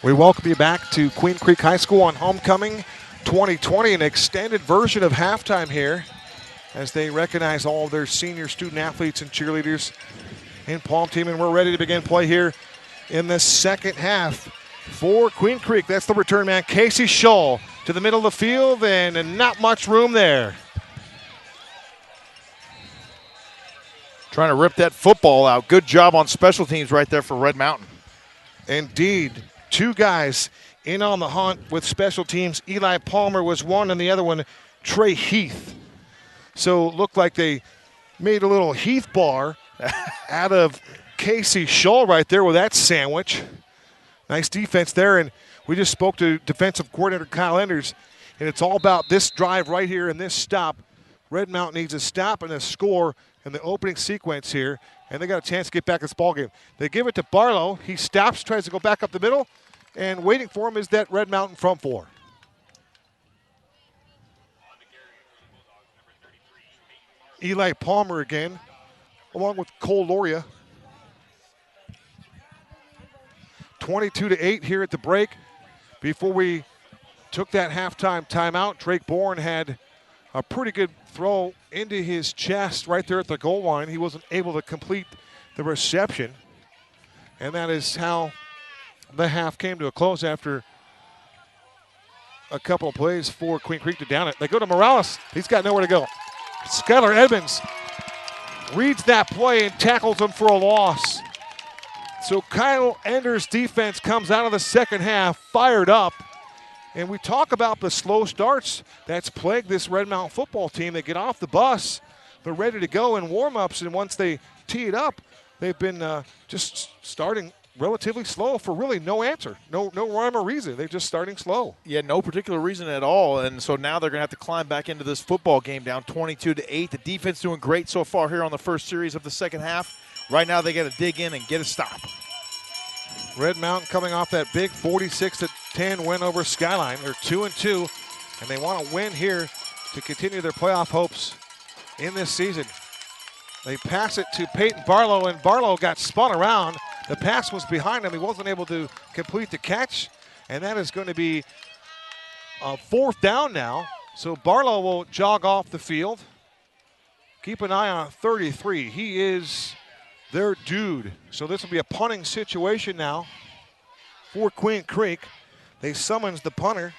We welcome you back to Queen Creek High School on Homecoming 2020, an extended version of halftime here as they recognize all of their senior student athletes and cheerleaders in Palm Team, and we're ready to begin play here in the second half for Queen Creek. That's the return man, Casey Shull, to the middle of the field, and not much room there. Trying to rip that football out. Good job on special teams right there for Red Mountain. Indeed. Two guys in on the hunt with special teams. Eli Palmer was one, and the other one, Trey Heath. So it looked like they made a little Heath bar out of Casey Shull right there with that sandwich. Nice defense there, and we just spoke to defensive coordinator Kyle Enders, and it's all about this drive right here and this stop. Red Mountain needs a stop and a score in the opening sequence here, and they got a chance to get back this ball game. They give it to Barlow. He stops, tries to go back up the middle, and waiting for him is that Red Mountain front four. Eli Palmer again, along with Cole Loria. 22-8 here at the break. Before we took that halftime timeout, Drake Bourne had a pretty good throw into his chest right there at the goal line. He wasn't able to complete the reception. And that is how the half came to a close after a couple of plays for Queen Creek to down it. They go to Morales. He's got nowhere to go. Skylar Edmonds reads that play and tackles him for a loss. So Kyle Enders' defense comes out of the second half fired up. And we talk about the slow starts that's plagued this Red Mountain football team. They get off the bus, they're ready to go in warm-ups, and once they tee it up, they've been just starting relatively slow for really no answer. No rhyme or reason. They're just starting slow. Yeah, no particular reason at all. And so now they're going to have to climb back into this football game down 22-8. The defense doing great so far here on the first series of the second half. Right now they got to dig in and get a stop. Red Mountain coming off that big 46-10 win over Skyline. They're 2-2, and they want to win here to continue their playoff hopes in this season. They pass it to Peyton Barlow, and Barlow got spun around. The pass was behind him. He wasn't able to complete the catch, and that is going to be a fourth down now. So Barlow will jog off the field. Keep an eye on 33. He is their dude. So this will be a punting situation now for Queen Creek. They summons the punter.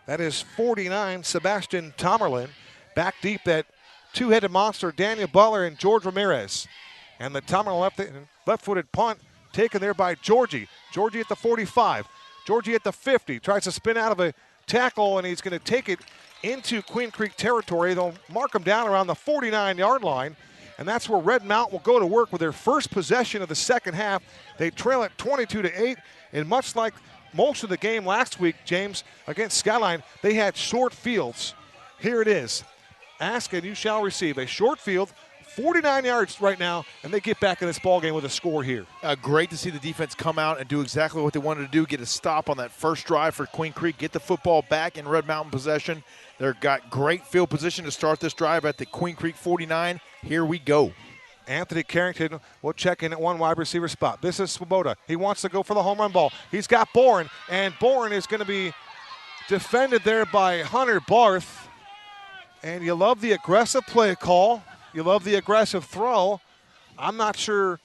That is 49, Sebastian Tomerlin. Back deep, that two-headed monster, Daniel Butler and George Ramirez. And the Tomerlin left-footed punt taken there by Georgie. Georgie at the 45. Georgie at the 50. Tries to spin out of a tackle, and he's going to take it into Queen Creek territory. They'll mark him down around the 49-yard line. And that's where Red Mountain will go to work with their first possession of the second half. They trail it 22-8, and much like most of the game last week, James, against Skyline, they had short fields. Here it is. Ask and you shall receive. A short field, 49 yards right now, and they get back in this ballgame with a score here. Great to see the defense come out and do exactly what they wanted to do, get a stop on that first drive for Queen Creek, get the football back in Red Mountain possession. They've got great field position to start this drive at the Queen Creek 49. Here we go. Anthony Carrington will check in at one wide receiver spot. This is Swoboda. He wants to go for the home run ball. He's got Bourne, and Bourne is going to be defended there by Hunter Barth. And you love the aggressive play call. You love the aggressive throw. I'm not sure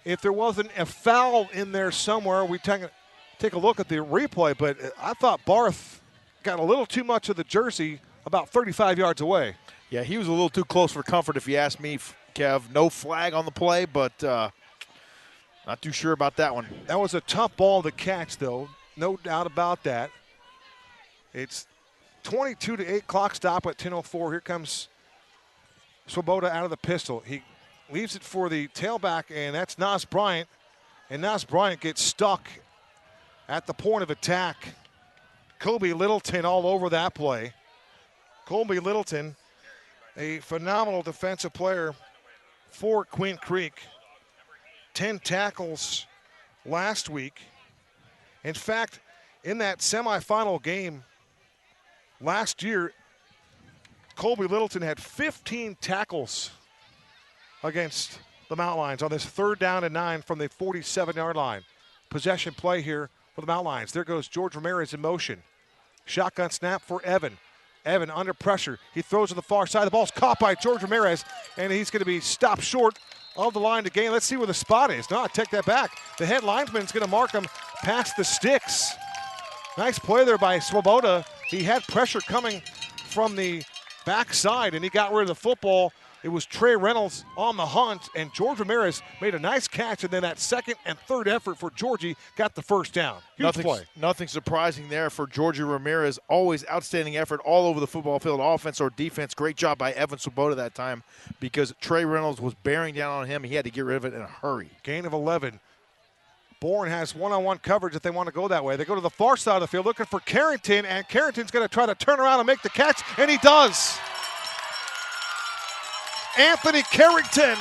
if there wasn't a foul in there somewhere. We take a look at the replay, but I thought Barth got a little too much of the jersey about 35 yards away. Yeah, he was a little too close for comfort if you ask me, Kev. No flag on the play, but not too sure about that one. That was a tough ball to catch, though. No doubt about that. It's 22-8 clock stop at 10:04. Here comes Swoboda out of the pistol. He leaves it for the tailback, and that's Nas Bryant. And Nas Bryant gets stuck at the point of attack. Kobe Littleton all over that play. Colby Littleton, a phenomenal defensive player for Queen Creek. 10 tackles last week. In fact, in that semifinal game last year, Colby Littleton had 15 tackles against the Mountain Lions on this 3rd down and 9 from the 47-yard line. Possession play here for for the Mountain Lions. There goes George Ramirez in motion. Shotgun snap for Evan. Evan under pressure. He throws to the far side. The ball's caught by George Ramirez, and he's going to be stopped short of the line to gain. Let's see where the spot is. No, I take that back. The head linesman's going to mark him past the sticks. Nice play there by Swoboda. He had pressure coming from the backside, and he got rid of the football. It was Trey Reynolds on the hunt, and George Ramirez made a nice catch, and then that second and third effort for Georgie got the first down. Huge play. Nothing surprising there for Georgie Ramirez. Always outstanding effort all over the football field, offense or defense. Great job by Evan Swoboda that time because Trey Reynolds was bearing down on him. He had to get rid of it in a hurry. Gain of 11. Bourne has one-on-one coverage if they want to go that way. They go to the far side of the field looking for Carrington, and Carrington's going to try to turn around and make the catch, and he does. Anthony Carrington,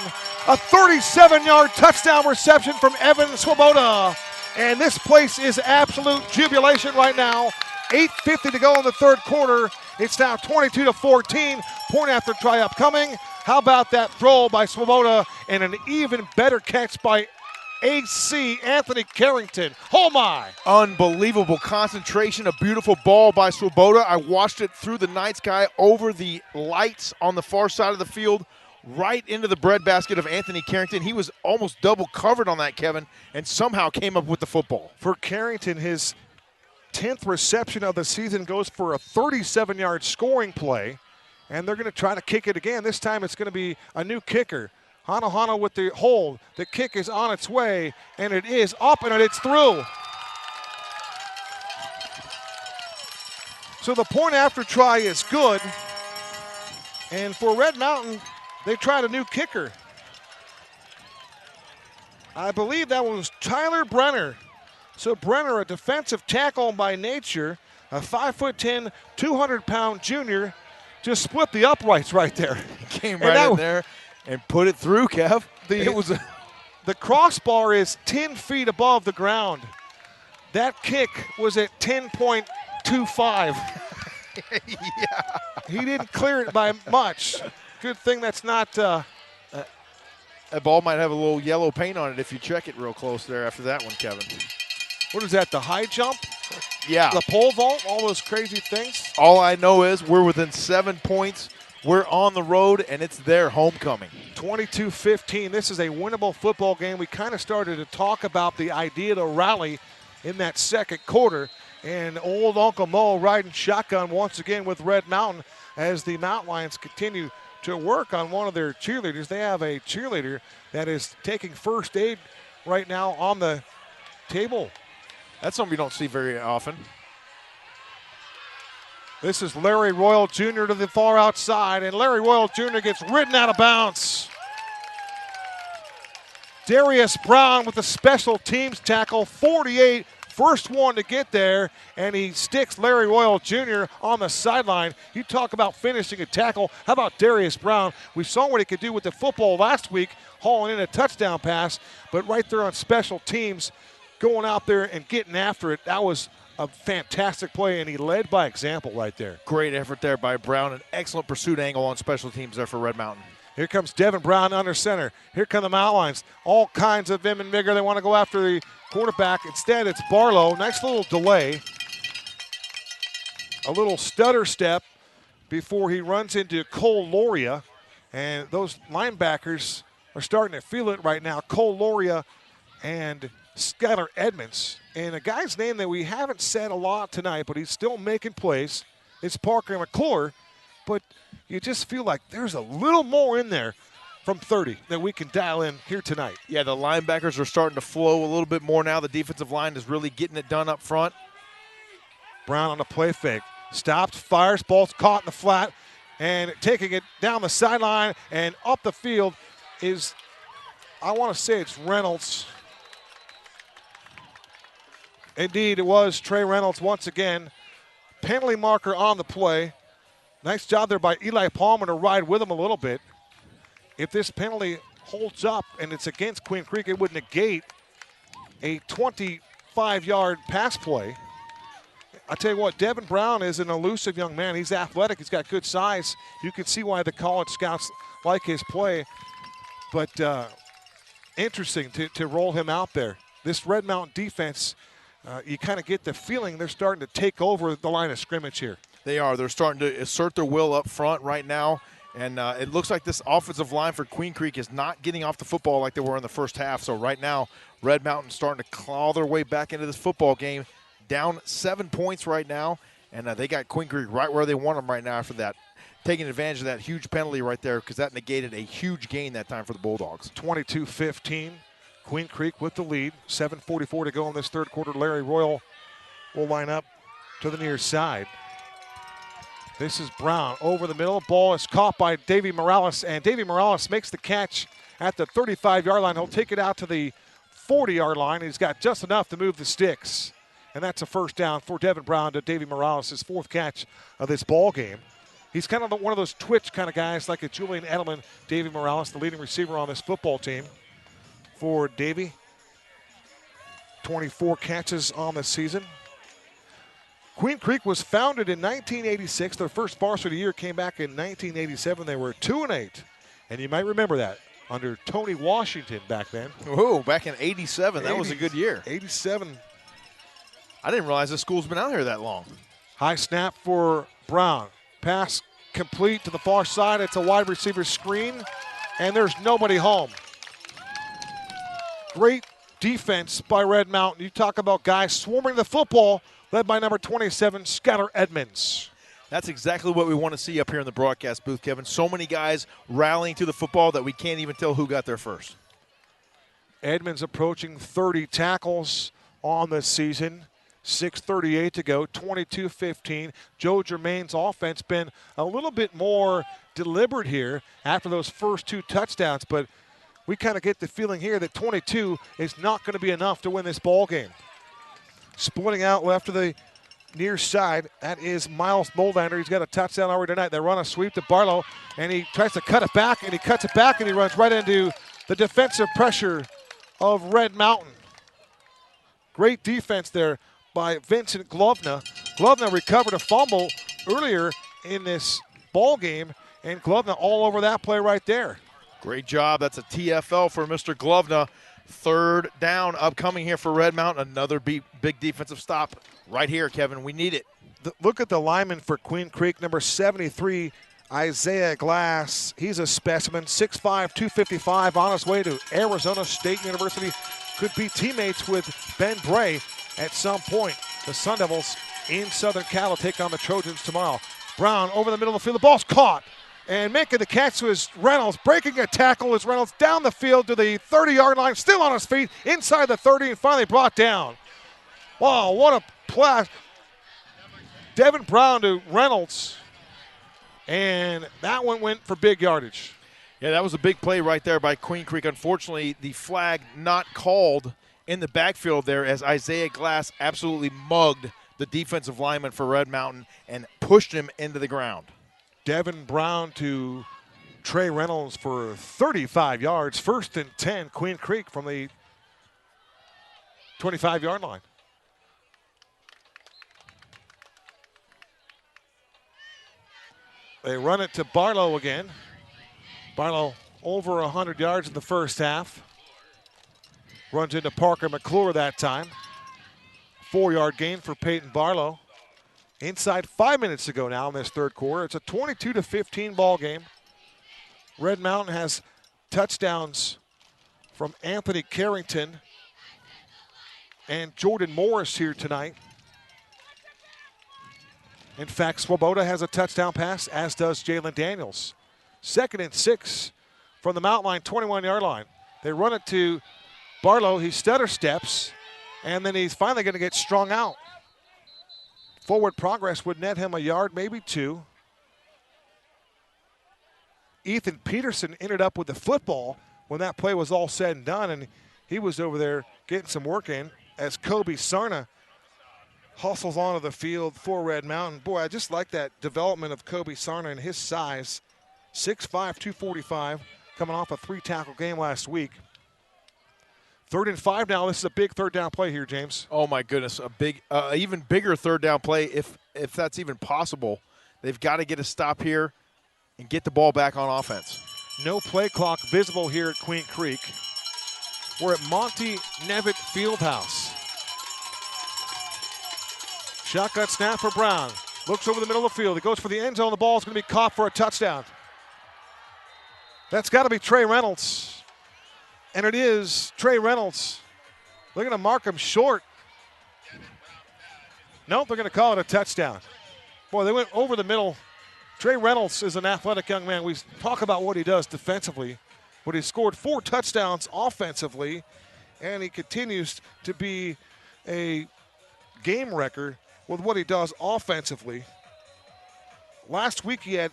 a 37-yard touchdown reception from Evan Swoboda. And this place is absolute jubilation right now. 8:50 to go in the third quarter. It's now 22-14. Point after try upcoming. How about that throw by Swoboda and an even better catch by AC Anthony Carrington. Oh my. Unbelievable concentration. A beautiful ball by Swoboda. I watched it through the night sky over the lights on the far side of the field, right into the breadbasket of Anthony Carrington. He was almost double covered on that, Kevin, and somehow came up with the football. For Carrington, his 10th reception of the season goes for a 37-yard scoring play, and they're going to try to kick it again. This time it's going to be a new kicker. Hanohano with the hold. The kick is on its way, and it is up, and it's through. So the point after try is good. And for Red Mountain, they tried a new kicker. I believe that was Tyler Brenner. So Brenner, a defensive tackle by nature, a 5'10", 200-pound junior, just split the uprights right there. He came right in there and put it through, Kev. The crossbar is 10 feet above the ground. That kick was at 10.25. Yeah. He didn't clear it by much. Good thing that's not. That ball might have a little yellow paint on it if you check it real close there after that one, Kevin. What is that, the high jump? Yeah. The pole vault, all those crazy things? All I know is we're within 7 points. We're on the road, and it's their homecoming. 22-15. This is a winnable football game. We kind of started to talk about the idea to rally in that second quarter. And old Uncle Mo riding shotgun once again with Red Mountain as the Mountain Lions continue to work on one of their cheerleaders. They have a cheerleader that is taking first aid right now on the table. That's something you don't see very often. This is Larry Royal Jr. to the far outside, and Larry Royal Jr. gets ridden out of bounds. Darius Brown with the special teams tackle, 48, first one to get there, and he sticks Larry Royal Jr. on the sideline. You talk about finishing a tackle. How about Darius Brown? We saw what he could do with the football last week, hauling in a touchdown pass, but right there on special teams, going out there and getting after it, that was a fantastic play, and he led by example right there. Great effort there by Brown. An excellent pursuit angle on special teams there for Red Mountain. Here comes Devin Brown under center. Here come the Mountain Lions. All kinds of vim and vigor. They want to go after the quarterback. Instead, it's Barlow. Nice little delay. A little stutter step before he runs into Cole Loria. And those linebackers are starting to feel it right now. Cole Loria and Skylar Edmonds. And a guy's name that we haven't said a lot tonight, but he's still making plays, is Parker McClure. But you just feel like there's a little more in there from 30 that we can dial in here tonight. Yeah, the linebackers are starting to flow a little bit more now. The defensive line is really getting it done up front. Brown on a play fake. Stopped, fires, ball's caught in the flat, and taking it down the sideline and up the field is, I want to say it's Reynolds. Indeed, it was Trey Reynolds once again. Penalty marker on the play. Nice job there by Eli Palmer to ride with him a little bit. If this penalty holds up and it's against Queen Creek, it would negate a 25-yard pass play. I tell you what, Devin Brown is an elusive young man. He's athletic. He's got good size. You can see why the college scouts like his play. But interesting to roll him out there. This Red Mountain defense you kind of get the feeling they're starting to take over the line of scrimmage here. They are. They're starting to assert their will up front right now. And it looks like this offensive line for Queen Creek is not getting off the football like they were in the first half. So right now, Red Mountain starting to claw their way back into this football game. Down 7 points right now. And they got Queen Creek right where they want them right now after that. Taking advantage of that huge penalty right there because that negated a huge gain that time for the Bulldogs. 22-15. Queen Creek with the lead. 7:44 to go in this third quarter. Larry Royal will line up to the near side. This is Brown over the middle. Ball is caught by Davey Morales, and Davey Morales makes the catch at the 35-yard line. He'll take it out to the 40-yard line. He's got just enough to move the sticks. And that's a first down for Devin Brown to Davey Morales, his fourth catch of this ball game. He's kind of one of those twitch kind of guys like a Julian Edelman. Davey Morales, the leading receiver on this football team. For Davey, 24 catches on the season. Queen Creek was founded in 1986. Their first varsity year came back in 1987. They were 2-8. And you might remember that under Tony Washington back then. Oh, back in 87. That was a good year. 87. I didn't realize this school's been out here that long. High snap for Brown. Pass complete to the far side. It's a wide receiver screen, and there's nobody home. Great defense by Red Mountain. You talk about guys swarming the football, led by number 27, Skylar Edmonds. That's exactly what we want to see up here in the broadcast booth, Kevin. So many guys rallying to the football that we can't even tell who got there first. Edmonds approaching 30 tackles on the season. 6:38 to go, 22-15. Joe Germain's offense been a little bit more deliberate here after those first two touchdowns, but we kind of get the feeling here that 22 is not going to be enough to win this ball game. Splitting out left to the near side, that is Miles Moldander. He's got a touchdown already tonight. They run a sweep to Barlow, and he tries to cut it back, and he cuts it back, and he runs right into the defensive pressure of Red Mountain. Great defense there by Vincent Glovna. Glovna recovered a fumble earlier in this ball game, and Glovna all over that play right there. Great job. That's a TFL for Mr. Glovna. Third down upcoming here for Red Mountain. Another big defensive stop right here, Kevin. We need it. Look at the lineman for Queen Creek, number 73, Isaiah Glass. He's a specimen, 6'5", 255, on his way to Arizona State University. Could be teammates with Ben Bray at some point. The Sun Devils in Southern Cal will take on the Trojans tomorrow. Brown over the middle of the field. The ball's caught. And making the catch was Reynolds. Breaking a tackle is Reynolds down the field to the 30-yard line. Still on his feet inside the 30 and finally brought down. Wow, what a play. Devin Brown to Reynolds. And that one went for big yardage. Yeah, that was a big play right there by Queen Creek. Unfortunately, the flag not called in the backfield there as Isaiah Glass absolutely mugged the defensive lineman for Red Mountain and pushed him into the ground. Devin Brown to Trey Reynolds for 35 yards. 1st and 10, Queen Creek from the 25-yard line. They run it to Barlow again. Barlow over 100 yards in the first half. Runs into Parker McClure that time. 4-yard gain for Peyton Barlow. Inside 5 minutes to go now in this third quarter. It's a 22-15 ball game. Red Mountain has touchdowns from Anthony Carrington and Jordan Morris here tonight. In fact, Swoboda has a touchdown pass, as does Jalen Daniels. 2nd and 6 from the Mountain line, 21-yard line. They run it to Barlow. He stutter steps, and then he's finally going to get strung out. Forward progress would net him a yard, maybe 2. Ethan Peterson ended up with the football when that play was all said and done, and he was over there getting some work in as Kobe Sarna hustles onto the field for Red Mountain. Boy, I just like that development of Kobe Sarna and his size. 6'5", 245, coming off a 3-tackle game last week. 3rd and 5 now. This is a big third down play here, James. Oh, my goodness. A big, even bigger third down play, if that's even possible. They've got to get a stop here and get the ball back on offense. No play clock visible here at Queen Creek. We're at Monty Nevitt Fieldhouse. Shotgun snap for Brown. Looks over the middle of the field. He goes for the end zone. The ball is going to be caught for a touchdown. That's got to be Trey Reynolds. And it is Trey Reynolds. They're going to mark him short. Nope, they're going to call it a touchdown. Boy, they went over the middle. Trey Reynolds is an athletic young man. We talk about what he does defensively, but he scored 4 touchdowns offensively, and he continues to be a game wrecker with what he does offensively. Last week he had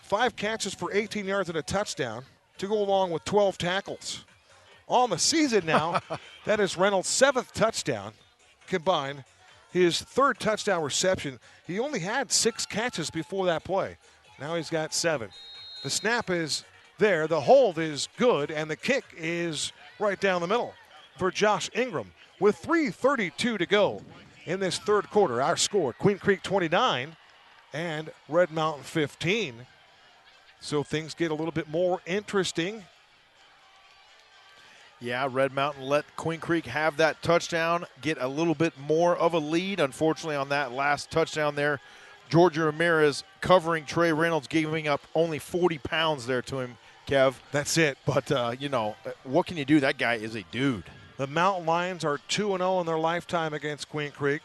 5 catches for 18 yards and a touchdown to go along with 12 tackles. On the season now, that is Reynolds' 7th touchdown combined, his 3rd touchdown reception. He only had 6 catches before that play. Now he's got 7. The snap is there, the hold is good, and the kick is right down the middle for Josh Ingram. With 3:32 to go in this 3rd quarter, our score, Queen Creek 29 and Red Mountain 15. So things get a little bit more interesting. Yeah, Red Mountain let Queen Creek have that touchdown, get a little bit more of a lead. Unfortunately, on that last touchdown there, Georgia Ramirez covering Trey Reynolds, giving up only 40 pounds there to him, Kev. That's it. But, what can you do? That guy is a dude. The Mountain Lions are 2-0 in their lifetime against Queen Creek.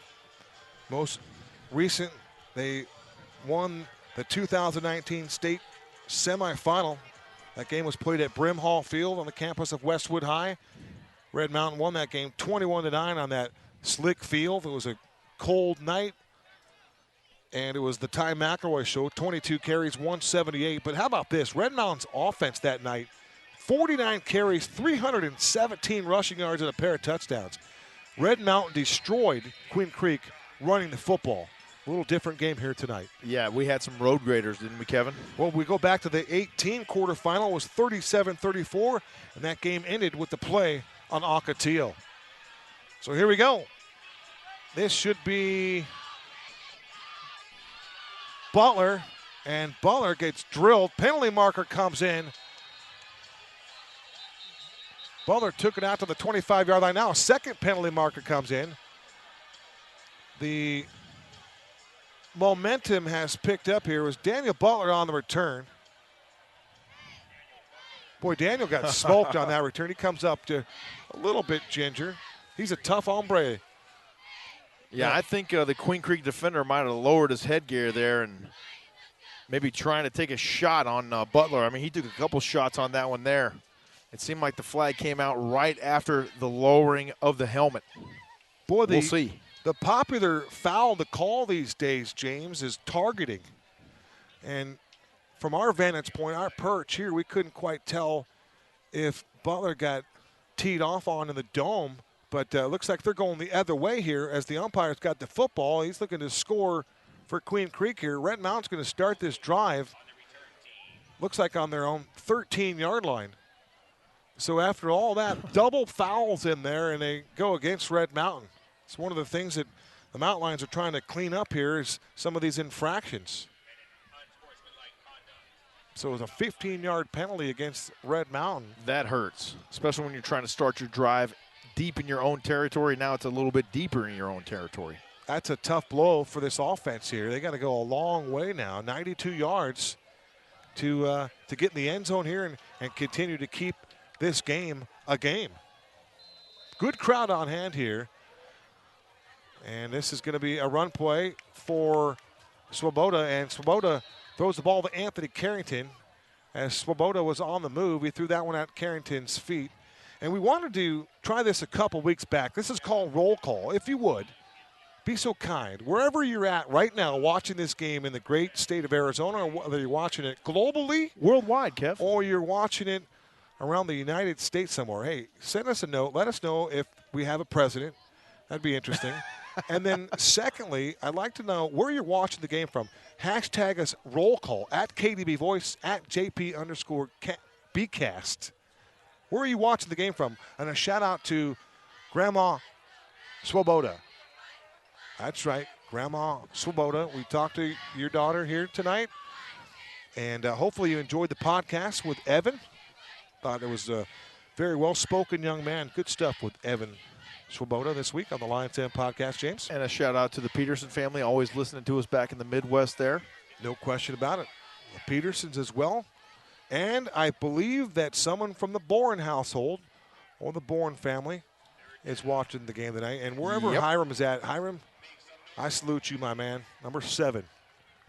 Most recent, they won the 2019 state semifinal. That game was played at Brim Hall Field on the campus of Westwood High. Red Mountain won that game 21-9 on that slick field. It was a cold night, and it was the Ty McElroy show, 22 carries, 178. But how about this? Red Mountain's offense that night, 49 carries, 317 rushing yards, and a pair of touchdowns. Red Mountain destroyed Queen Creek running the football. A little different game here tonight. Yeah, we had some road graders, didn't we, Kevin? Well, we go back to the 18 quarterfinal. It was 37-34, and that game ended with the play on Ocotillo. So here we go. This should be Butler, and Butler gets drilled. Penalty marker comes in. Butler took it out to the 25-yard line. Now a second penalty marker comes in. The momentum has picked up here. It was Daniel Butler on the return. Boy, Daniel got smoked on that return. He comes up to a little bit ginger. He's a tough hombre. Yeah, I think the Queen Creek defender might have lowered his headgear there and maybe trying to take a shot on Butler. I mean, he took a couple shots on that one there. It seemed like the flag came out right after the lowering of the helmet. Boy, we'll see. The popular foul to call these days, James, is targeting. And from our vantage point, our perch here, we couldn't quite tell if Butler got teed off on in the dome. But looks like they're going the other way here as the umpire's got the football. He's looking to score for Queen Creek here. Red Mountain's going to start this drive. Looks like on their own 13-yard line. So after all that, double fouls in there, and they go against Red Mountain. It's one of the things that the Mountain Lions are trying to clean up here is some of these infractions. So it was a 15-yard penalty against Red Mountain. That hurts, especially when you're trying to start your drive deep in your own territory. Now it's a little bit deeper in your own territory. That's a tough blow for this offense here. They got to go a long way now, 92 yards to get in the end zone here and continue to keep this game a game. Good crowd on hand here. And this is going to be a run play for Swoboda, and Swoboda throws the ball to Anthony Carrington. As Swoboda was on the move, he threw that one at Carrington's feet. And we wanted to try this a couple weeks back. This is called roll call. If you would, be so kind. Wherever you're at right now watching this game in the great state of Arizona, or whether you're watching it globally, worldwide, Kev, or you're watching it around the United States somewhere, hey, send us a note. Let us know if we have a president. That'd be interesting. And then secondly, I'd like to know where you're watching the game from. Hashtag us roll call at KDB Voice, at JP_Bcast. Where are you watching the game from? And a shout out to Grandma Swoboda. That's right, Grandma Swoboda. We talked to your daughter here tonight. And hopefully you enjoyed the podcast with Evan. Thought it was a very well-spoken young man. Good stuff with Evan Swoboda this week on the Lions Den podcast, James. And a shout-out to the Peterson family, always listening to us back in the Midwest there. No question about it. The Petersons as well. And I believe that someone from the Bourne household or the Bourne family is watching the game tonight. And wherever Hiram is at, Hiram, I salute you, my man. Number 7.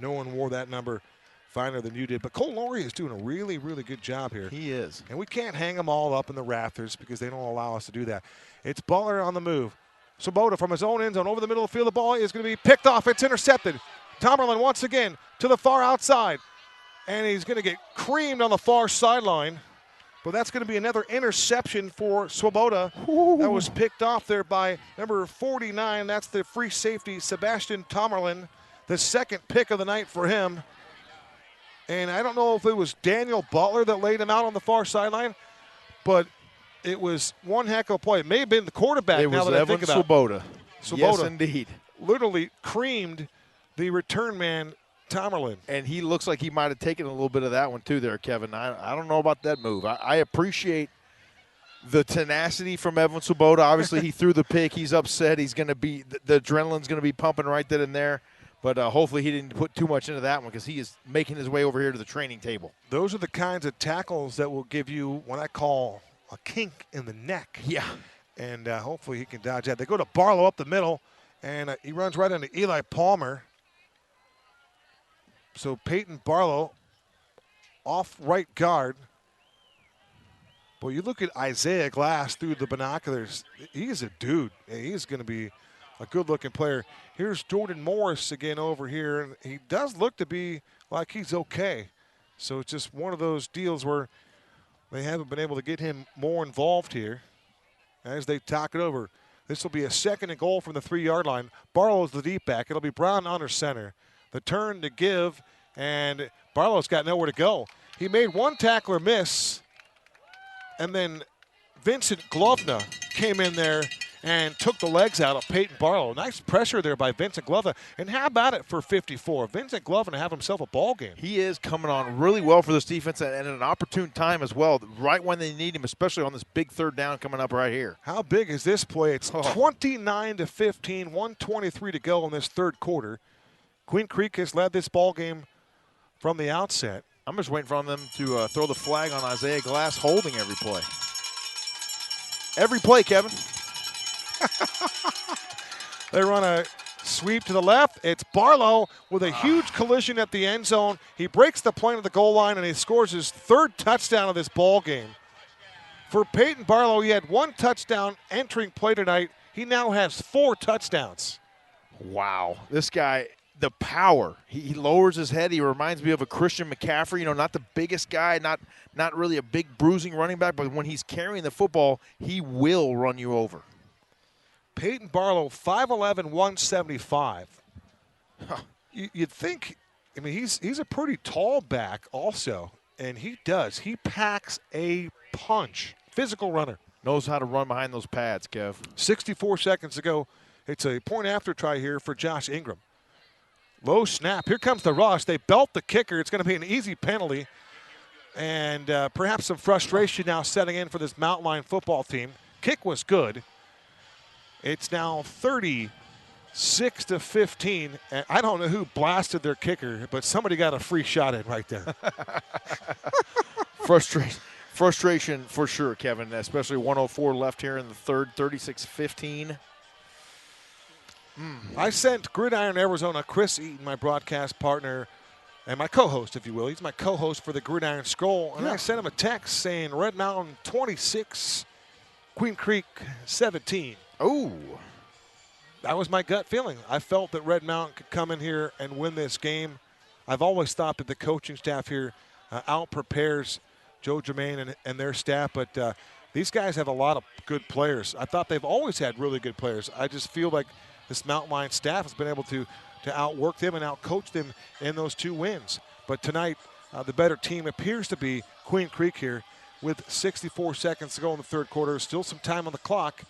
No one wore that number finer than you did. But Cole Laurie is doing a really, really good job here. He is. And we can't hang them all up in the rafters because they don't allow us to do that. It's Butler on the move. Swoboda from his own end zone over the middle of the field. The ball is going to be picked off. It's intercepted. Tomerlin once again to the far outside. And he's going to get creamed on the far sideline. But that's going to be another interception for Swoboda. That was picked off there by number 49. That's the free safety, Sebastian Tomerlin. The second pick of the night for him. And I don't know if it was Daniel Butler that laid him out on the far sideline, but it was one heck of a play. It may have been the quarterback. It now was that Evan I think about Swoboda. Swoboda. Yes, indeed. Literally creamed the return man, Tomerlin. And he looks like he might have taken a little bit of that one too there, Kevin. I don't know about that move. I appreciate the tenacity from Evan Swoboda. Obviously, he threw the pick. He's upset. He's going to be – the adrenaline's going to be pumping right then and there. But hopefully he didn't put too much into that one because he is making his way over here to the training table. Those are the kinds of tackles that will give you what I call a kink in the neck. Yeah. And hopefully he can dodge that. They go to Barlow up the middle, and he runs right into Eli Palmer. So Peyton Barlow off right guard. Boy, you look at Isaiah Glass through the binoculars. He's a dude. He's going to be a good-looking player. Here's Jordan Morris again over here, and he does look to be like he's okay. So it's just one of those deals where they haven't been able to get him more involved here as they talk it over. This will be a 2nd and goal from the 3-yard line. Barlow's the deep back. It'll be Brown under center. The turn to give, and Barlow's got nowhere to go. He made one tackler miss, and then Vincent Glovna came in there and took the legs out of Peyton Barlow. Nice pressure there by Vincent Glovna. And how about it for 54? Vincent Glovna have himself a ball game. He is coming on really well for this defense and at an opportune time as well, right when they need him, especially on this big 3rd down coming up right here. How big is this play? It's 29-15, 1:23 to go in this 3rd quarter. Queen Creek has led this ball game from the outset. I'm just waiting for them to throw the flag on Isaiah Glass holding every play. Every play, Kevin. They run a sweep to the left. It's Barlow with a huge collision at the end zone. He breaks the plane of the goal line, and he scores his 3rd touchdown of this ball game. For Peyton Barlow, he had 1 touchdown entering play tonight. He now has 4 touchdowns. Wow. This guy, the power. He lowers his head. He reminds me of a Christian McCaffrey, not the biggest guy, not really a big bruising running back, but when he's carrying the football, he will run you over. Peyton Barlow, 5'11", 175. Huh. You'd think, he's a pretty tall back also, and he does. He packs a punch. Physical runner. Knows how to run behind those pads, Kev. 64 seconds to go. It's a point after try here for Josh Ingram. Low snap. Here comes the rush. They belt the kicker. It's going to be an easy penalty. And perhaps some frustration now setting in for this Mountain Lion football team. Kick was good. It's now 36-15. And I don't know who blasted their kicker, but somebody got a free shot in right there. Frustration for sure, Kevin, especially 1:04 left here in the 3rd, 36-15. I sent Gridiron Arizona, Chris Eaton, my broadcast partner, and my co-host, if you will. He's my co-host for the Gridiron Scroll. And I sent him a text saying Red Mountain 26, Queen Creek 17. Oh. That was my gut feeling. I felt that Red Mountain could come in here and win this game. I've always thought that the coaching staff here out-prepares Joe Germain and their staff, but these guys have a lot of good players. I thought they've always had really good players. I just feel like this Mountain Lion staff has been able to outwork them and outcoach them in those 2 wins. But tonight, the better team appears to be Queen Creek here with 64 seconds to go in the 3rd quarter. Still some time on the clock,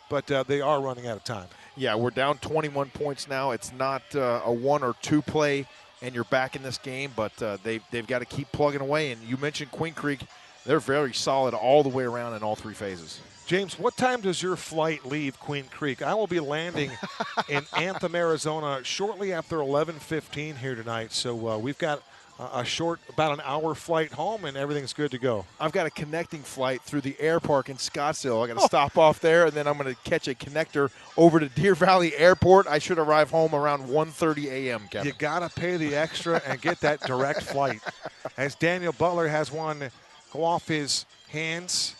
but they are running out of time. Yeah, we're down 21 points now. It's not a 1 or 2 play, and you're back in this game, but they've got to keep plugging away. And you mentioned Queen Creek. They're very solid all the way around in all 3 phases. James, what time does your flight leave Queen Creek? I will be landing in Anthem, Arizona shortly after 11:15 here tonight. So we've got a short, about an hour flight home, and everything's good to go. I've got a connecting flight through the air park in Scottsdale. I got to stop off there, and then I'm going to catch a connector over to Deer Valley Airport. I should arrive home around 1:30 a.m., Kevin. You got to pay the extra and get that direct flight. As Daniel Butler has one go off his hands,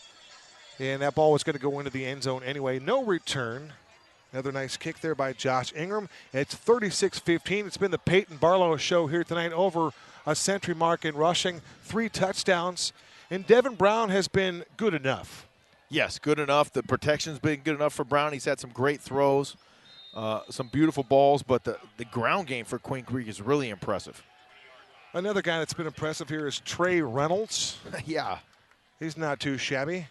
and that ball was going to go into the end zone anyway. No return. Another nice kick there by Josh Ingram. It's 36-15. It's been the Peyton Barlow show here tonight, over a century mark in rushing, 3 touchdowns. And Devin Brown has been good enough. Yes, good enough. The protection's been good enough for Brown. He's had some great throws, some beautiful balls, but the ground game for Queen Creek is really impressive. Another guy that's been impressive here is Trey Reynolds. Yeah. He's not too shabby.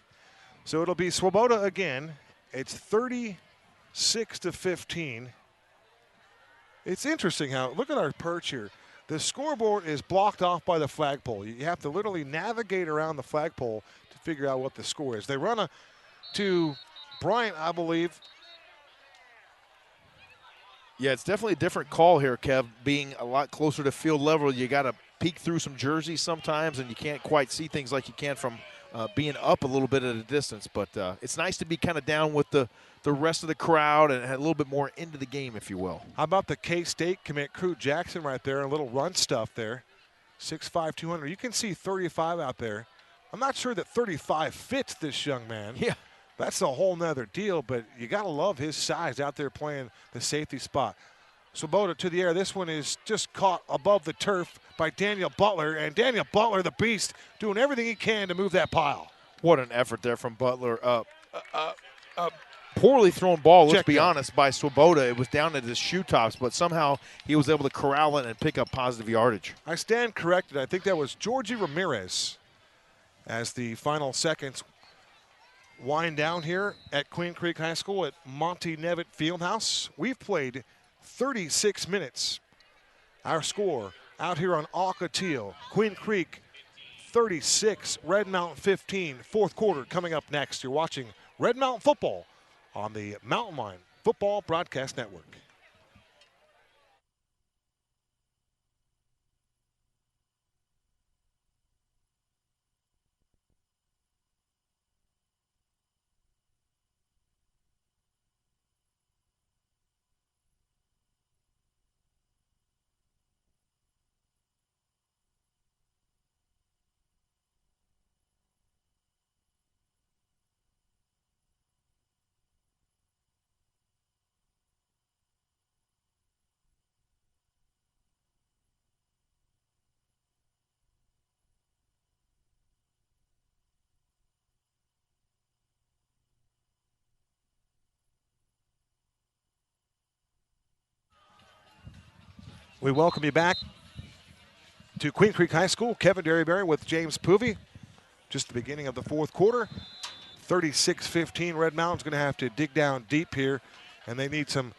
So it'll be Swoboda again. It's 36-15. It's interesting how, look at our perch here. The scoreboard is blocked off by the flagpole. You have to literally navigate around the flagpole to figure out what the score is. They run to Bryant, I believe. Yeah, it's definitely a different call here, Kev. Being a lot closer to field level, you got to peek through some jerseys sometimes, and you can't quite see things like you can from being up a little bit at a distance. But it's nice to be kind of down with the rest of the crowd and a little bit more into the game, if you will. How about the K-State commit, Crew Jackson, right there, a little run stuff there. 6'5", 200. You can see 35 out there. I'm not sure that 35 fits this young man. Yeah. That's a whole nother deal, but you got to love his size out there playing the safety spot. Swoboda to the air. This one is just caught above the turf by Daniel Butler, and Daniel Butler, the beast, doing everything he can to move that pile. What an effort there from Butler. Poorly thrown ball, let's be honest, by Swoboda. It was down at his shoe tops, but somehow he was able to corral it and pick up positive yardage. I stand corrected. I think that was Georgie Ramirez as the final seconds wind down here at Queen Creek High School at Monty Nevitt Fieldhouse. We've played 36 minutes. Our score out here on Ocotillo. Queen Creek 36, Red Mountain 15. Fourth quarter coming up next. You're watching Red Mountain Football on the Mountain Line Football Broadcast Network. We welcome you back to Queen Creek High School. Kevin Derryberry with James Poovey. Just the beginning of the fourth quarter. 36-15. Red Mountain's going to have to dig down deep here, and they need some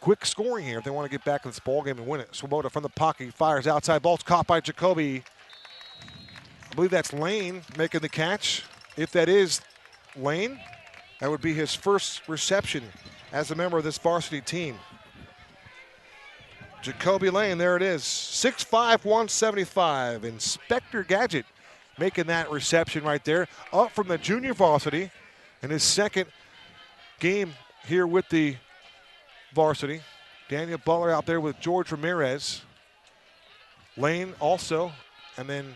quick scoring here if they want to get back in this ball game and win it. Swoboda from the pocket fires outside. Ball's caught by Jacoby. I believe that's Lane making the catch. If that is Lane, that would be his first reception as a member of this varsity team. Jacoby Lane, there it is. 6'5", 175. Inspector Gadget making that reception right there. Up from the junior varsity in his second game here with the varsity. Daniel Butler out there with George Ramirez. Lane also. And then,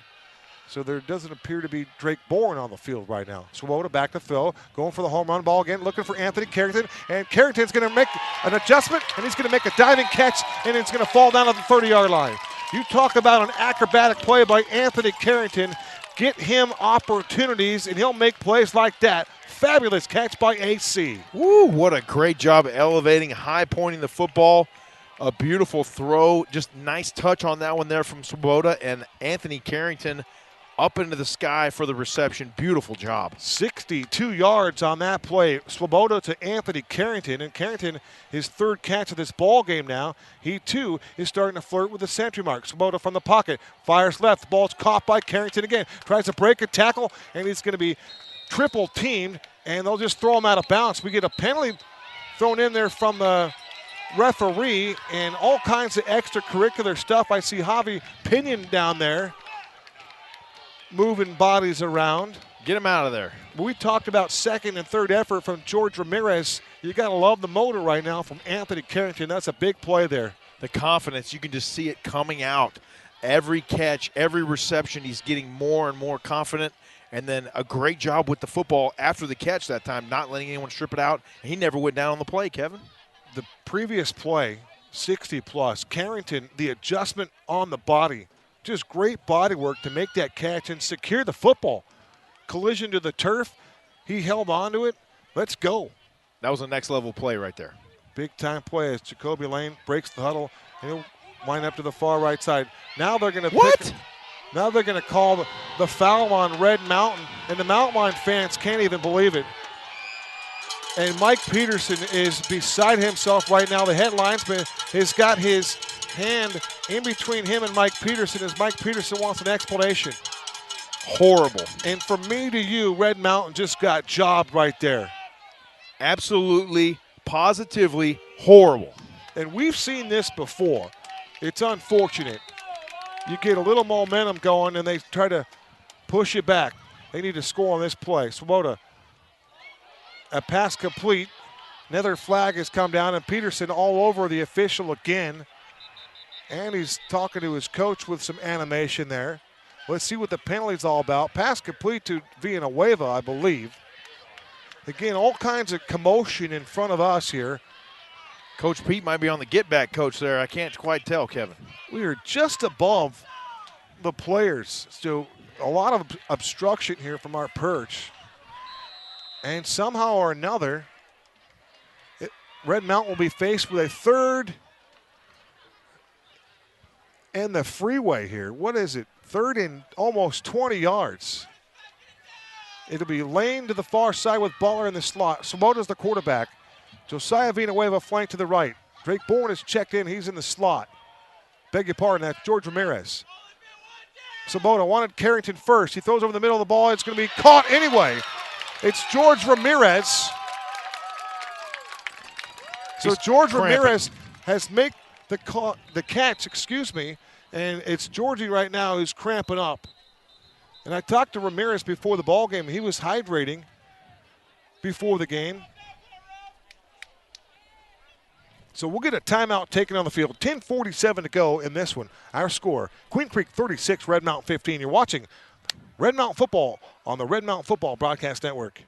so there doesn't appear to be Drake Bourne on the field right now. Swoboda back to throw, going for the home run ball again, looking for Anthony Carrington. And Carrington's going to make an adjustment, and he's going to make a diving catch, and it's going to fall down at the 30-yard line. You talk about an acrobatic play by Anthony Carrington. Get him opportunities, and he'll make plays like that. Fabulous catch by AC. Woo, what a great job elevating, high pointing the football. A beautiful throw. Just nice touch on that one there from Swoboda, and Anthony Carrington up into the sky for the reception. Beautiful job. 62 yards on that play. Swoboda to Anthony Carrington, and Carrington, his third catch of this ball game now. He, too, is starting to flirt with the century mark. Swoboda from the pocket, fires left. The ball's caught by Carrington again. Tries to break a tackle, and he's going to be triple teamed, and they'll just throw him out of bounds. We get a penalty thrown in there from the referee and all kinds of extracurricular stuff. I see Javi Pinion down there moving bodies around. Get him out of there. We talked about second and third effort from George Ramirez. You got to love the motor right now from Anthony Carrington. That's a big play there. The confidence, you can just see it coming out. Every catch, every reception, he's getting more and more confident. And then a great job with the football after the catch that time, not letting anyone strip it out. He never went down on the play, Kevin. The previous play, 60-plus, Carrington, the adjustment on the body, just great body work to make that catch and secure the football. Collision to the turf, he held on to it. Let's go. That was a next-level play right there. Big-time play as Jacoby Lane breaks the huddle, and he'll wind up to the far right side. Now they're going to Now they're going to call the foul on Red Mountain, and the Mountain Line fans can't even believe it. And Mike Peterson is beside himself right now. The head linesman has got his hand in between him and Mike Peterson as Mike Peterson wants an explanation. Horrible. And from me to you, Red Mountain just got jobbed right there. Absolutely, positively horrible. And we've seen this before. It's unfortunate. You get a little momentum going, and they try to push it back. They need to score on this play. Swoboda, a pass complete. Another flag has come down, and Peterson all over the official again. And he's talking to his coach with some animation there. Let's see what the penalty's all about. Pass complete to Villanueva, I believe. Again, all kinds of commotion in front of us here. Coach Pete might be on the get-back coach there. I can't quite tell, Kevin. We are just above the players. So a lot of obstruction here from our perch. And somehow or another, Red Mountain will be faced with a third and the freeway here. What is it? Third and almost 20 yards. It'll be Lane to the far side with Butler in the slot. Swoboda's the quarterback. Josiah Villanueva flank to the right. Drake Bourne is checked in. He's in the slot. Beg your pardon, that's George Ramirez. Swoboda wanted Carrington first. He throws over the middle of the ball. It's going to be caught anyway. It's George Ramirez. So George Ramirez has made the catch, and it's Georgie right now who's cramping up. And I talked to Ramirez before the ball game. He was hydrating before the game. So we'll get a timeout taken on the field. 10:47 to go in this one. Our score, Queen Creek 36, Red Mountain 15. You're watching Red Mountain Football on the Red Mountain Football Broadcast Network.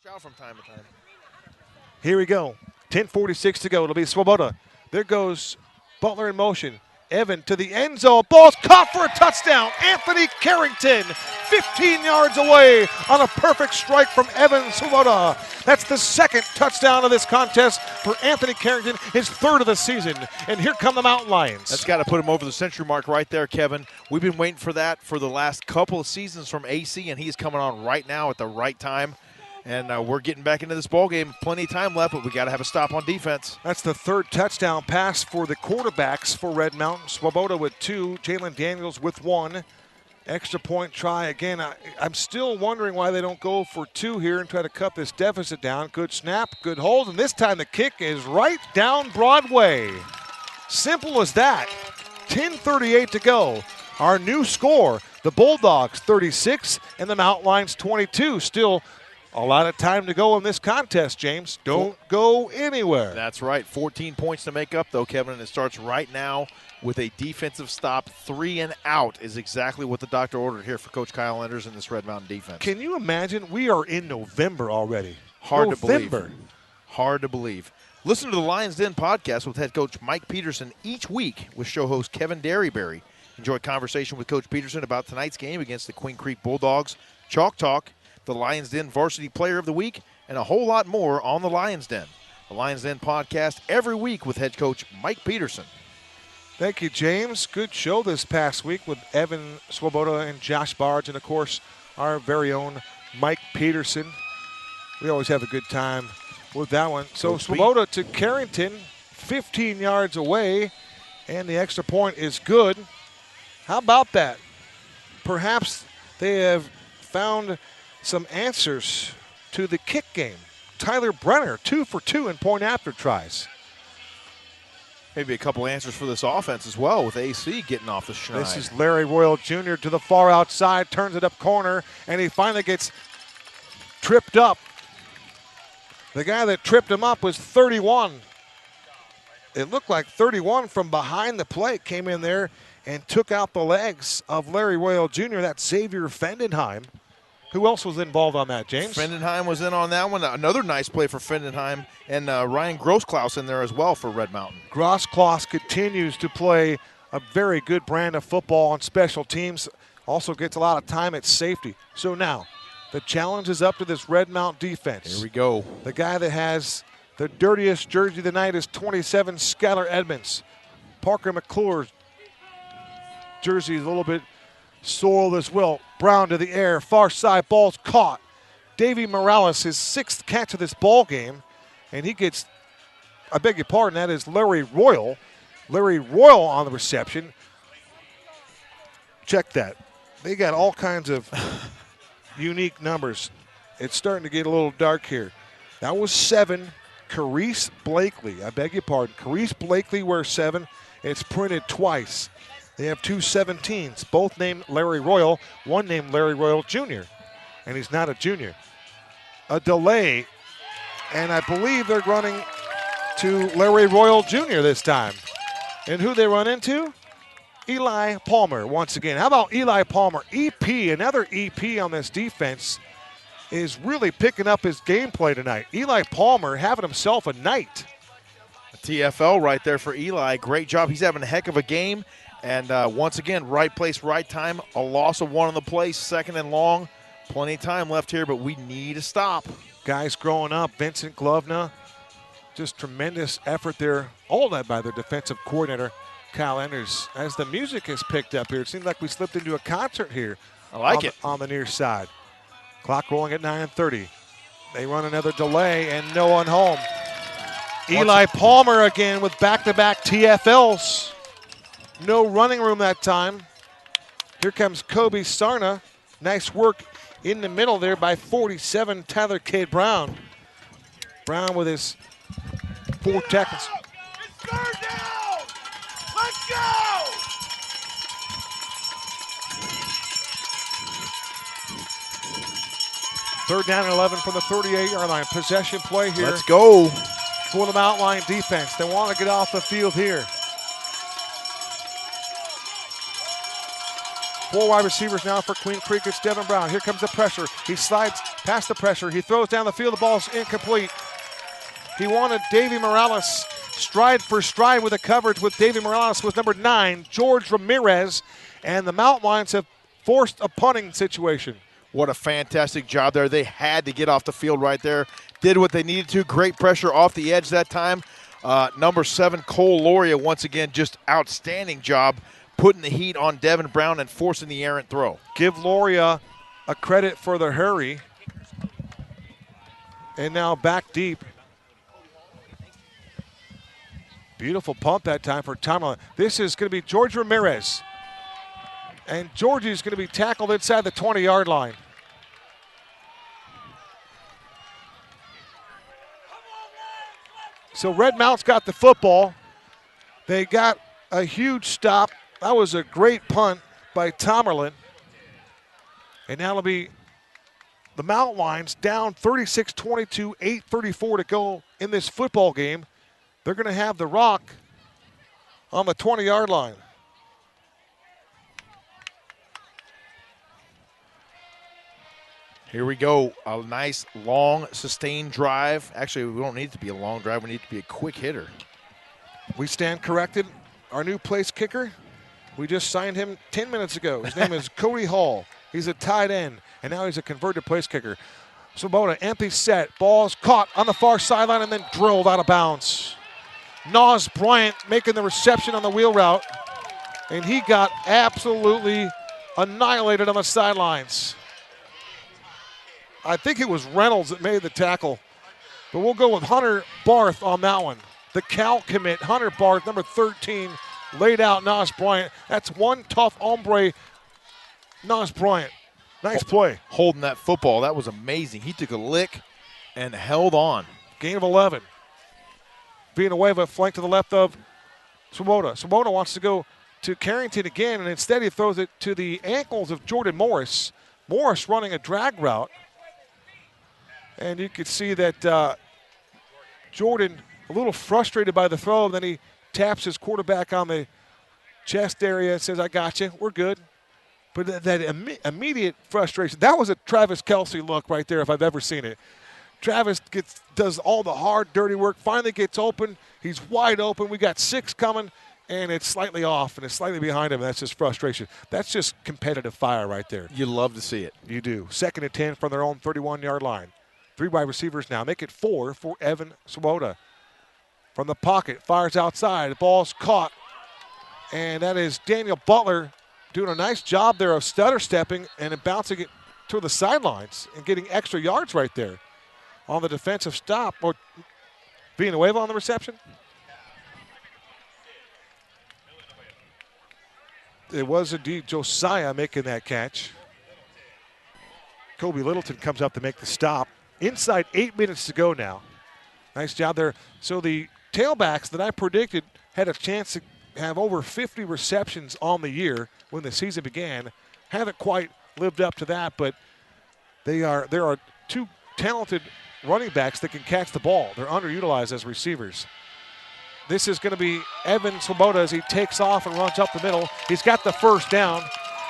Shout from time to time. Here we go. 10:46 to go. It'll be Swoboda. There goes Butler in motion. Evan to the end zone. Ball's caught for a touchdown. Anthony Carrington, 15 yards away on a perfect strike from Evan Swoboda. That's the second touchdown of this contest for Anthony Carrington, his third of the season. And here come the Mountain Lions. That's got to put him over the century mark right there, Kevin. We've been waiting for that for the last couple of seasons from AC, and he's coming on right now at the right time. And we're getting back into this ball game. Plenty of time left, but we got to have a stop on defense. That's the third touchdown pass for the quarterbacks for Red Mountain. Swoboda with 2, Jalen Daniels with 1. Extra point try again. I'm still wondering why they don't go for 2 here and try to cut this deficit down. Good snap, good hold, and this time the kick is right down Broadway. Simple as that. 10:38 to go. Our new score, the Bulldogs 36 and the Mountain Lions 22. Still a lot of time to go in this contest, James. Don't go anywhere. That's right. 14 points to make up, though, Kevin, and it starts right now with a defensive stop. 3 and out is exactly what the doctor ordered here for Coach Kyle Enders and this Red Mountain defense. Can you imagine? We are in November already. Hard to believe. Hard to believe. Listen to the Lions Den podcast with head coach Mike Peterson each week with show host Kevin Derryberry. Enjoy conversation with Coach Peterson about tonight's game against the Queen Creek Bulldogs, Chalk Talk, the Lions Den Varsity Player of the Week, and a whole lot more on the Lions Den. The Lions Den podcast every week with head coach Mike Peterson. Thank you, James. Good show this past week with Evan Swoboda and Josh Barge, and, of course, our very own Mike Peterson. We always have a good time with that one. So Swoboda to Carrington, 15 yards away, and the extra point is good. How about that? Perhaps they have found some answers to the kick game. Tyler Brenner, 2 for 2 in point after tries. Maybe a couple answers for this offense as well with AC getting off the schneid. This is Larry Royal Jr. to the far outside, turns it up corner, and he finally gets tripped up. The guy that tripped him up was 31. It looked like 31 from behind the plate came in there and took out the legs of Larry Royal Jr., that's Xavier Fendenheim. Who else was involved on that, James? Fendenheim was in on that one. Another nice play for Fendenheim, and Ryan Grossklaus in there as well for Red Mountain. Grossklaus continues to play a very good brand of football on special teams. Also gets a lot of time at safety. So now, the challenge is up to this Red Mountain defense. Here we go. The guy that has the dirtiest jersey of the night is 27, Skylar Edmonds. Parker McClure's jersey is a little bit soiled as well. Brown to the air, far side, ball's caught. Davey Morales, his 6th catch of this ball game, and he gets, I beg your pardon, that is Larry Royal. Larry Royal on the reception. Check that. They got all kinds of unique numbers. It's starting to get a little dark here. That was 7. Carice Blakely, I beg your pardon. Carice Blakely wears 7. It's printed twice. They have 2 17s, both named Larry Royal, one named Larry Royal Jr., and he's not a junior. A delay, and I believe they're running to Larry Royal Jr. this time. And who they run into? Eli Palmer once again. How about Eli Palmer? EP, another EP on this defense, is really picking up his gameplay tonight. Eli Palmer having himself a night. A TFL right there for Eli. Great job. He's having a heck of a game. And once again, right place, right time. A loss of 1 on the play, 2nd and long. Plenty of time left here, but we need a stop. Guys growing up, Vincent Glovna, just tremendous effort there, all that by their defensive coordinator, Kyle Enders. As the music has picked up here, it seems like we slipped into a concert here. I like it. On the near side. Clock rolling at 9:30. They run another delay and no one home. Eli Palmer again with back-to-back TFLs. No running room that time. Here comes Kobe Sarna. Nice work in the middle there by 47, Tyler Cade Brown. Brown with his 4 tackles. It's 3rd down! Let's go! Third down and 11 from the 38-yard line. Possession play here. Let's go. For the outline defense. They want to get off the field here. 4 wide receivers now for Queen Creek. It's Devin Brown. Here comes the pressure. He slides past the pressure. He throws down the field. The ball's incomplete. He wanted Davey Morales stride for stride with the coverage with David Morales was number 9, George Ramirez. And the Mountain Lions have forced a punting situation. What a fantastic job there. They had to get off the field right there. Did what they needed to. Great pressure off the edge that time. Number 7, Cole Loria, once again, just outstanding job putting the heat on Devin Brown and forcing the errant throw. Give Loria a credit for the hurry. And now back deep. Beautiful pump that time for Tomlin. This is going to be George Ramirez. And Georgie's going to be tackled inside the 20-yard line. So Red Mount's got the football. They got a huge stop. That was a great punt by Tomerlin. And now it'll be the Mountain Lions down 36-22, 8:34 to go in this football game. They're going to have the rock on the 20-yard line. Here we go. A nice, long, sustained drive. Actually, we don't need it to be a long drive. We need it to be a quick hitter. We stand corrected. Our new place kicker, we just signed him 10 minutes ago. His name is Cody Hall. He's a tight end, and now he's a converted place kicker. Swoboda, empty set. Ball's caught on the far sideline and then drilled out of bounds. Nas Bryant making the reception on the wheel route, and he got absolutely annihilated on the sidelines. I think it was Reynolds that made the tackle, but we'll go with Hunter Barth on that one. The Cal commit, Hunter Barth, number 13, laid out Nas Bryant. That's one tough hombre, Nas Bryant. Nice play. Holding that football, that was amazing. He took a lick and held on. Gain of 11. Villanueva flank to the left of Swoboda. Swoboda wants to go to Carrington again, and instead he throws it to the ankles of Jordan Morris. Morris running a drag route. And you could see that Jordan a little frustrated by the throw, and then he taps his quarterback on the chest area and says, I got you, we're good. But that immediate frustration, that was a Travis Kelce look right there if I've ever seen it. Travis does all the hard, dirty work, finally gets open. He's wide open. We got 6 coming, and it's slightly off, and it's slightly behind him, and that's just frustration. That's just competitive fire right there. You love to see it. You do. 2nd and 10 from their own 31-yard line. 3 wide receivers now. Make it 4 for Evan Swoboda. From the pocket, fires outside. The ball's caught. And that is Daniel Butler doing a nice job there of stutter stepping and then bouncing it to the sidelines and getting extra yards right there on the defensive stop. Or Villanueva on the reception. It was indeed Josiah making that catch. Kobe Littleton comes up to make the stop. Inside 8 minutes to go now. Nice job there. So the tailbacks that I predicted had a chance to have over 50 receptions on the year when the season began. Haven't quite lived up to that, but there are 2 talented running backs that can catch the ball. They're underutilized as receivers. This is going to be Evan Swoboda as he takes off and runs up the middle. He's got the first down.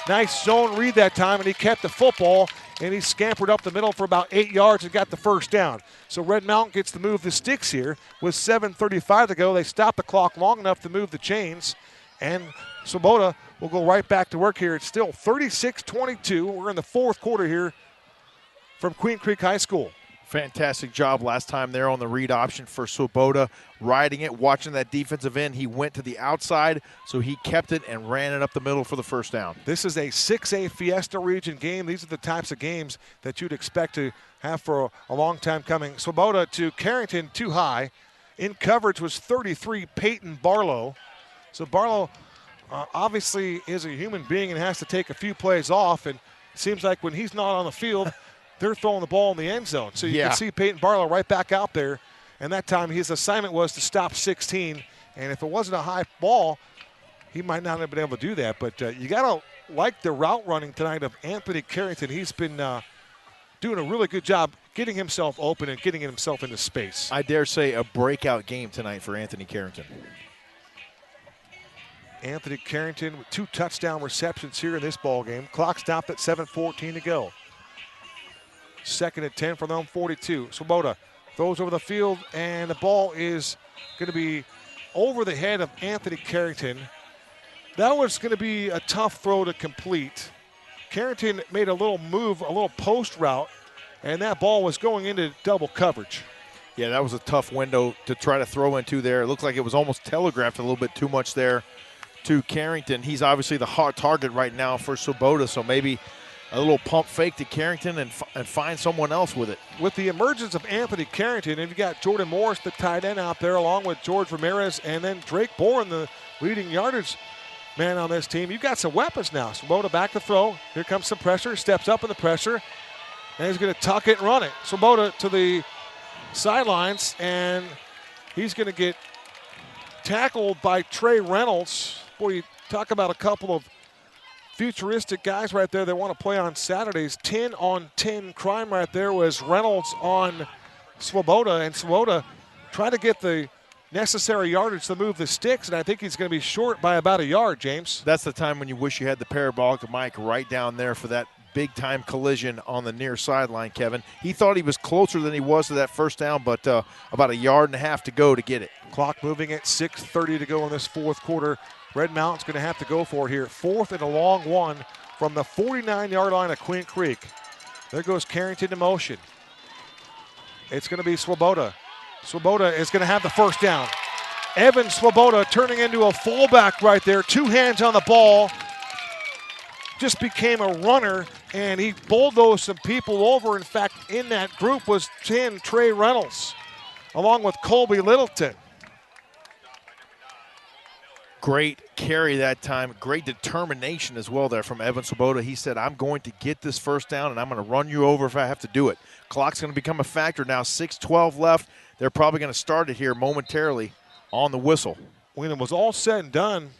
Nice zone read that time, and he kept the football, and he scampered up the middle for about 8 yards and got the first down. So Red Mountain gets to move the sticks here with 7:35 to go. They stop the clock long enough to move the chains, and Swoboda will go right back to work here. It's still 36-22. We're in the 4th quarter here from Queen Creek High School. Fantastic job last time there on the read option for Swoboda, riding it, watching that defensive end. He went to the outside, so he kept it and ran it up the middle for the first down. This is a 6A Fiesta Region game. These are the types of games that you'd expect to have for a long time coming. Swoboda to Carrington, too high. In coverage was 33, Peyton Barlow. So Barlow obviously is a human being and has to take a few plays off, and it seems like when he's not on the field, they're throwing the ball in the end zone. So you can see Peyton Barlow right back out there. And that time his assignment was to stop 16. And if it wasn't a high ball, he might not have been able to do that. But you got to like the route running tonight of Anthony Carrington. He's been doing a really good job getting himself open and getting himself into space. I dare say a breakout game tonight for Anthony Carrington. Anthony Carrington with 2 touchdown receptions here in this ball game. Clock stopped at 7:14 to go. 2nd and 10 from their own 42. Swoboda Throws over the field, and the ball is going to be over the head of Anthony Carrington. That was going to be a tough throw to complete. Carrington made a little move, a little post route, and that ball was going into double coverage. Yeah, that was a tough window to try to throw into there. It looked like it was almost telegraphed a little bit too much there to Carrington. He's obviously the hot target right now for Swoboda, so maybe a little pump fake to Carrington and find someone else with it. With the emergence of Anthony Carrington, and you got Jordan Morris, the tight end, out there, along with George Ramirez, and then Drake Bourne, the leading yardage man on this team. You got some weapons now. Swoboda back to throw. Here comes some pressure. Steps up in the pressure, and he's going to tuck it and run it. Swoboda to the sidelines, and he's going to get tackled by Trey Reynolds. Boy, you talk about a couple of futuristic guys right there that want to play on Saturdays. 10-on-10 crime right there was Reynolds on Swoboda, and Swoboda tried to get the necessary yardage to move the sticks, and I think he's going to be short by about a yard, James. That's the time when you wish you had the parabolic mic right down there for that big-time collision on the near sideline, Kevin. He thought he was closer than he was to that first down, but about a yard and a half to go to get it. Clock moving at 6:30 to go in this fourth quarter. Red Mountain's going to have to go for it here. 4th and a long one from the 49-yard line of Queen Creek. There goes Carrington in motion. It's going to be Swoboda. Swoboda is going to have the first down. Evan Swoboda turning into a fullback right there. 2 hands on the ball. Just became a runner, and he bulldozed some people over. In fact, in that group was 10 Trey Reynolds, along with Colby Littleton. Great carry that time. Great determination as well there from Evan Swoboda. He said, I'm going to get this first down, and I'm going to run you over if I have to do it. Clock's going to become a factor now. 6:12 left. They're probably going to start it here momentarily on the whistle. When it was all said and done,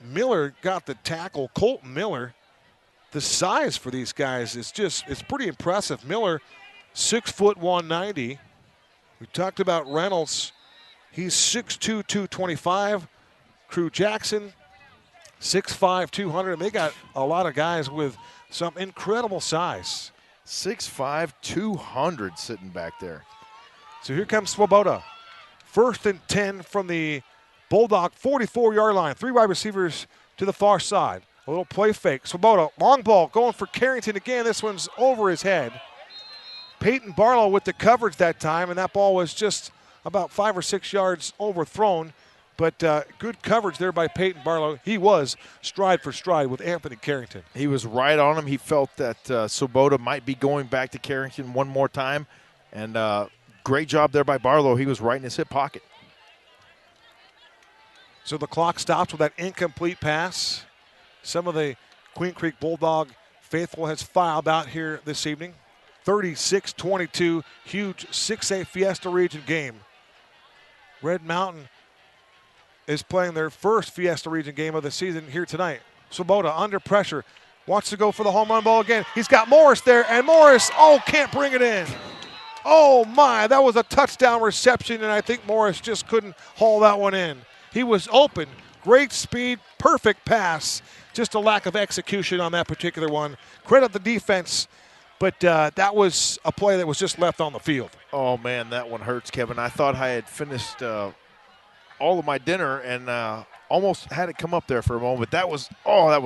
Miller got the tackle. Colton Miller. The size for these guys is it's pretty impressive. Miller, 6 foot 190. We talked about Reynolds. He's 6'2", 225. Crew Jackson, 6'5", 200. And they got a lot of guys with some incredible size. 6'5", 200 sitting back there. So here comes Swoboda. 1st and 10 from the Bulldog 44-yard line. 3 wide receivers to the far side. A little play fake. Swoboda, long ball, going for Carrington again. This one's over his head. Peyton Barlow with the coverage that time, and that ball was just about 5 or 6 yards overthrown. But good coverage there by Peyton Barlow. He was stride for stride with Anthony Carrington. He was right on him. He felt that Swoboda might be going back to Carrington one more time. And great job there by Barlow. He was right in his hip pocket. So the clock stops with that incomplete pass. Some of the Queen Creek Bulldog faithful has filed out here this evening. 36-22, huge 6A Fiesta Region game. Red Mountain is playing their first Fiesta Region game of the season here tonight. Swoboda under pressure, wants to go for the home run ball again. He's got Morris there, and Morris, can't bring it in. Oh my, that was a touchdown reception, and I think Morris just couldn't haul that one in. He was open, great speed, perfect pass. Just a lack of execution on that particular one. Credit the defense, but that was a play that was just left on the field. Oh, man, that one hurts, Kevin. I thought I had finished all of my dinner and almost had it come up there for a moment. That was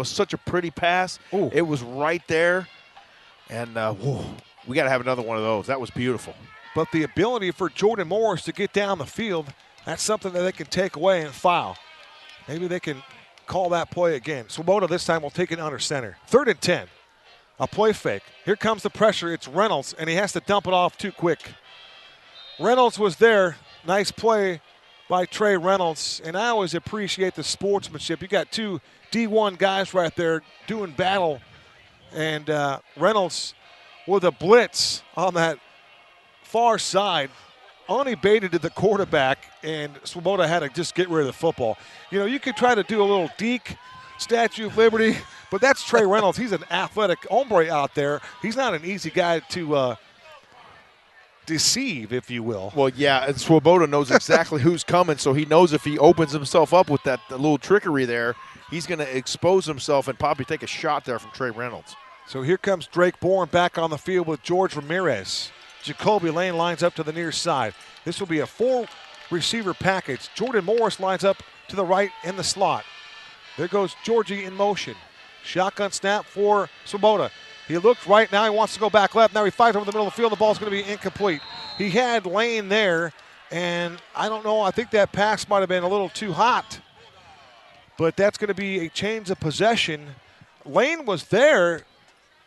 such a pretty pass. Ooh. It was right there, and we got to have another one of those. That was beautiful. But the ability for Jordan Morris to get down the field, that's something that they can take away and foul. Maybe they can call that play again. Swoboda this time will take it under center. 3rd and 10. A play fake. Here comes the pressure. It's Reynolds, and he has to dump it off too quick. Reynolds was there. Nice play by Trey Reynolds, and I always appreciate the sportsmanship. You got 2 D1 guys right there doing battle, and Reynolds with a blitz on that far side, unabated to the quarterback, and Swoboda had to just get rid of the football. You know, you could try to do a little deke, Statue of Liberty, but that's Trey Reynolds. He's an athletic hombre out there. He's not an easy guy to deceive, if you will. Well, yeah, and Swoboda knows exactly who's coming, so he knows if he opens himself up with that little trickery there, he's going to expose himself and probably take a shot there from Trey Reynolds. So here comes Drake Bourne back on the field with George Ramirez. Jacoby Lane lines up to the near side. This will be a 4-receiver package. Jordan Morris lines up to the right in the slot. There goes Georgie in motion. Shotgun snap for Swoboda. He looked right now. He wants to go back left. Now he fires over the middle of the field. The ball's going to be incomplete. He had Lane there, and I don't know. I think that pass might have been a little too hot. But that's going to be a change of possession. Lane was there.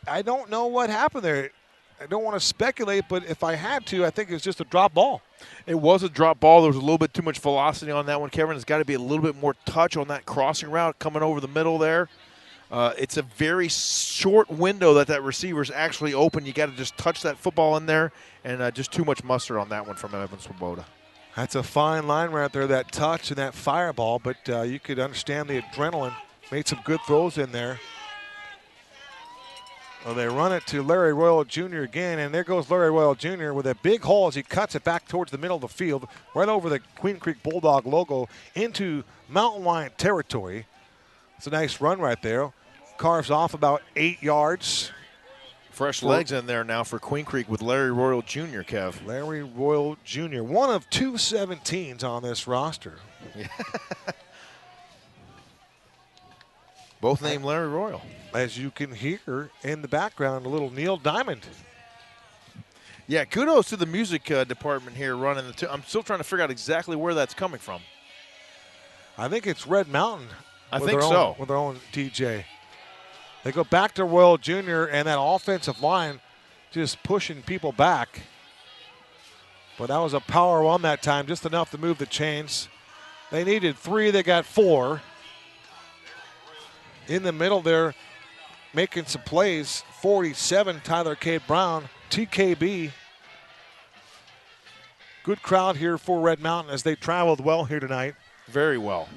I don't know what happened there. I don't want to speculate, but if I had to, I think it was just a drop ball. It was a drop ball. There was a little bit too much velocity on that one, Kevin. There's got to be a little bit more touch on that crossing route coming over the middle there. It's a very short window that receiver's actually open. You got to just touch that football in there, and just too much mustard on that one from Evan Swoboda. That's a fine line right there, that touch and that fireball, but you could understand the adrenaline. Made some good throws in there. Well, they run it to Larry Royal Jr. again, and there goes Larry Royal Jr. with a big hole as he cuts it back towards the middle of the field, right over the Queen Creek Bulldog logo into Mountain Lion territory. It's a nice run right there. Carves off about 8 yards. Fresh legs in there now for Queen Creek with Larry Royal Jr., Kev. Larry Royal Jr., one of 2 17s on this roster. Yeah. Both named Larry Royal. As you can hear in the background, a little Neil Diamond. Yeah, kudos to the music department here running the I'm still trying to figure out exactly where that's coming from. I think it's Red Mountain. I think so. With their own DJ. They go back to Royal Jr., and that offensive line just pushing people back. But that was a power run that time, just enough to move the chains. They needed 3, they got 4. In the middle there, making some plays, 47, Tyler K. Brown, TKB. Good crowd here for Red Mountain as they traveled well here tonight. Very well.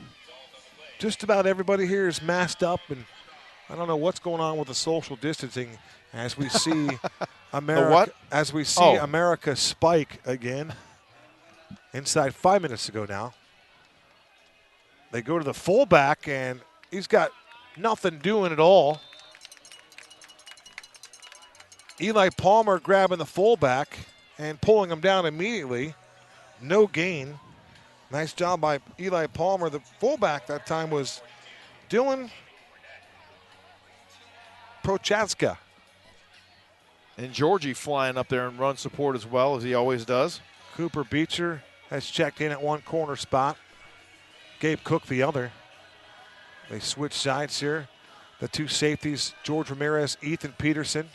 Just about everybody here is masked up, and I don't know what's going on with the social distancing as we see America. As we see America spike again. Inside 5 minutes ago now. They go to the fullback, and he's got nothing doing at all. Eli Palmer grabbing the fullback and pulling him down immediately. No gain. Nice job by Eli Palmer. The fullback that time was Dylan Prochaska. And Georgie flying up there and run support as well, as he always does. Cooper Beecher has checked in at one corner spot. Gabe Cook the other. They switch sides here. The 2 safeties, George Ramirez, Ethan Peterson.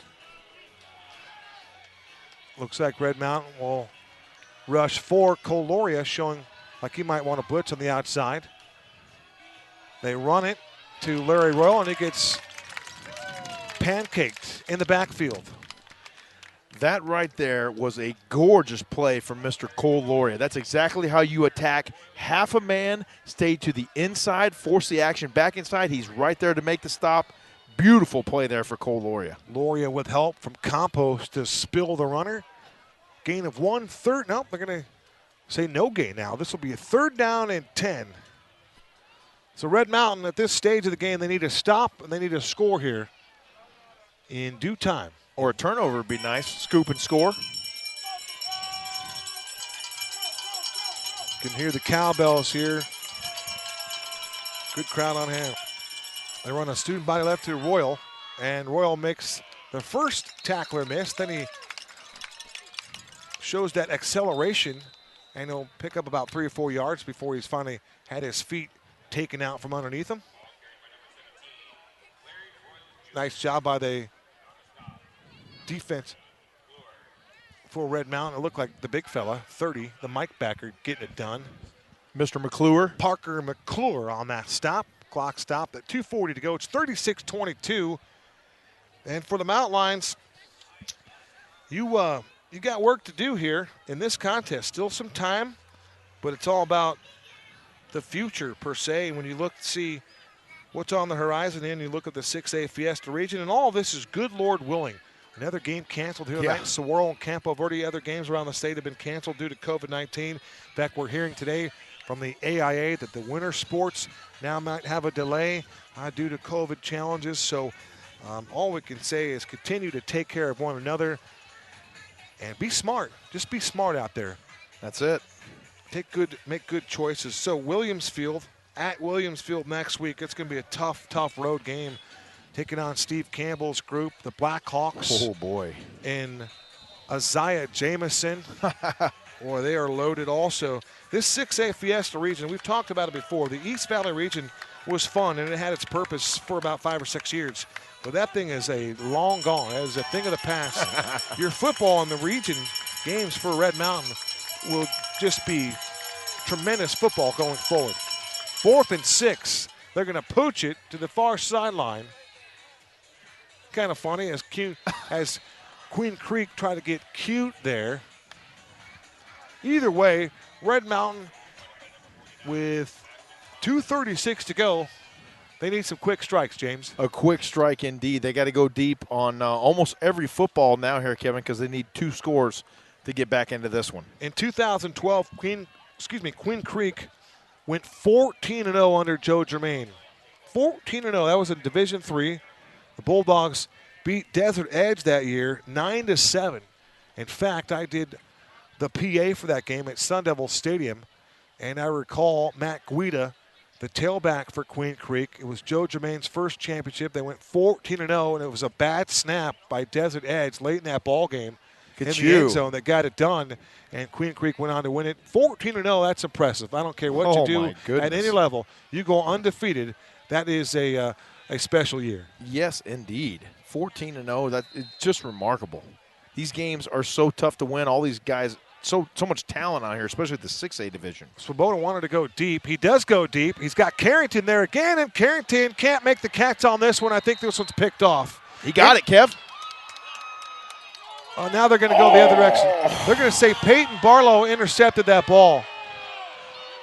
Looks like Red Mountain will rush for Coloria, showing like he might want to blitz on the outside. They run it to Larry Royal, and he gets pancaked in the backfield. That right there was a gorgeous play from Mr. Cole Loria. That's exactly how you attack. Half a man, stay to the inside, force the action back inside. He's right there to make the stop. Beautiful play there for Cole Loria. Loria with help from Campos to spill the runner. Gain of 1, third. Nope, they're going to say no gain now. This will be a 3rd down and 10. So Red Mountain at this stage of the game, they need to stop and they need to score here in due time. Or a turnover would be nice. Scoop and score. You can hear the cowbells here. Good crowd on hand. They run a student body left to Royal, and Royal makes the first tackler miss. Then he shows that acceleration, and he'll pick up about 3 or 4 yards before he's finally had his feet taken out from underneath him. Nice job by the defense for Red Mountain. It looked like the big fella, 30, the Mike backer, getting it done. Mr. McClure. Parker McClure on that stop. Clock stopped at 2:40 to go. It's 36-22. And for the Mountain Lions, you got work to do here in this contest. Still some time, but it's all about the future per se. When you look to see what's on the horizon, and you look at the 6A Fiesta region, and all of this is good Lord willing. Another game canceled here tonight. Saguaro and Campo Verde. Other games around the state have been canceled due to COVID-19. In fact, we're hearing today from the AIA that the winter sports now might have a delay due to COVID challenges. So all we can say is continue to take care of one another. And be smart. Just be smart out there. That's it. Make good choices. So Williamsfield, at Williamsfield next week, it's going to be a tough road game. Taking on Steve Campbell's group, the Blackhawks. Oh, boy. And Isaiah Jamison. Boy, they are loaded also. This 6A Fiesta region, we've talked about it before. The East Valley region was fun, and it had its purpose for about 5 or 6 years. But that thing is a long gone. That is a thing of the past. Your football in the region games for Red Mountain will just be tremendous football going forward. 4th and 6. They're going to pooch it to the far sideline. Kind of funny as Queen Creek tried to get cute there. Either way, Red Mountain with 2:36 to go. They need some quick strikes, James. A quick strike indeed. They got to go deep on almost every football now here, Kevin, because they need 2 scores to get back into this one. In 2012, Queen Creek went 14-0 under Joe Germain. 14-0. That was in Division III. The Bulldogs beat Desert Edge that year 9-7. In fact, I did the PA for that game at Sun Devil Stadium, and I recall Matt Guida, the tailback for Queen Creek. It was Joe Germain's first championship. They went 14-0, and it was a bad snap by Desert Edge late in that ball game in the end zone that got it done, and Queen Creek went on to win it. 14-0, that's impressive. I don't care what you do at any level. You go undefeated. That is a special year. Yes, indeed. 14-0, that is just remarkable. These games are so tough to win. All these guys, so much talent out here, especially the 6A division. Swoboda wanted to go deep. He does go deep. He's got Carrington there again, and Carrington can't make the catch on this one. I think this one's picked off. He got it, Kev. Now they're going to go the other direction. They're going to say Peyton Barlow intercepted that ball.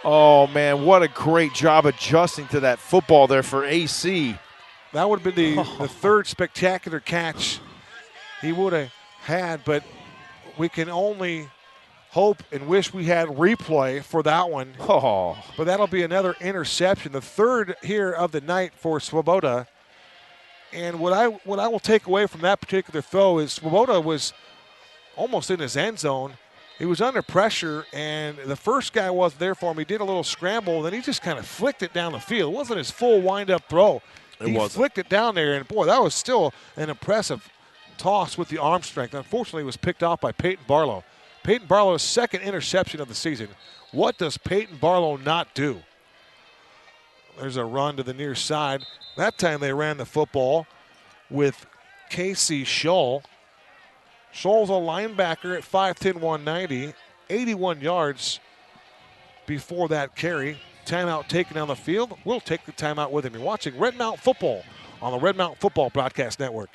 Oh, man, what a great job adjusting to that football there for AC. That would have been the third spectacular catch he would have had, but we can only hope and wish we had replay for that one. Oh. But that'll be another interception, the third here of the night for Swoboda. And what I will take away from that particular throw is Swoboda was almost in his end zone. He was under pressure, and the first guy wasn't there for him. He did a little scramble, and then he just kind of flicked it down the field. It wasn't his full wind-up throw. He flicked it down there, and, boy, that was still an impressive toss with the arm strength. Unfortunately, it was picked off by Peyton Barlow. Peyton Barlow's second interception of the season. What does Peyton Barlow not do? There's a run to the near side. That time they ran the football with Casey Scholl. Scholl's a linebacker at 5'10", 190, 81 yards before that carry. Timeout taken on the field. We'll take the timeout with him. You're watching Red Mountain Football on the Red Mountain Football Broadcast Network.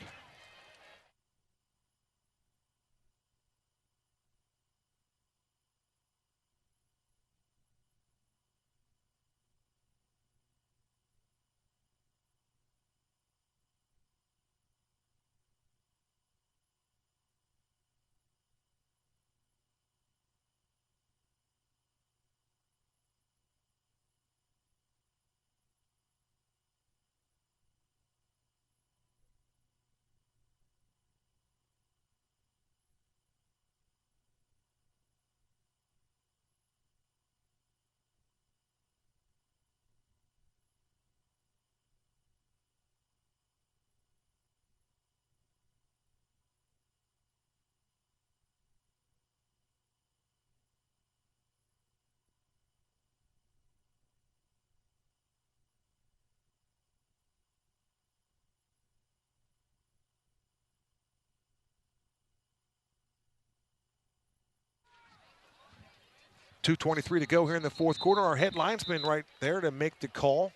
.223 to go here in the fourth quarter. Our head linesman right there to make the call.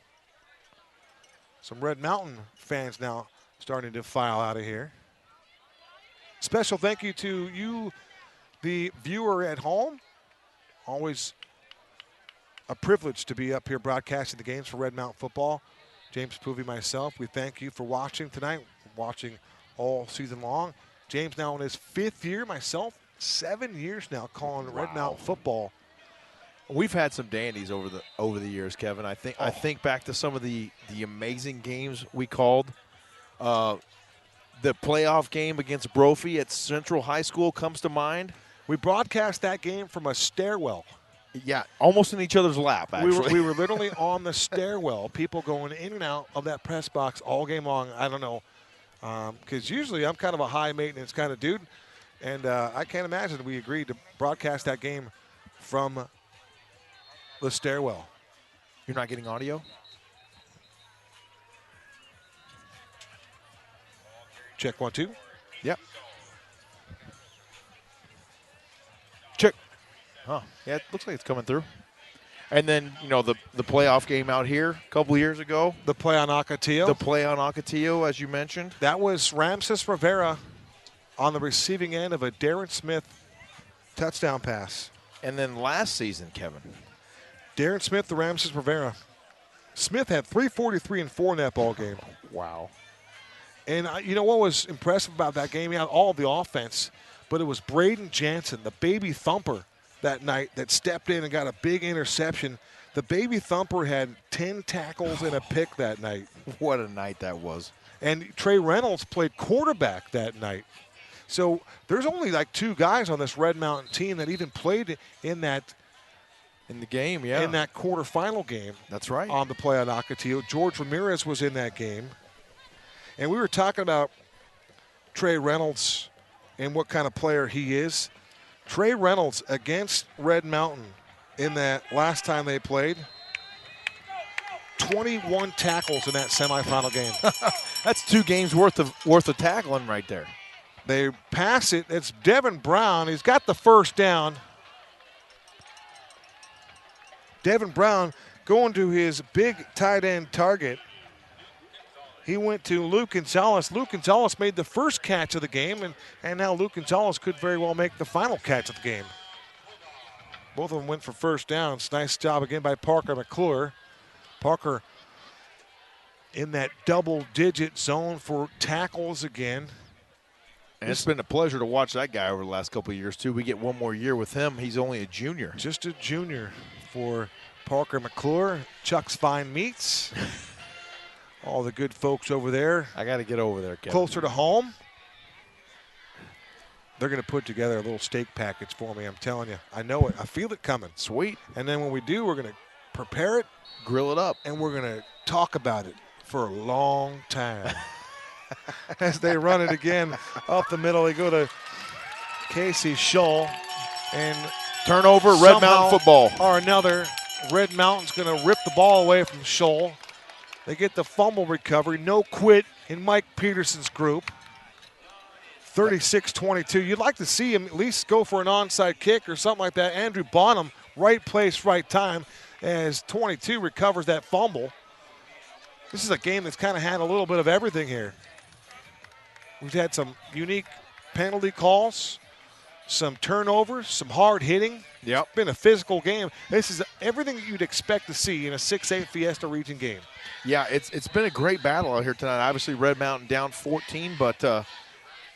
Some Red Mountain fans now starting to file out of here. Special thank you to you, the viewer at home. Always a privilege to be up here broadcasting the games for Red Mountain Football. James Poovey, myself, we thank you for watching tonight, watching all season long. James now in his 5th year, myself, 7 years now calling Red Mountain Football. We've had some dandies over the years, Kevin. I think back to some of the amazing games we called. The playoff game against Brophy at Central High School comes to mind. We broadcast that game from a stairwell. Yeah, almost in each other's lap, actually. We were literally on the stairwell, people going in and out of that press box all game long. I don't know, because usually I'm kind of a high-maintenance kind of dude, and I can't imagine we agreed to broadcast that game from the stairwell. You're not getting audio? Check 1, 2. Yep. Check. Huh. Yeah, it looks like it's coming through. And then, you know, the playoff game out here a couple of years ago. The play on Ocotillo. The play on Ocotillo, as you mentioned. That was Ramses Rivera on the receiving end of a Darren Smith touchdown pass. And then last season, Kevin. Darren Smith to Ramses Rivera. Smith had 343 and 4 in that ball game. Wow. And you know what was impressive about that game? He had all the offense, but it was Braden Jansen, the baby thumper, that night that stepped in and got a big interception. The baby thumper had 10 tackles and a pick that night. What a night that was. And Trey Reynolds played quarterback that night. So there's only like 2 guys on this Red Mountain team that even played in the game, yeah. In that quarterfinal game. That's right. On the play on Ocotillo. George Ramirez was in that game. And we were talking about Trey Reynolds and what kind of player he is. Trey Reynolds against Red Mountain in that last time they played, 21 tackles in that semifinal game. That's 2 games worth of tackling right there. They pass it. It's Devin Brown. He's got the first down. Devin Brown going to his big tight end target. He went to Luke Gonzalez. Luke Gonzalez made the first catch of the game, and now Luke Gonzalez could very well make the final catch of the game. Both of them went for first downs. Nice job again by Parker McClure. Parker in that double-digit zone for tackles again. And it's been a pleasure to watch that guy over the last couple of years, too. We get one more year with him. He's only a junior. Just a junior for Parker McClure. Chuck's Fine Meats. All the good folks over there. I got to get over there, Kevin. Closer to home. They're going to put together a little steak package for me, I'm telling you. I know it. I feel it coming. Sweet. And then when we do, we're going to prepare it. Grill it up. And we're going to talk about it for a long time. As they run it again up the middle, they go to Casey Shull. And turnover, Red Mountain football. Or another. Red Mountain's going to rip the ball away from Shull. They get the fumble recovery. No quit in Mike Peterson's group. 36-22. You'd like to see him at least go for an onside kick or something like that. Andrew Bonham, right place, right time, as 22 recovers that fumble. This is a game that's kind of had a little bit of everything here. We've had some unique penalty calls, some turnovers, some hard hitting. Yep. It's been a physical game. This is everything that you'd expect to see in a 6A Fiesta Region game. Yeah, it's been a great battle out here tonight. Obviously, Red Mountain down 14, but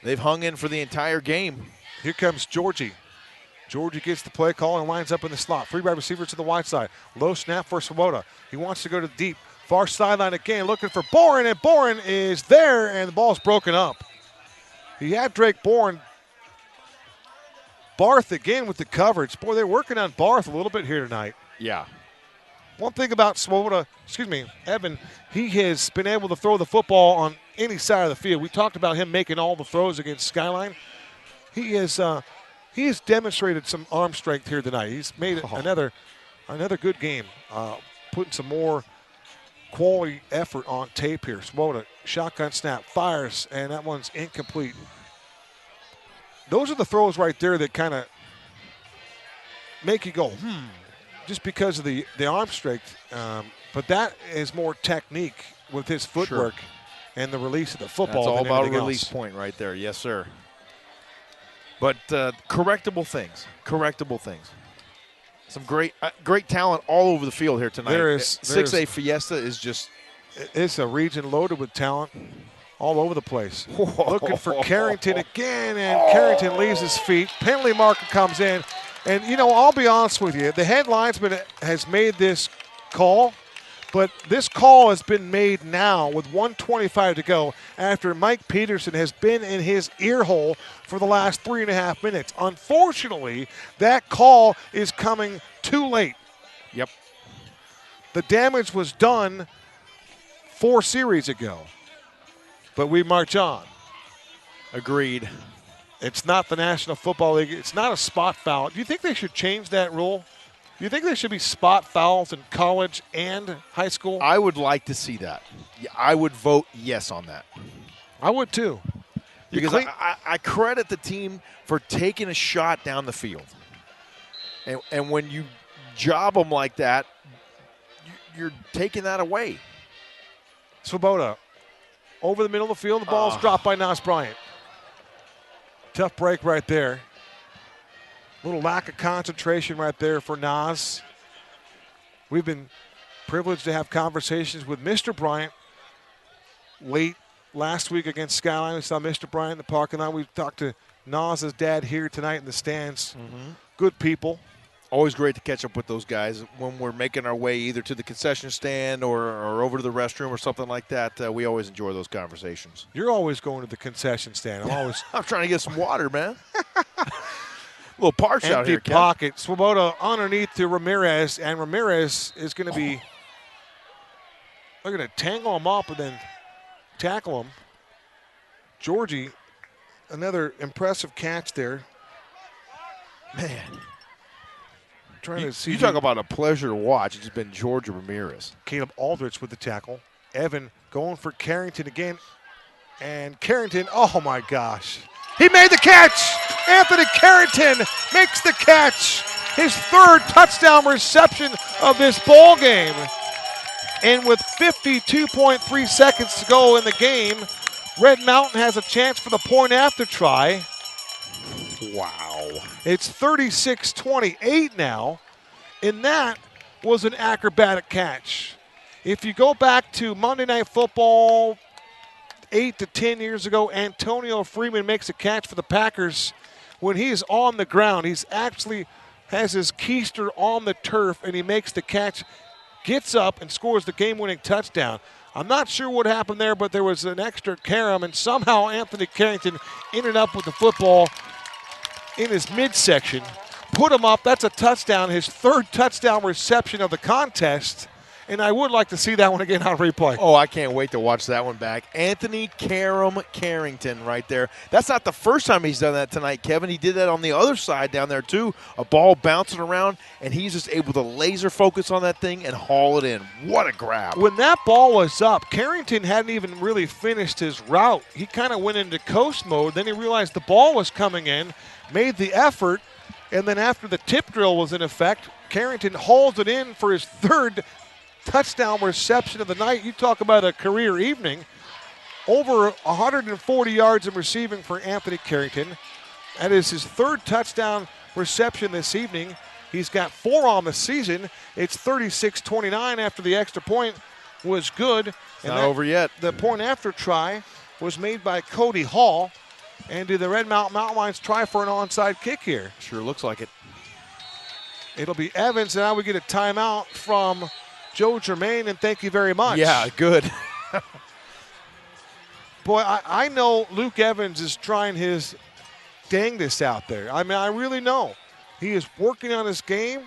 they've hung in for the entire game. Here comes Georgie. Georgie gets the play call and lines up in the slot. Free wide receiver to the wide side. Low snap for Swoboda. He wants to go to the deep. Far sideline again, looking for Boren, and Boren is there, and the ball's broken up. He had Drake Boren. Barth again with the coverage. Boy, they're working on Barth a little bit here tonight. Yeah. One thing about Evan, he has been able to throw the football on any side of the field. We talked about him making all the throws against Skyline. He has demonstrated some arm strength here tonight. He's made another good game, putting some more quality effort on tape here. Swoboda, shotgun snap, fires, and that one's incomplete. Those are the throws right there that kind of make you go, just because of the arm strength. But that is more technique with his footwork and the release of the football. That's all than about a anything release else. point right there. Yes, sir. But correctable things. Some great talent all over the field here tonight. There's 6A Fiesta is just. It's a region loaded with talent all over the place. Looking for Carrington again, and Carrington leaves his feet. Penalty marker comes in. And, I'll be honest with you. The head linesman has made this call, But this call has been made now with 1:25 to go after Mike Peterson has been in his ear hole for the last 3.5 minutes. Unfortunately, that call is coming too late. Yep. The damage was done 4 series ago. But we march on. Agreed. It's not the National Football League. It's not a spot foul. Do you think they should change that rule? Do you think there should be spot fouls in college and high school? I would like to see that. Yeah, I would vote yes on that. I would too. Because I credit the team for taking a shot down the field. And when you job them like that, you're taking that away. Swoboda over the middle of the field. The ball's dropped by Nas Bryant. Tough break right there. Little lack of concentration right there for Nas. We've been privileged to have conversations with Mr. Bryant late last week against Skyline. We saw Mr. Bryant in the parking lot. We talked to Nas's dad here tonight in the stands. Good people. Always great to catch up with those guys when we're making our way either to the concession stand or over to the restroom or something like that. We always enjoy those conversations. You're always going to the concession stand. I'm trying to get some water, man. A little parched out here. Empty pocket. Swoboda underneath to Ramirez, and Ramirez is going to be they're going to tangle him up and then tackle him. Georgie, another impressive catch there. Man. Trying to see you talk about a pleasure to watch. It's been Georgia Ramirez. Caleb Aldrich with the tackle. Evan going for Carrington again. And Carrington, oh my gosh. He made the catch. Anthony Carrington makes the catch. His 3rd touchdown reception of this ball game. And with 52.3 seconds to go in the game, Red Mountain has a chance for the point after try. Wow. It's 36-28 now, and that was an acrobatic catch. If you go back to Monday Night Football 8 to 10 years ago, Antonio Freeman makes a catch for the Packers. When he's on the ground, he's actually has his keister on the turf, and he makes the catch, gets up, and scores the game-winning touchdown. I'm not sure what happened there, but there was an extra carom, and somehow Anthony Carrington ended up with the football in his midsection, put him up. That's a touchdown, his 3rd touchdown reception of the contest. And I would like to see that one again on replay. Oh, I can't wait to watch that one back. Anthony Carrington right there. That's not the first time he's done that tonight, Kevin. He did that on the other side down there, too. A ball bouncing around, and he's just able to laser focus on that thing and haul it in. What a grab. When that ball was up, Carrington hadn't even really finished his route. He kind of went into coast mode. Then he realized the ball was coming in, made the effort, and then after the tip drill was in effect, Carrington hauls it in for his 3rd touchdown reception of the night. You talk about a career evening. Over 140 yards in receiving for Anthony Carrington. That is his 3rd touchdown reception this evening. He's got 4 on the season. It's 36-29 after the extra point was good. It's not over yet. The point after try was made by Cody Hall. And do the Red Mountain Mountain Lions try for an onside kick here? Sure looks like it. It'll be Evans, and now we get a timeout from Joe Germain, and thank you very much. Yeah, good. Boy, I know Luke Evans is trying his dangest out there. I mean, I really know. He is working on his game.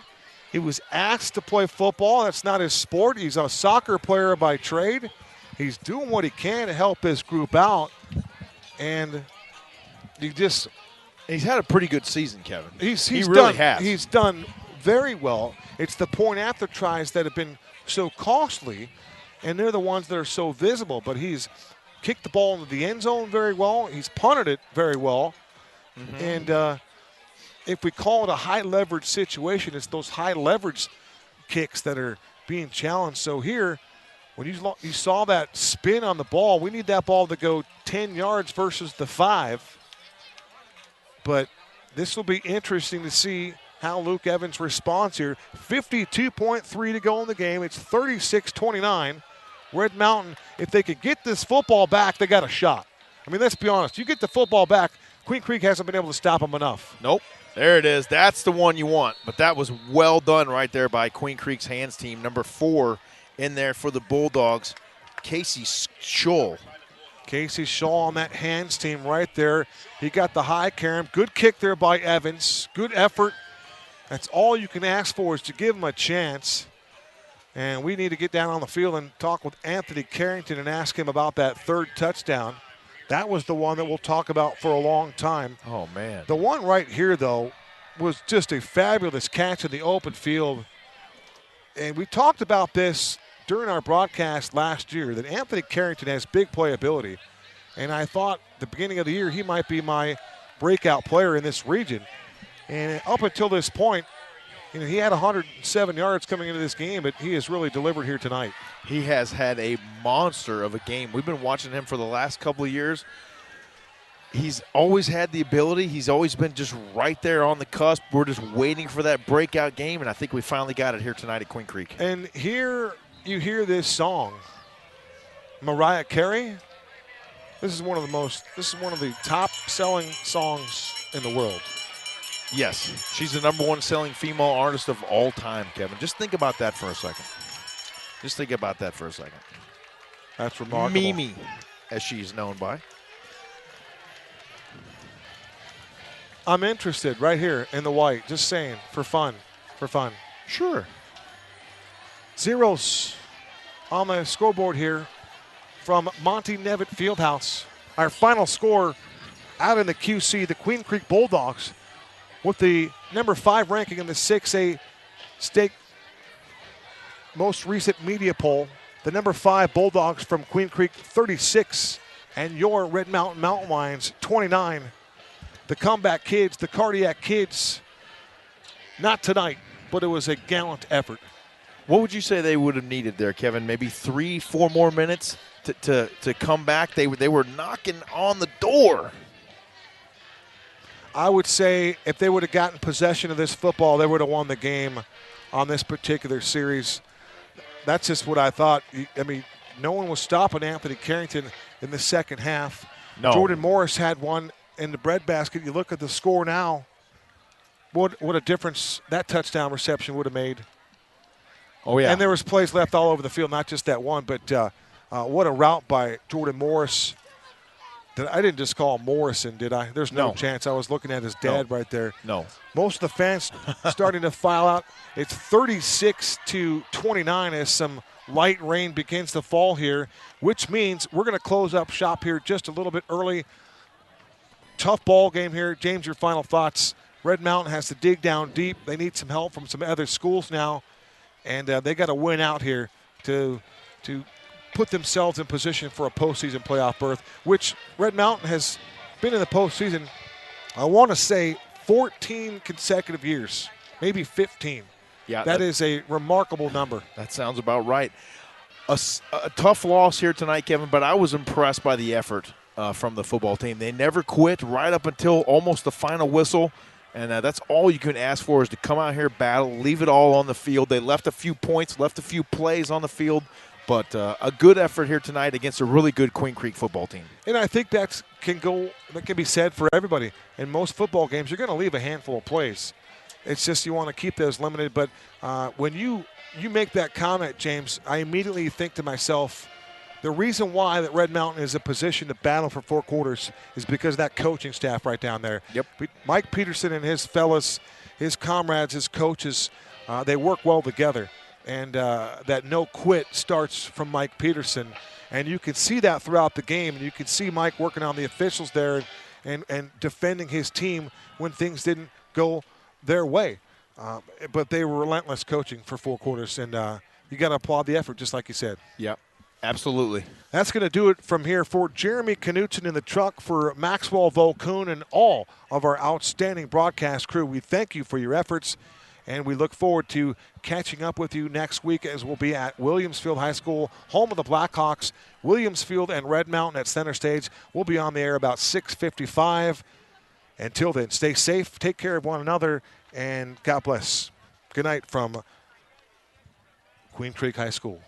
He was asked to play football. That's not his sport. He's a soccer player by trade. He's doing what he can to help his group out. And he's had a pretty good season, Kevin. He really done, has. He's done very well. It's the point after tries that have been so costly, and they're the ones that are so visible. But he's kicked the ball into the end zone very well. He's punted it very well. And if we call it a high leverage situation, it's those high leverage kicks that are being challenged. So here, when you saw that spin on the ball, we need that ball to go 10 yards versus the 5. But this will be interesting to see how Luke Evans responds here. 52.3 to go in the game. It's 36-29. Red Mountain, if they could get this football back, they got a shot. I mean, let's be honest. You get the football back, Queen Creek hasn't been able to stop them enough. Nope. There it is. That's the one you want. But that was well done right there by Queen Creek's hands team, number 4 in there for the Bulldogs, Casey Scholl. Casey Shaw on that hands team right there. He got the high carry. Good kick there by Evans. Good effort. That's all you can ask for is to give him a chance. And we need to get down on the field and talk with Anthony Carrington and ask him about that third touchdown. That was the one that we'll talk about for a long time. Oh, man. The one right here, though, was just a fabulous catch in the open field. And we talked about this during our broadcast last year, that Anthony Carrington has big playability. And I thought at the beginning of the year he might be my breakout player in this region. And up until this point, he had 107 yards coming into this game, but he has really delivered here tonight. He has had a monster of a game. We've been watching him for the last couple of years. He's always had the ability. He's always been just right there on the cusp. We're just waiting for that breakout game, and I think we finally got it here tonight at Queen Creek. And here you hear this song, Mariah Carey. This is one of the top-selling songs in the world. Yes, she's the #1 selling female artist of all time, Kevin. Just think about that for a second. That's remarkable. Mimi, as she's known by. I'm interested right here in the white, just saying, for fun. Sure. Zeros on the scoreboard here from Monty Nevitt Fieldhouse. Our final score out in the QC, the Queen Creek Bulldogs, with the #5 ranking in the 6A state most recent media poll. The #5 Bulldogs from Queen Creek, 36, and your Red Mountain Mountain Lions, 29. The Comeback Kids, the Cardiac Kids, not tonight, but it was a gallant effort. What would you say they would have needed there, Kevin? Maybe 3-4 more minutes to come back? They were knocking on the door. I would say if they would have gotten possession of this football, they would have won the game on this particular series. That's just what I thought. I mean, no one was stopping Anthony Carrington in the second half. No. Jordan Morris had one in the breadbasket. You look at the score now, what a difference that touchdown reception would have made. Oh, yeah. And there was plays left all over the field, not just that one, but what a route by Jordan Morris. I didn't just call him Morrison, did I? There's no chance. I was looking at his dad right there. No. Most of the fans starting to file out. It's 36-29 as some light rain begins to fall here, which means we're going to close up shop here just a little bit early. Tough ball game here. James, your final thoughts. Red Mountain has to dig down deep. They need some help from some other schools now, and they got to win out here to put themselves in position for a postseason playoff berth, which Red Mountain has been in the postseason, I want to say, 14 consecutive years, maybe 15. Yeah, that is a remarkable number. That sounds about right. A tough loss here tonight, Kevin, but I was impressed by the effort from the football team. They never quit right up until almost the final whistle, and that's all you can ask for is to come out here, battle, leave it all on the field. They left a few points, left a few plays on the field, but a good effort here tonight against a really good Queen Creek football team. And I think that can be said for everybody. In most football games, you're going to leave a handful of plays. It's just you want to keep those limited. But when you make that comment, James, I immediately think to myself, the reason why that Red Mountain is in position to battle for 4 quarters is because of that coaching staff right down there. Yep. Mike Peterson and his fellas, his comrades, his coaches, they work well together. And that no quit starts from Mike Peterson. And you can see that throughout the game. And you can see Mike working on the officials there and defending his team when things didn't go their way. But they were relentless coaching for 4 quarters. And you got to applaud the effort, just like you said. Yep, absolutely. That's going to do it from here for Jeremy Knutson in the truck, for Maxwell Volkoon and all of our outstanding broadcast crew. We thank you for your efforts. And we look forward to catching up with you next week as we'll be at Williamsfield High School, home of the Blackhawks. Williamsfield and Red Mountain at center stage. We'll be on the air about 6:55. Until then, stay safe, take care of one another, and God bless. Good night from Queen Creek High School.